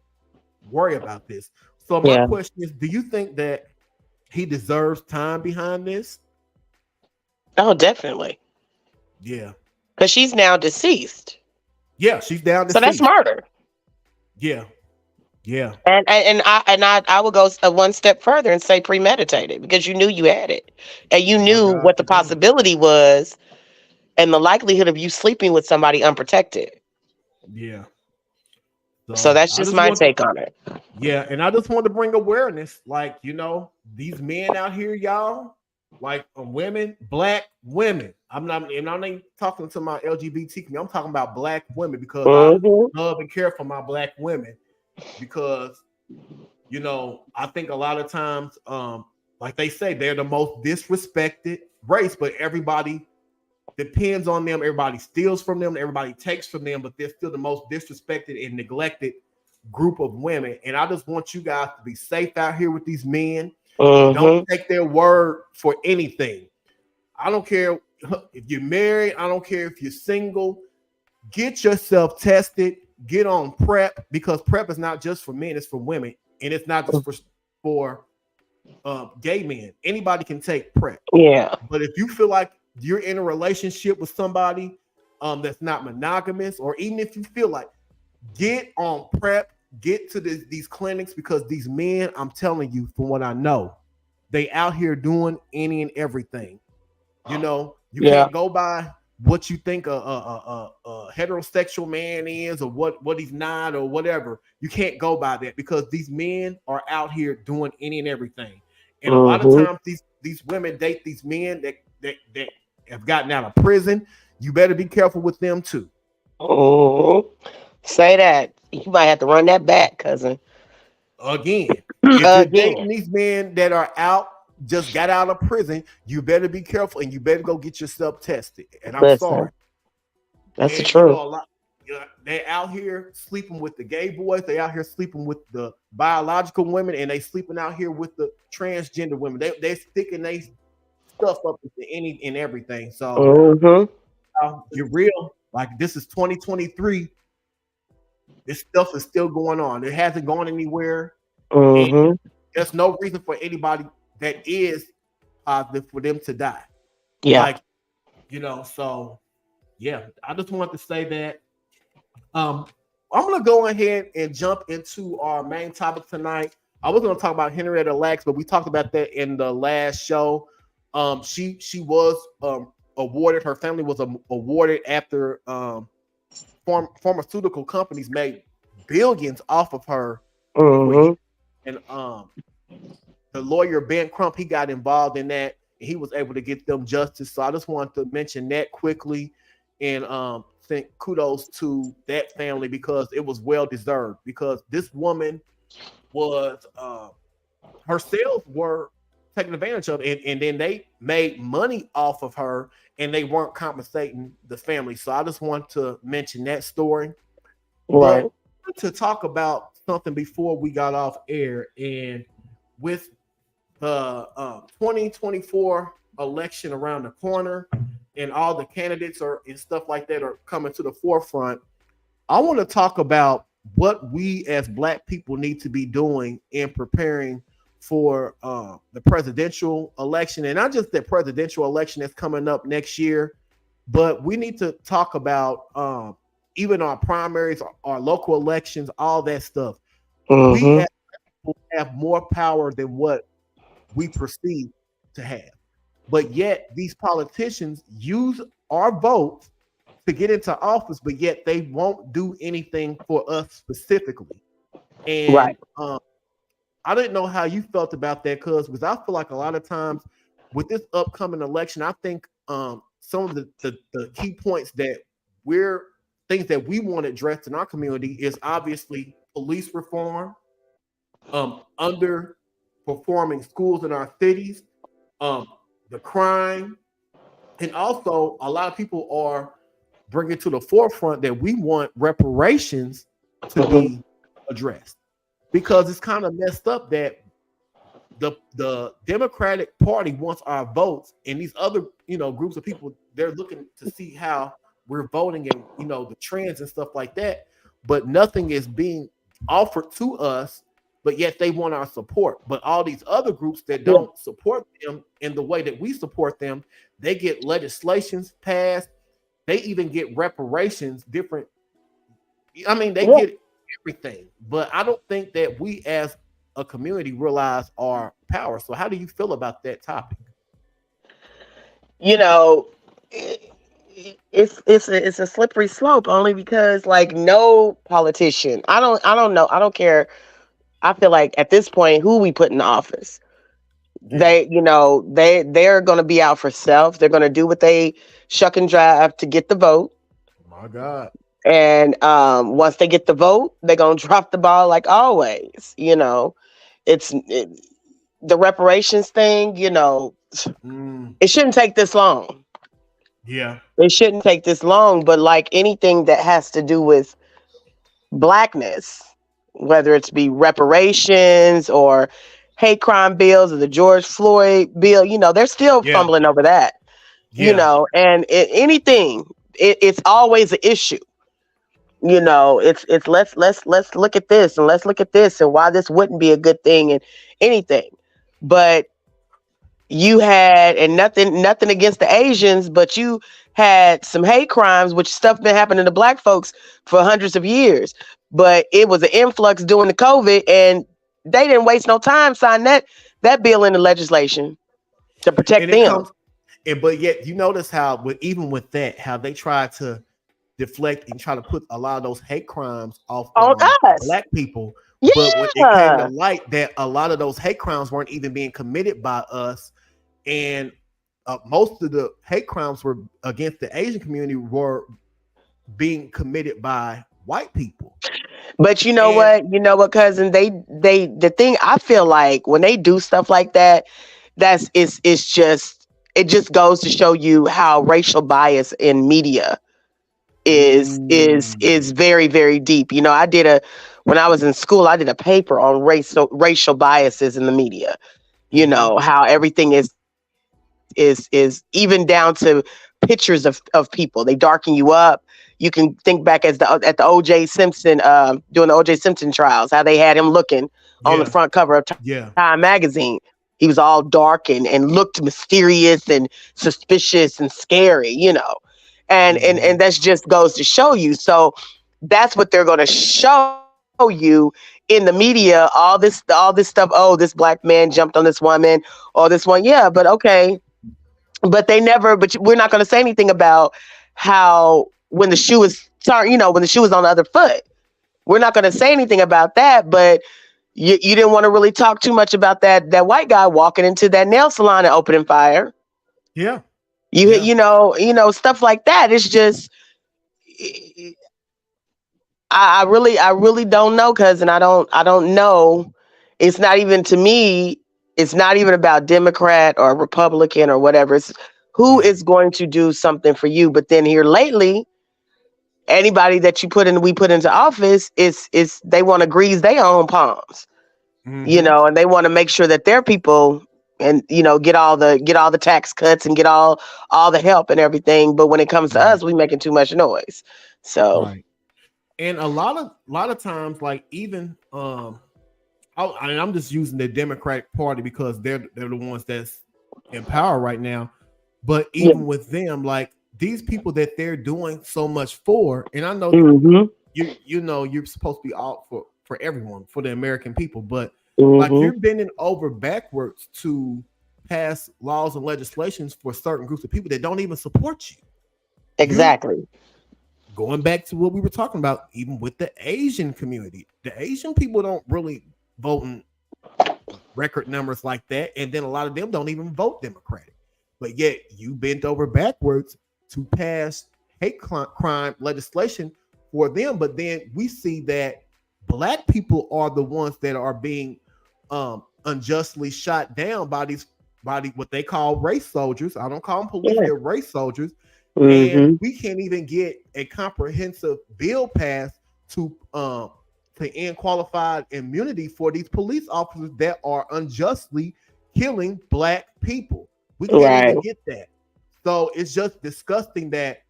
worry about this? So my question is, do you think that he deserves time behind this? Oh, definitely. Yeah. Because she's now deceased. Yeah, she's down. So that's murder. Yeah. Yeah. And I would go one step further and say premeditated, because you knew you had it. And you knew what the possibility was and the likelihood of you sleeping with somebody unprotected. Yeah. So that's just my take on it. Yeah, and I just want to bring awareness. Like, you know, these men out here, y'all, like women, black women. I'm not talking to my LGBT community. I'm talking about black women because I love and care for my black women because I think a lot of times, like they say, they're the most disrespected race, but everybody depends on them. Everybody steals from them. Everybody takes from them, but they're still the most disrespected and neglected group of women. And I just want you guys to be safe out here with these men. Don't take their word for anything. I don't care if you're married. I don't care if you're single. Get yourself tested. Get on PrEP, because PrEP is not just for men, it's for women. And it's not just for gay men. Anybody can take PrEP. Yeah. But if you feel like you're in a relationship with somebody that's not monogamous, or even if you feel like, get on PrEP, get to these clinics, because these men, I'm telling you from what I know, they out here doing any and everything. You can't go by what you think a heterosexual man is, or what he's not, or whatever. You can't go by that, because these men are out here doing any and everything. And a lot of times these women date these men that have gotten out of prison. You better be careful with them too. Oh, say that. You might have to run that back, cousin. Again, if you're dating these men that are just got out of prison, you better be careful, and you better go get yourself tested. And I'm sorry. That's the truth. They're out here sleeping with the gay boys. They out here sleeping with the biological women, and they sleeping out here with the transgender women. They sticking they stuff up into any and everything. So you're real. Like, this is 2023. This stuff is still going on. It hasn't gone anywhere. There's no reason for anybody that is positive for them to die. Yeah. So yeah, I just wanted to say that. I'm gonna go ahead and jump into our main topic tonight. I was gonna talk about Henrietta Lacks, but we talked about that in the last show. She was awarded. Her family was awarded after pharmaceutical companies made billions off of her. And the lawyer Ben Crump, he got involved in that, and he was able to get them justice. So I just wanted to mention that quickly, and think kudos to that family, because it was well deserved. Because this woman was her sales were taken advantage of, and then they made money off of her, and they weren't compensating the family. So I just want to mention that story. Right. But to talk about something before we got off air, and with the 2024 election around the corner, and all the candidates and stuff like that are coming to the forefront, I want to talk about what we as Black people need to be doing in preparing for the presidential election. And not just the presidential election that's coming up next year, but we need to talk about even our primaries, our local elections, all that stuff. We have more power than what we perceive to have. But yet these politicians use our votes to get into office, but yet they won't do anything for us specifically. And I didn't know how you felt about that, because I feel like a lot of times with this upcoming election, I think some of the key points that things that we want addressed in our community is obviously police reform, underperforming schools in our cities, the crime, and also a lot of people are bringing to the forefront that we want reparations to be addressed, because it's kind of messed up that the Democratic Party wants our votes, and these other groups of people, they're looking to see how we're voting, and the trends and stuff like that, but nothing is being offered to us. But yet they want our support. But all these other groups that don't support them in the way that we support them, they get legislations passed. They even get reparations, different. I mean, they get everything. But I don't think that we as a community realize our power. So how do you feel about that topic? It's a slippery slope, only because no politician. I don't know. I don't care. I feel like at this point, who we put in office, They, they're going to be out for self. They're going to do what they shuck and drive to get the vote. My God. And once they get the vote, they're going to drop the ball like always. The reparations thing, it shouldn't take this long. Yeah. It shouldn't take this long, but like anything that has to do with blackness, whether it's be reparations or hate crime bills or the George Floyd bill, they're still fumbling over that. And anything, it's always an issue. It's let's look at this and let's look at this and why this wouldn't be a good thing and anything. But you had, and nothing against the Asians, but you had some hate crimes, which stuff been happening to black folks for hundreds of years. But it was an influx during the COVID, and they didn't waste no time signing that bill into legislation to protect them. But yet you notice how, even with that, how they try to deflect and try to put a lot of those hate crimes off on us, black people. Yeah. But when it came to light that a lot of those hate crimes weren't even being committed by us, and most of the hate crimes were against the Asian community were being committed by white people. But you know what, cousin? The thing I feel like when they do stuff like that, it just goes to show you how racial bias in media is very, very deep. When I was in school, I did a paper on racial biases in the media. How everything is even down to pictures of people. They darken you up. You can think back at the O.J. Simpson, doing the O.J. Simpson trials, how they had him looking on the front cover of Time magazine. He was all dark and looked mysterious and suspicious and scary, and that just goes to show you. So that's what they're going to show you in the media. All this stuff. Oh, this black man jumped on this woman, or this one. Yeah, but okay. But we're not going to say anything about how when the shoe is when the shoe is on the other foot, we're not going to say anything about that. But you didn't want to really talk too much about that white guy walking into that nail salon and opening fire. Yeah. You know, stuff like that. It's just, I really don't know, cousin. I don't know. It's not even, to me, it's not even about Democrat or Republican or whatever. It's who is going to do something for you. But then here lately, anybody that we put into office is they want to grease their own palms, and they want to make sure that their people and get all the tax cuts and get all the help and everything. But when it comes to us, we making too much noise. So, right. And a lot of times, like even I'm just using the Democratic Party because they're the ones that's in power right now. But even with them, like these people that they're doing so much for, and I know you're supposed to be out for everyone, for the American people, but like you're bending over backwards to pass laws and legislations for certain groups of people that don't even support you. Exactly. Going back to what we were talking about, even with the Asian community, the Asian people don't really vote in record numbers like that, and then a lot of them don't even vote Democratic. But yet you bent over backwards to pass hate crime legislation for them. But then we see that black people are the ones that are being unjustly shot down by what they call race soldiers. I don't call them police; they're race soldiers. And we can't even get a comprehensive bill passed to end qualified immunity for these police officers that are unjustly killing black people. We can't even get that. So it's just disgusting that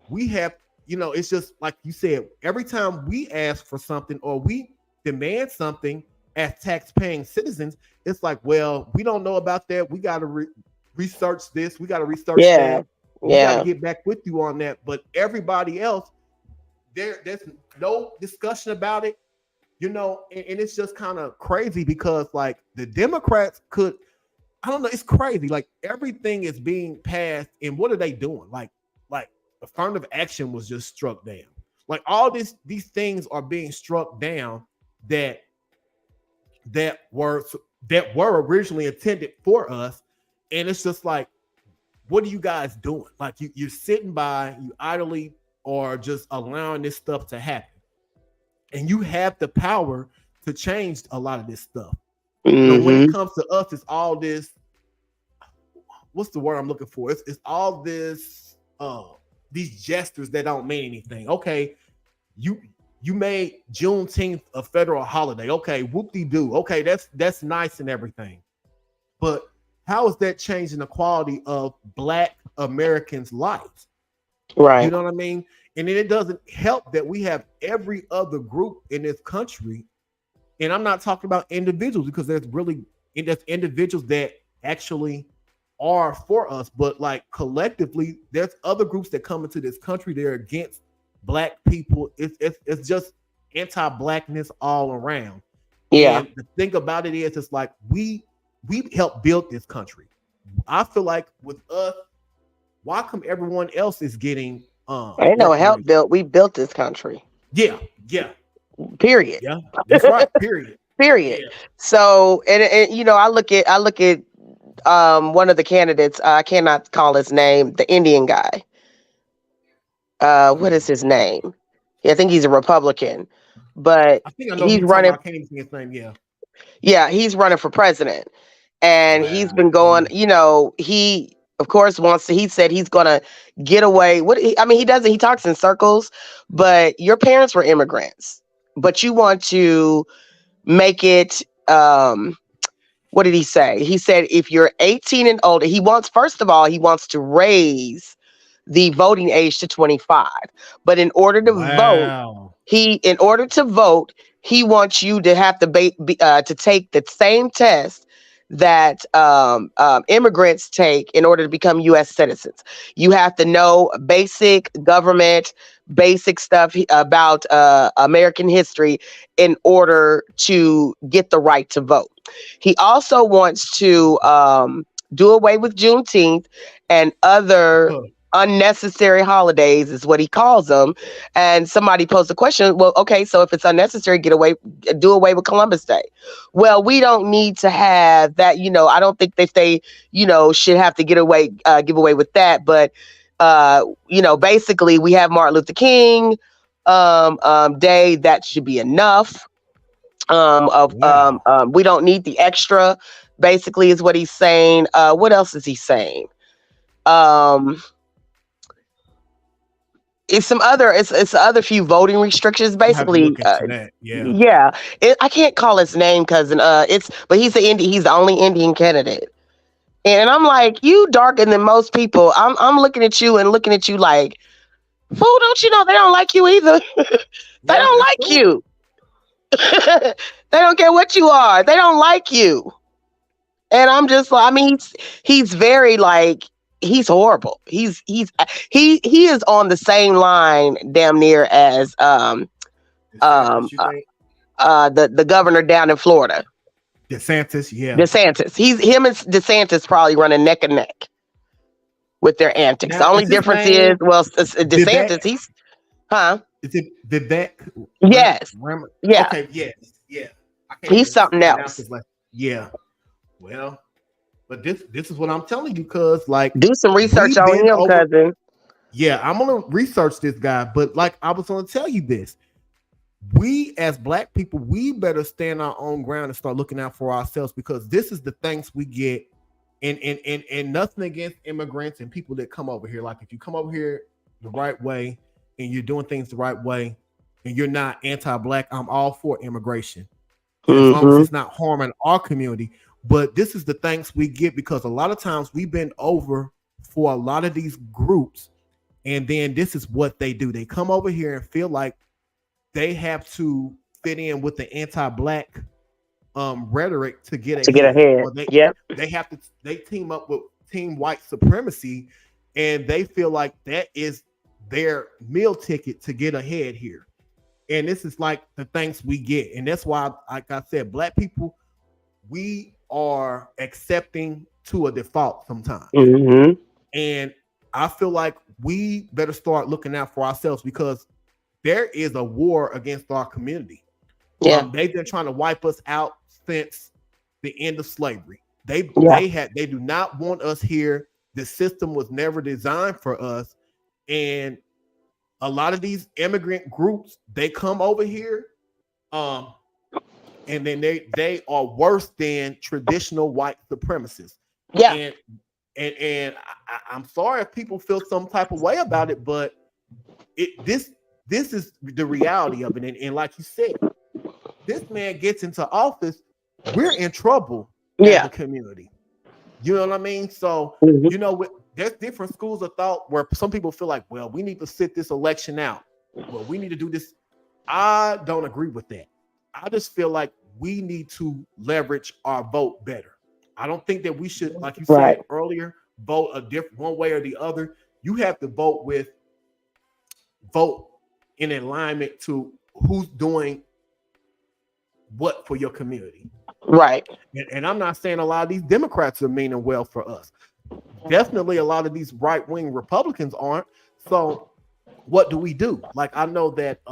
we have, it's just like you said, every time we ask for something or we demand something as tax-paying citizens, it's like, well, we don't know about that. We got to research this. We got to research that. We got to get back with you on that. But everybody else, there's no discussion about it, and it's just kind of crazy because like the Democrats could, I don't know, it's crazy. Like everything is being passed, and what are they doing? Like affirmative action was just struck down. Like all these things are being struck down that were that were originally intended for us. And it's just like, what are you guys doing? Like you're sitting by, you idly or just allowing this stuff to happen. And you have the power to change a lot of this stuff. But when it comes to us, it's all this, what's the word I'm looking for? It's all this, these gestures that don't mean anything. Okay, you made Juneteenth a federal holiday. Okay, whoop-de-doo. Okay, that's nice and everything. But how is that changing the quality of Black Americans' lives? Right. You know what I mean? And then it doesn't help that we have every other group in this country. And I'm not talking about individuals, because there's individuals that actually are for us, but like collectively, there's other groups that come into this country. They're against Black people. It's just anti-Blackness all around. Yeah. And the thing about it is, it's like we helped build this country. I feel like with us, why come everyone else is getting ain't no help built? We built this country. Yeah. Period. Yeah, that's right. Period. Period. Yeah. So, and you know, I look at one of the candidates. I cannot call his name. The Indian guy. What is his name? I think he's a Republican, but I think I know he's running. I can't even see his name. Yeah. Yeah, he's running for president, and he's been going. You know, he of course wants to. He said he's gonna get away. He doesn't. He talks in circles, but your parents were immigrants. But you want to make it, what did he say? He said, if you're 18 and older, first of all, he wants to raise the voting age to 25. But in order to vote, he wants you to have to take the same test that immigrants take in order to become U.S. citizens. You have to know basic government, basic stuff about American history in order to get the right to vote. He also wants to do away with Juneteenth and other unnecessary holidays, is what he calls them. And somebody posed a question, well, okay, so if it's unnecessary, do away with Columbus Day. Well, we don't need to have that. I don't think that they should have to give away with that. But basically we have Martin Luther King Day. That should be enough. We don't need the extra, basically, is what he's saying. What else is he saying? It's other few voting restrictions, basically. I can't call his name because but he's the only Indian candidate. And I'm like, you darker than most people. I'm looking at you like, fool, don't you know they don't like you either? They don't like you. They don't care what you are. They don't like you. And I'm just like, he's very like, he's horrible. He is on the same line, damn near, as the governor down in Florida. DeSantis, yeah. DeSantis. Him and DeSantis probably running neck and neck with their antics. The only difference is, DeSantis, he's, Is it Vivek? Yes. Yeah. Okay, yes. Yeah. He's something else. Yeah. Well, but this is what I'm telling you, cuz like, do some research on him, cousin. Yeah, I'm gonna research this guy, but like I was gonna tell you this. We as Black people, we better stand our own ground and start looking out for ourselves, because this is the things we get. And nothing against immigrants and people that come over here. Like, if you come over here the right way and you're doing things the right way and you're not anti-Black, I'm all for immigration. As long as it's not harming our community. But this is the thanks we get, because a lot of times we bend over for a lot of these groups, and then this is what they do. They come over here and feel like they have to fit in with the anti-Black rhetoric to get ahead. They team up with team white supremacy, and they feel like that is their meal ticket to get ahead here. And this is like the thanks we get. And that's why, like I said, Black people, we are accepting to a default sometimes. And I feel like we better start looking out for ourselves, because there is a war against our community. They've been trying to wipe us out since the end of slavery. They do not want us here. The system was never designed for us. And a lot of these immigrant groups, they come over here, and then they are worse than traditional white supremacists. Yeah. And I'm sorry if people feel some type of way about it, but this is the reality of it. And like you said, this man gets into office, we're in trouble as a community. You know what I mean? So, you know, there's different schools of thought where some people feel like, well, we need to sit this election out. Well, we need to do this. I don't agree with that. I just feel like we need to leverage our vote better. I don't think that we should, like you said earlier, vote a different one way or the other. You have to vote in alignment to who's doing what for your community. Right. And I'm not saying a lot of these Democrats are meaning well for us. Definitely a lot of these right-wing Republicans aren't. So what do we do? Like, I know that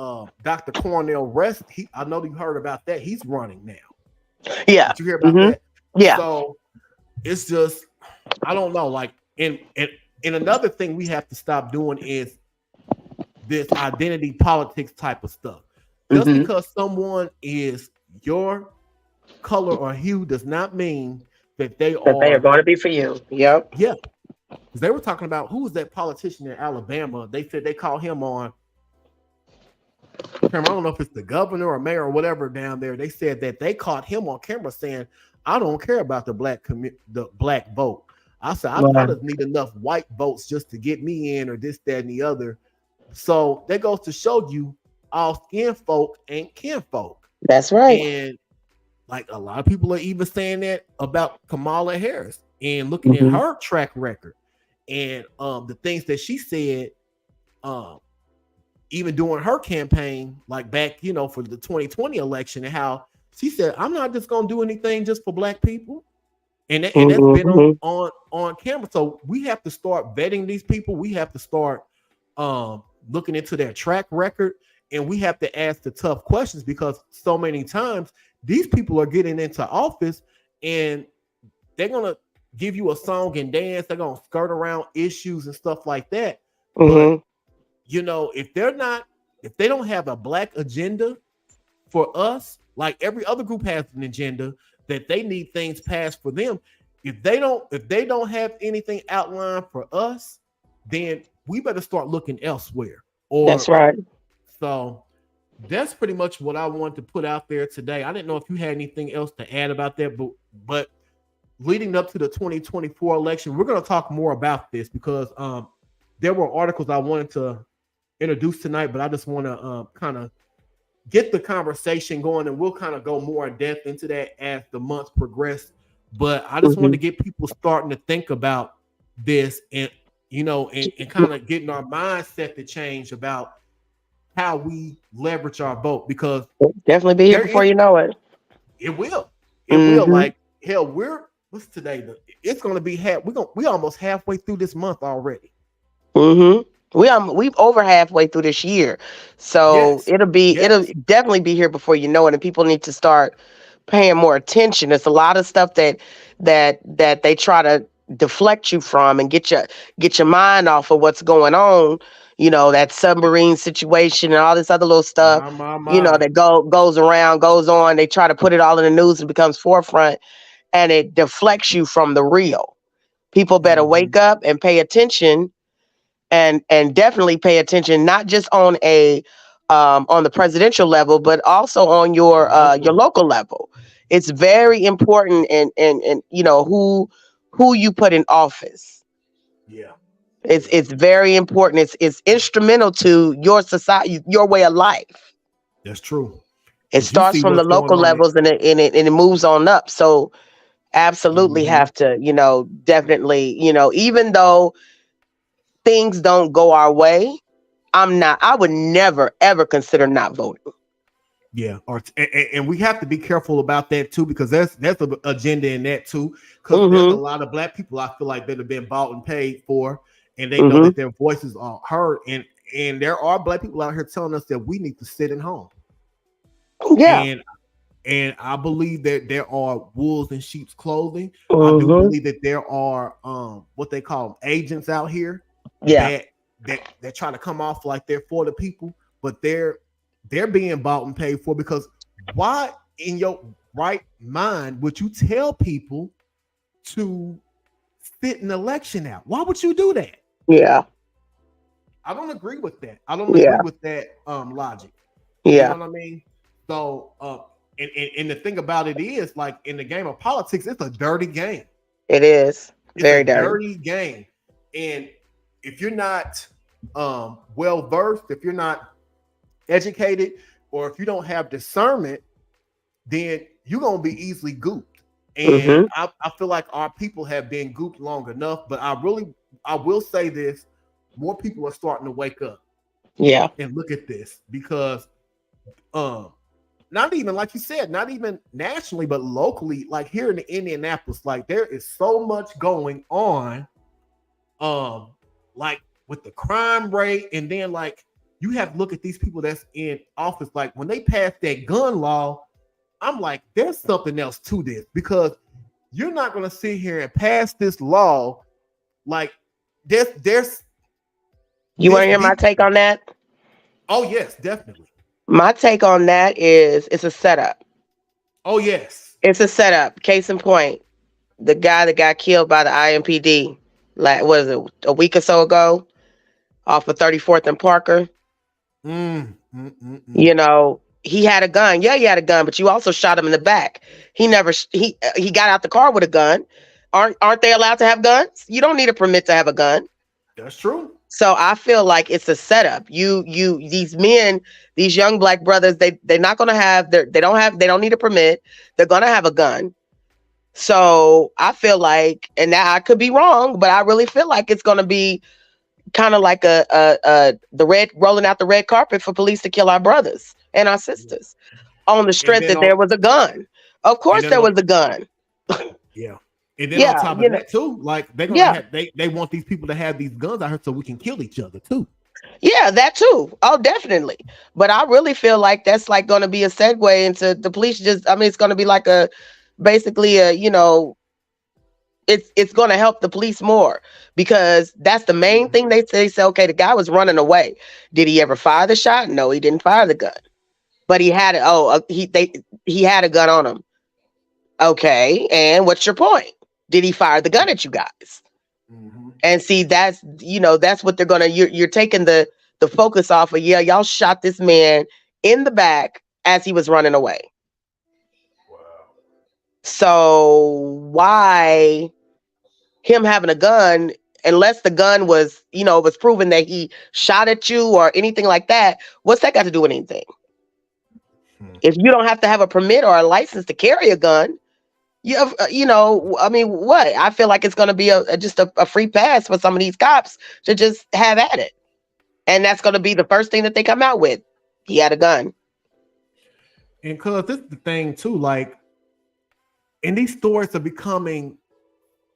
Dr. Cornel West, I know you heard about that. He's running now. Yeah. Did you hear about that? Yeah. So it's just, I don't know. Like, and another thing we have to stop doing is this identity politics type of stuff. Just because someone is your color or hue does not mean that they are going to be for you. Yep. Yeah. Because they were talking about, who was that politician in Alabama? They said they called him on, I don't know if it's the governor or mayor or whatever down there. They said that they caught him on camera saying, I don't care about the black vote. I said, I just need enough white votes just to get me in, or this, that, and the other. So that goes to show you all skin folk ain't kin folk. That's right. And like, a lot of people are even saying that about Kamala Harris, and looking at her track record and the things that she said, even during her campaign, like back, you know, for the 2020 election, and how she said, I'm not just going to do anything just for black people. And that's been on camera. So we have to start vetting these people. We have to start looking into their track record, and we have to ask the tough questions, because so many times these people are getting into office and they're going to give you a song and dance. They're going to skirt around issues and stuff like that. But, you know, if they don't have a black agenda for us, like every other group has an agenda that they need things passed for them. If they don't have anything outlined for us, then we better start looking elsewhere. That's right. So that's pretty much what I wanted to put out there today. I didn't know if you had anything else to add about that, but leading up to the 2024 election, we're going to talk more about this, because there were articles I wanted to introduce tonight, but I just want to kind of get the conversation going, and we'll kind of go more in depth into that as the months progress. But I just want to get people starting to think about this, and you know, and kind of getting our mindset to change about how we leverage our vote, because it'll definitely be here before you know it. It will. It will. Like, hell, what's today? It's going to be we almost halfway through this month already. We've over halfway through this year, so it'll definitely be here before you know it, and people need to start paying more attention. There's a lot of stuff that they try to deflect you from and get your mind off of what's going on. You know, that submarine situation and all this other little stuff. You know, that goes on. They try to put it all in the news and becomes forefront, and it deflects you from the real. People better wake up and pay attention. And definitely pay attention, not just on on the presidential level, but also on your local level. It's very important, and you know who you put in office. Yeah, it's very important. It's instrumental to your society, your way of life. That's true. It starts from the local levels, and it moves on up. So absolutely have to, you know, definitely, you know, even though things don't go our way, I would never ever consider not voting. Yeah, and we have to be careful about that too, because that's an agenda in that too. Because there's a lot of black people I feel like that have been bought and paid for, and they know that their voices are heard. And there are black people out here telling us that we need to sit at home. Yeah. And I believe that there are wolves in sheep's clothing. I do believe that there are what they call agents out here that try to come off like they're for the people, but they're being bought and paid for, because why in your right mind would you tell people to sit an election out? Why would you do that? Yeah. I don't agree with that. I don't agree with that logic. Yeah. You know what I mean? So and the thing about it is, like, in the game of politics, it's a dirty game. It is. Very dirty game. And if you're not well versed, if you're not educated, or if you don't have discernment, then you're gonna be easily gooped. And I feel like our people have been gooped long enough. But I will say this: more people are starting to wake up. Yeah. And look at this, because not even, like you said, not even nationally, but locally, like here in Indianapolis, like there is so much going on, like with the crime rate, and then like you have to look at these people that's in office. Like when they passed that gun law, I'm like, there's something else to this, because you're not going to sit here and pass this law. Like there's. You want to hear my take on that? Oh yes, definitely. My take on that is it's a setup. Oh yes. It's a setup. Case in point, the guy that got killed by the IMPD, like, what is it, a week or so ago, off of 34th and Parker. You know, he had a gun. Yeah, he had a gun, but you also shot him in the back. He got out the car with a gun. Aren't they allowed to have guns? You don't need a permit to have a gun. That's true. So I feel like it's a setup. These men, these young black brothers, they're not going to have, they don't need a permit. They're going to have a gun. So I feel like, and now I could be wrong, but I really feel like it's going to be kind of like rolling out the red carpet for police to kill our brothers and our sisters on the strength that there was a gun. Of course there was a gun. Yeah. And then on top of that too, like they're gonna have, they want these people to have these guns out here so we can kill each other too. Yeah, that too. Oh, definitely. But I really feel like that's like going to be a segue into the police. It's going to be like basically it's going to help the police more, because that's the main thing they say. Okay, the guy was running away. Did he ever fire the shot? No, he didn't fire the gun, but he had he had a gun on him. Okay, and what's your point? Did he fire the gun at you guys? And see, that's what they're gonna. You're taking the focus off of. Yeah, y'all shot this man in the back as he was running away. Wow. So why him having a gun? Unless the gun was, was proven that he shot at you or anything like that. What's that got to do with anything? If you don't have to have a permit or a license to carry a gun. What? I feel like it's going to be just a free pass for some of these cops to just have at it. And that's going to be the first thing that they come out with. He had a gun. And because this is the thing too, like, and these stories are becoming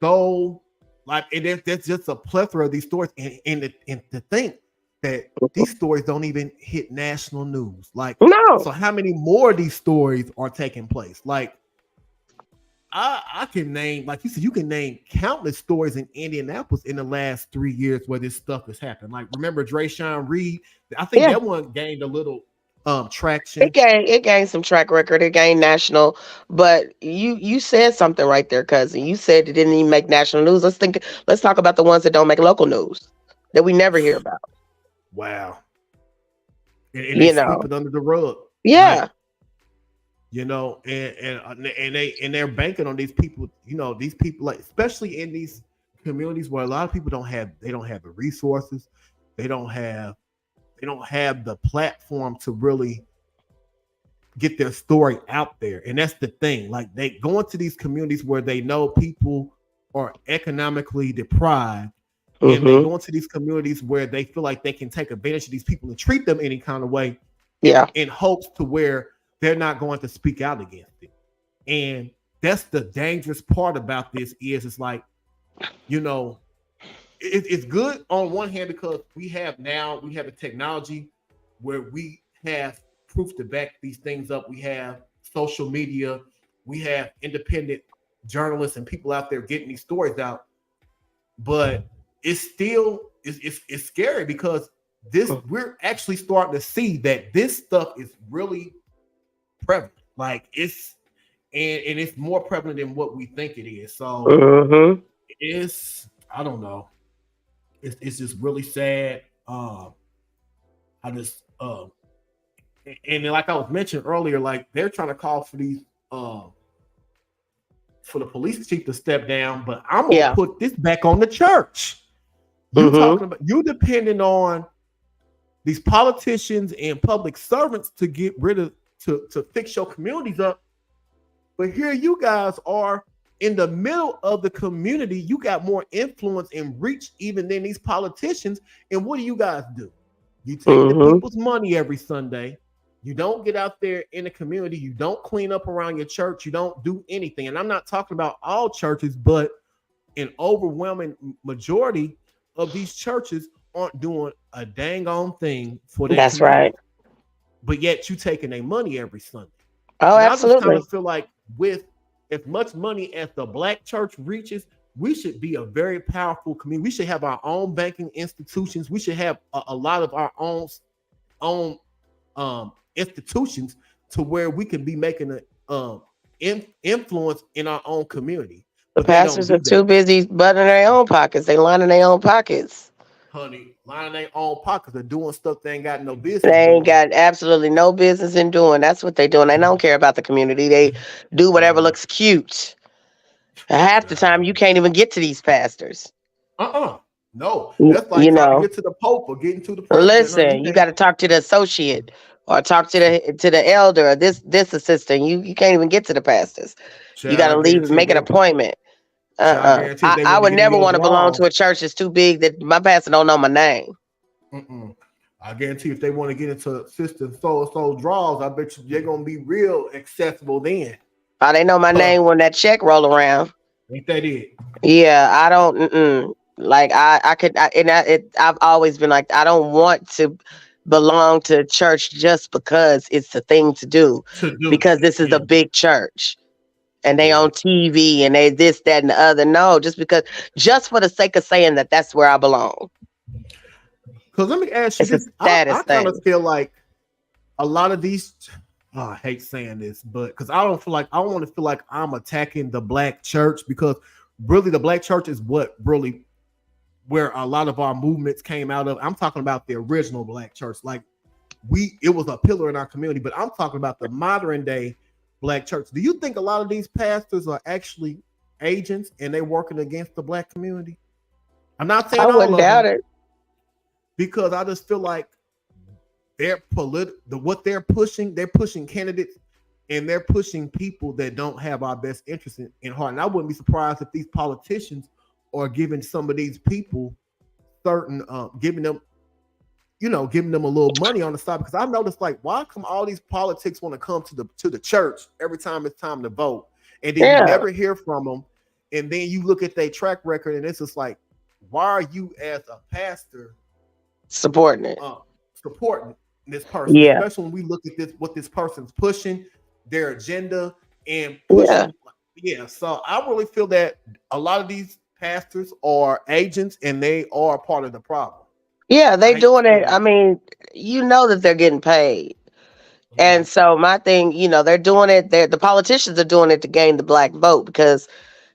so, like, there's just a plethora of these stories. And to think that these stories don't even hit national news. Like, no. So how many more of these stories are taking place? Like, I can name, like you said, you can name countless stories in Indianapolis in the last 3 years where this stuff has happened. Like, remember Drayshawn Reed? I think that one gained a little traction. It gained some track record. It gained national. But you said something right there, cousin. You said it didn't even make national news. Let's talk about the ones that don't make local news that we never hear about. Wow. And they sweep it under the rug. Yeah. Like, and they're banking on these people, these people, like, especially in these communities where a lot of people don't have the resources, they don't have the platform to really get their story out there. And that's the thing. Like, they go into these communities where they know people are economically deprived, and they go into these communities where they feel like they can take advantage of these people and treat them any kind of way, in hopes to where they're not going to speak out against it. And that's the dangerous part about this is it's like, it's good on one hand because we have the technology where we have proof to back these things up. We have social media. We have independent journalists and people out there getting these stories out. But it's still it's scary because we're actually starting to see that this stuff is really prevalent. Like it's more prevalent than what we think it is. So it's I don't know. It's just really sad. I just and like I was mentioning earlier, like they're trying to call for these for the police chief to step down, but I'm gonna put this back on the church. You talking about you depending on these politicians and public servants to get rid of to fix your communities up. But here you guys are in the middle of the community. You got more influence and reach even than these politicians. And what do you guys do? You take the people's money every Sunday. You don't get out there in the community. You don't clean up around your church. You don't do anything. And I'm not talking about all churches, but an overwhelming majority of these churches aren't doing a dang on thing for their That's community. right. But yet you taking their money every Sunday. Oh, and absolutely. I just kind of feel like with as much money as the Black church reaches, we should be a very powerful community. We should have our own banking institutions. We should have a lot of our own institutions to where we can be making an influence in our own community. The pastors are too busy buttoning their own pockets. They lining their own pockets. Honey, lining their own pockets. They're doing stuff they ain't got no business They ain't doing. got absolutely no business in doing. That's what they doing. They don't care about the community. They do whatever looks cute. Half the time, you can't even get to these pastors. No, that's like trying to get to the Pope or getting to the president. Listen, you got to talk to the associate or talk to the elder or this assistant. You can't even get to the pastors. You got to leave and make an appointment. I would never want to belong to a church that's too big that my pastor don't know my name. I guarantee if they want to get into Sister So draws, I bet you they're gonna be real accessible then. Oh, they know my name when that check roll around. Ain't that it? Yeah, I don't. Like I've always been like I don't want to belong to church just because it's the thing to do. Because this is a big church. And they on TV and they this, that, and the other. No, just for the sake of saying that that's where I belong. Because let me ask you this. I kind of feel like a lot of these, I hate saying this, but because I don't want to feel like I'm attacking the Black church, because really the Black church is what really where a lot of our movements came out of. I'm talking about the original Black church. Like it was a pillar in our community, but I'm talking about the modern day Black church. Do you think a lot of these pastors are actually agents and they're working against the Black community? I'm not saying I wouldn't doubt it, because I just feel like they're what they're pushing candidates and they're pushing people that don't have our best interest in heart. And I wouldn't be surprised if these politicians are giving some of these people certain giving them a little money on the side, because I noticed like why come all these politics want to come to the church every time it's time to vote, and then you never hear from them, and then you look at their track record and it's just like, why are you as a pastor supporting this person? Especially when we look at what this person's pushing, their agenda and pushing. So I really feel that a lot of these pastors are agents and they are part of the problem. Yeah, they doing it. I mean, you know that they're getting paid. And so my thing, they're doing it. The politicians are doing it to gain the Black vote, because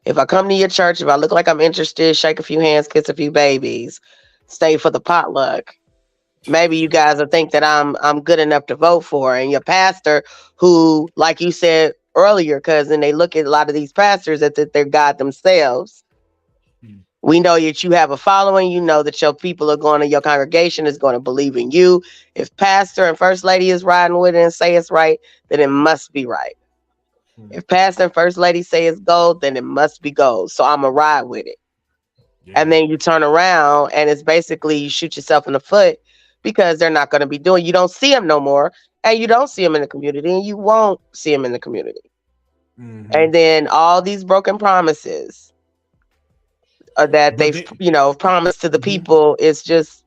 if I come to your church, if I look like I'm interested, shake a few hands, kiss a few babies, stay for the potluck, maybe you guys will think that I'm good enough to vote for. And your pastor, who, like you said earlier, cousin, they look at a lot of these pastors that they're God themselves. We know that you have a following. You know that your people your congregation is going to believe in you. If pastor and first lady is riding with it and say it's right, then it must be right. If pastor and first lady say it's gold, then it must be gold. So I'm going to ride with it. And then you turn around and it's basically you shoot yourself in the foot, because they're not going to be doing. You don't see them no more, and you don't see them in the community, and you won't see them in the community. And then all these broken promises that they've promised to the people is just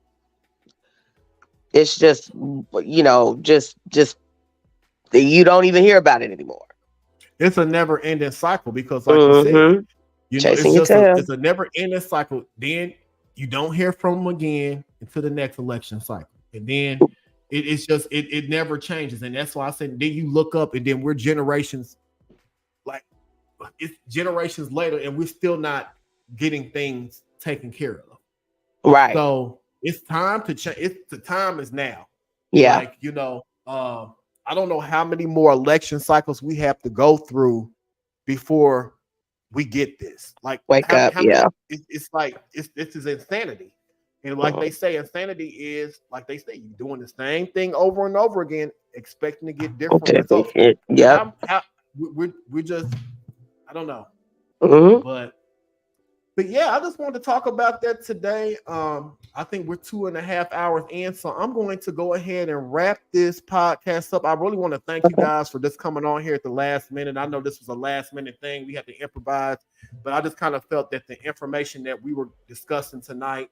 you don't even hear about it anymore. It's a never-ending cycle because, like you said, Chasing your it's tail. it's a never-ending cycle. Then you don't hear from them again until the next election cycle, and then it never changes. And that's why I said, then you look up, and then we're generations, like it's generations later, and we're still not getting things taken care of. Right. So it's time to change. The time is now. Yeah. Like, I don't know how many more election cycles we have to go through before we get this. Like, Wake up. Yeah. It's like this is insanity. And like they say, insanity is, like they say, you're doing the same thing over and over again, expecting to get different results. Yeah. We're just, I don't know. Mm-hmm. But yeah, I just wanted to talk about that today. I think we're 2.5 hours in, so I'm going to go ahead and wrap this podcast up. I really want to thank you guys for just coming on here at the last minute. I know this was a last minute thing. We had to improvise, but I just kind of felt that the information that we were discussing tonight,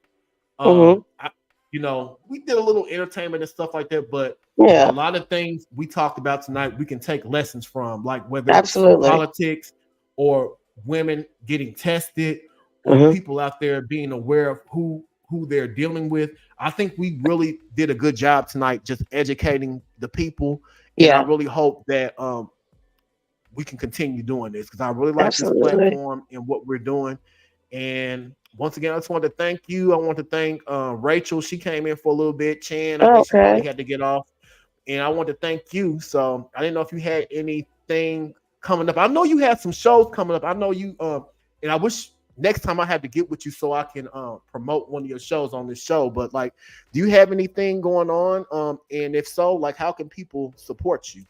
we did a little entertainment and stuff like that, but a lot of things we talked about tonight, we can take lessons from, like whether it's politics or women getting tested, or people out there being aware of who they're dealing with. I think we really did a good job tonight just educating the people. And I really hope that we can continue doing this, because I really like this platform and what we're doing. And once again, I just want to thank you. I want to thank Rachel. She came in for a little bit. Chan, I think she probably had to get off. And I want to thank you. So I didn't know if you had anything coming up. I know you had some shows coming up. I know you and I wish next time I have to get with you so I can promote one of your shows on this show. But like, do you have anything going on? And if so, like, how can people support you?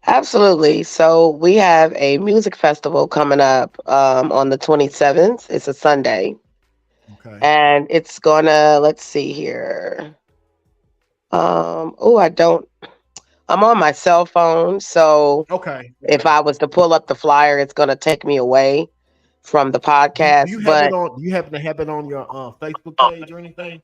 Absolutely. So we have a music festival coming up on the 27th. It's a Sunday. Okay. And it's gonna, let's see here. I'm on my cell phone. So if I was to pull up the flyer, it's gonna take me away from the podcast. Do you happen to have it on your Facebook page or anything?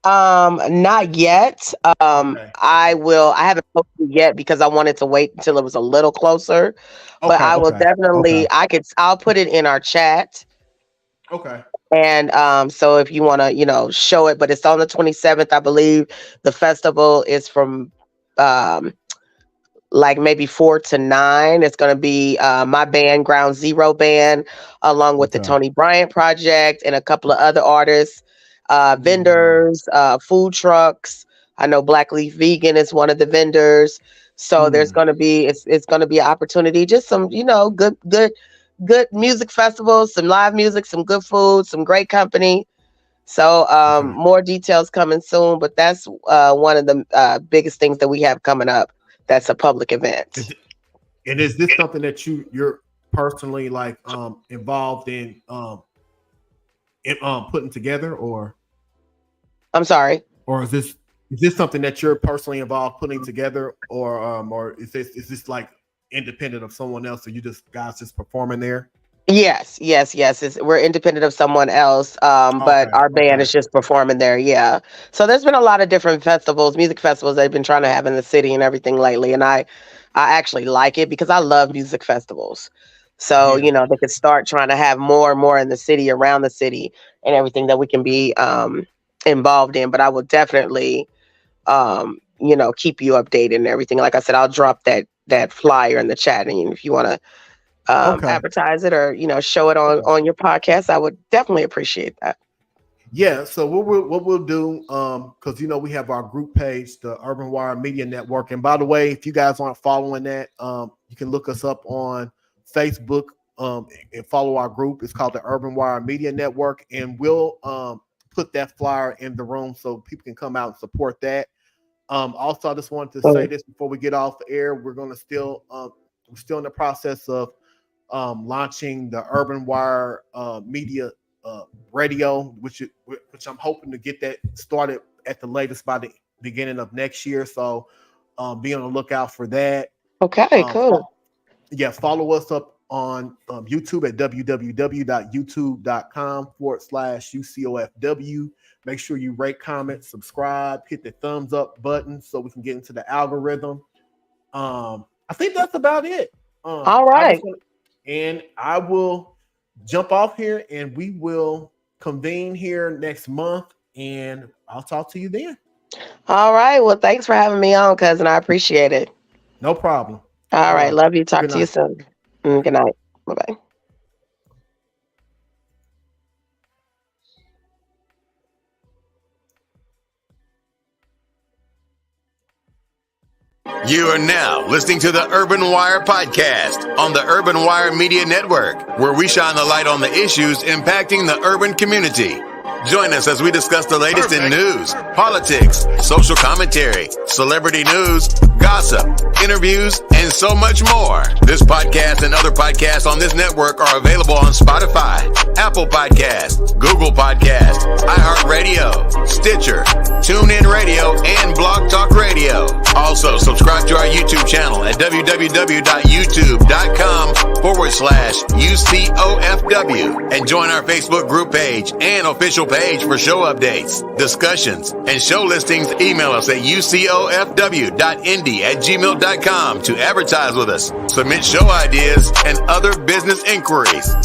Not yet. I haven't posted yet because I wanted to wait until it was a little closer. But I will definitely I'll put it in our chat. Okay. And so if you want to, show it, but it's on the 27th, I believe. The festival is from like maybe 4 to 9. It's going to be my band, Ground Zero Band, along with the Tony Bryant Project and a couple of other artists, vendors, food trucks. I know Black Leaf Vegan is one of the vendors. So there's going to be, it's going to be an opportunity, just some, good music festivals, some live music, some good food, some great company. So more details coming soon, but that's one of the biggest things that we have coming up. That's a public event. And is this something that you're personally like involved in putting together, or? I'm sorry. Or is this something that you're personally involved putting together, or is this like independent of someone else, or you guys just performing there? Yes. We're independent of someone else, but our band is just performing there. Yeah. So there's been a lot of different music festivals they've been trying to have in the city and everything lately. And I actually like it because I love music festivals. So, they could start trying to have more and more in the city, around the city, and everything that we can be involved in. But I will definitely, keep you updated and everything. Like I said, I'll drop that flyer in the chat. And if you want to advertise it or show it on your podcast, I would definitely appreciate that. Yeah, so what we'll do, because we have our group page, the Urban Wire Media Network. And by the way, if you guys aren't following that, you can look us up on Facebook and follow our group. It's called the Urban Wire Media Network, and we'll put that flyer in the room so people can come out and support that. Also, I just wanted to say this before we get off the air. We're still in the process of launching the Urban Wire Media Radio, which I'm hoping to get that started at the latest by the beginning of next year. So be on the lookout for that. Okay, cool. Follow us up on YouTube at www.youtube.com/UCOFW. Make sure you rate, comment, subscribe, hit the thumbs up button so we can get into the algorithm. I think that's about it. All right. And I will jump off here, and we will convene here next month, and I'll talk to you then. All right. Well, thanks for having me on, cousin. I appreciate it. No problem. All right. Love you. Talk Good to you night. soon. Good night. Bye-bye. You are now listening to the Urban Wire podcast on the Urban Wire Media Network, where we shine the light on the issues impacting the urban community. Join us as we discuss the latest in news, politics, social commentary, celebrity news, gossip, interviews, and so much more. This podcast and other podcasts on this network are available on Spotify, Apple Podcasts, Google Podcasts, iHeartRadio, Stitcher, TuneIn Radio, and Blog Talk Radio. Also, subscribe to our YouTube channel at www.youtube.com/UCOFW and join our Facebook group page and official page for show updates, discussions, and show listings. Email us at ucofw.indy@gmail.com to advertise with us, submit show ideas, and other business inquiries.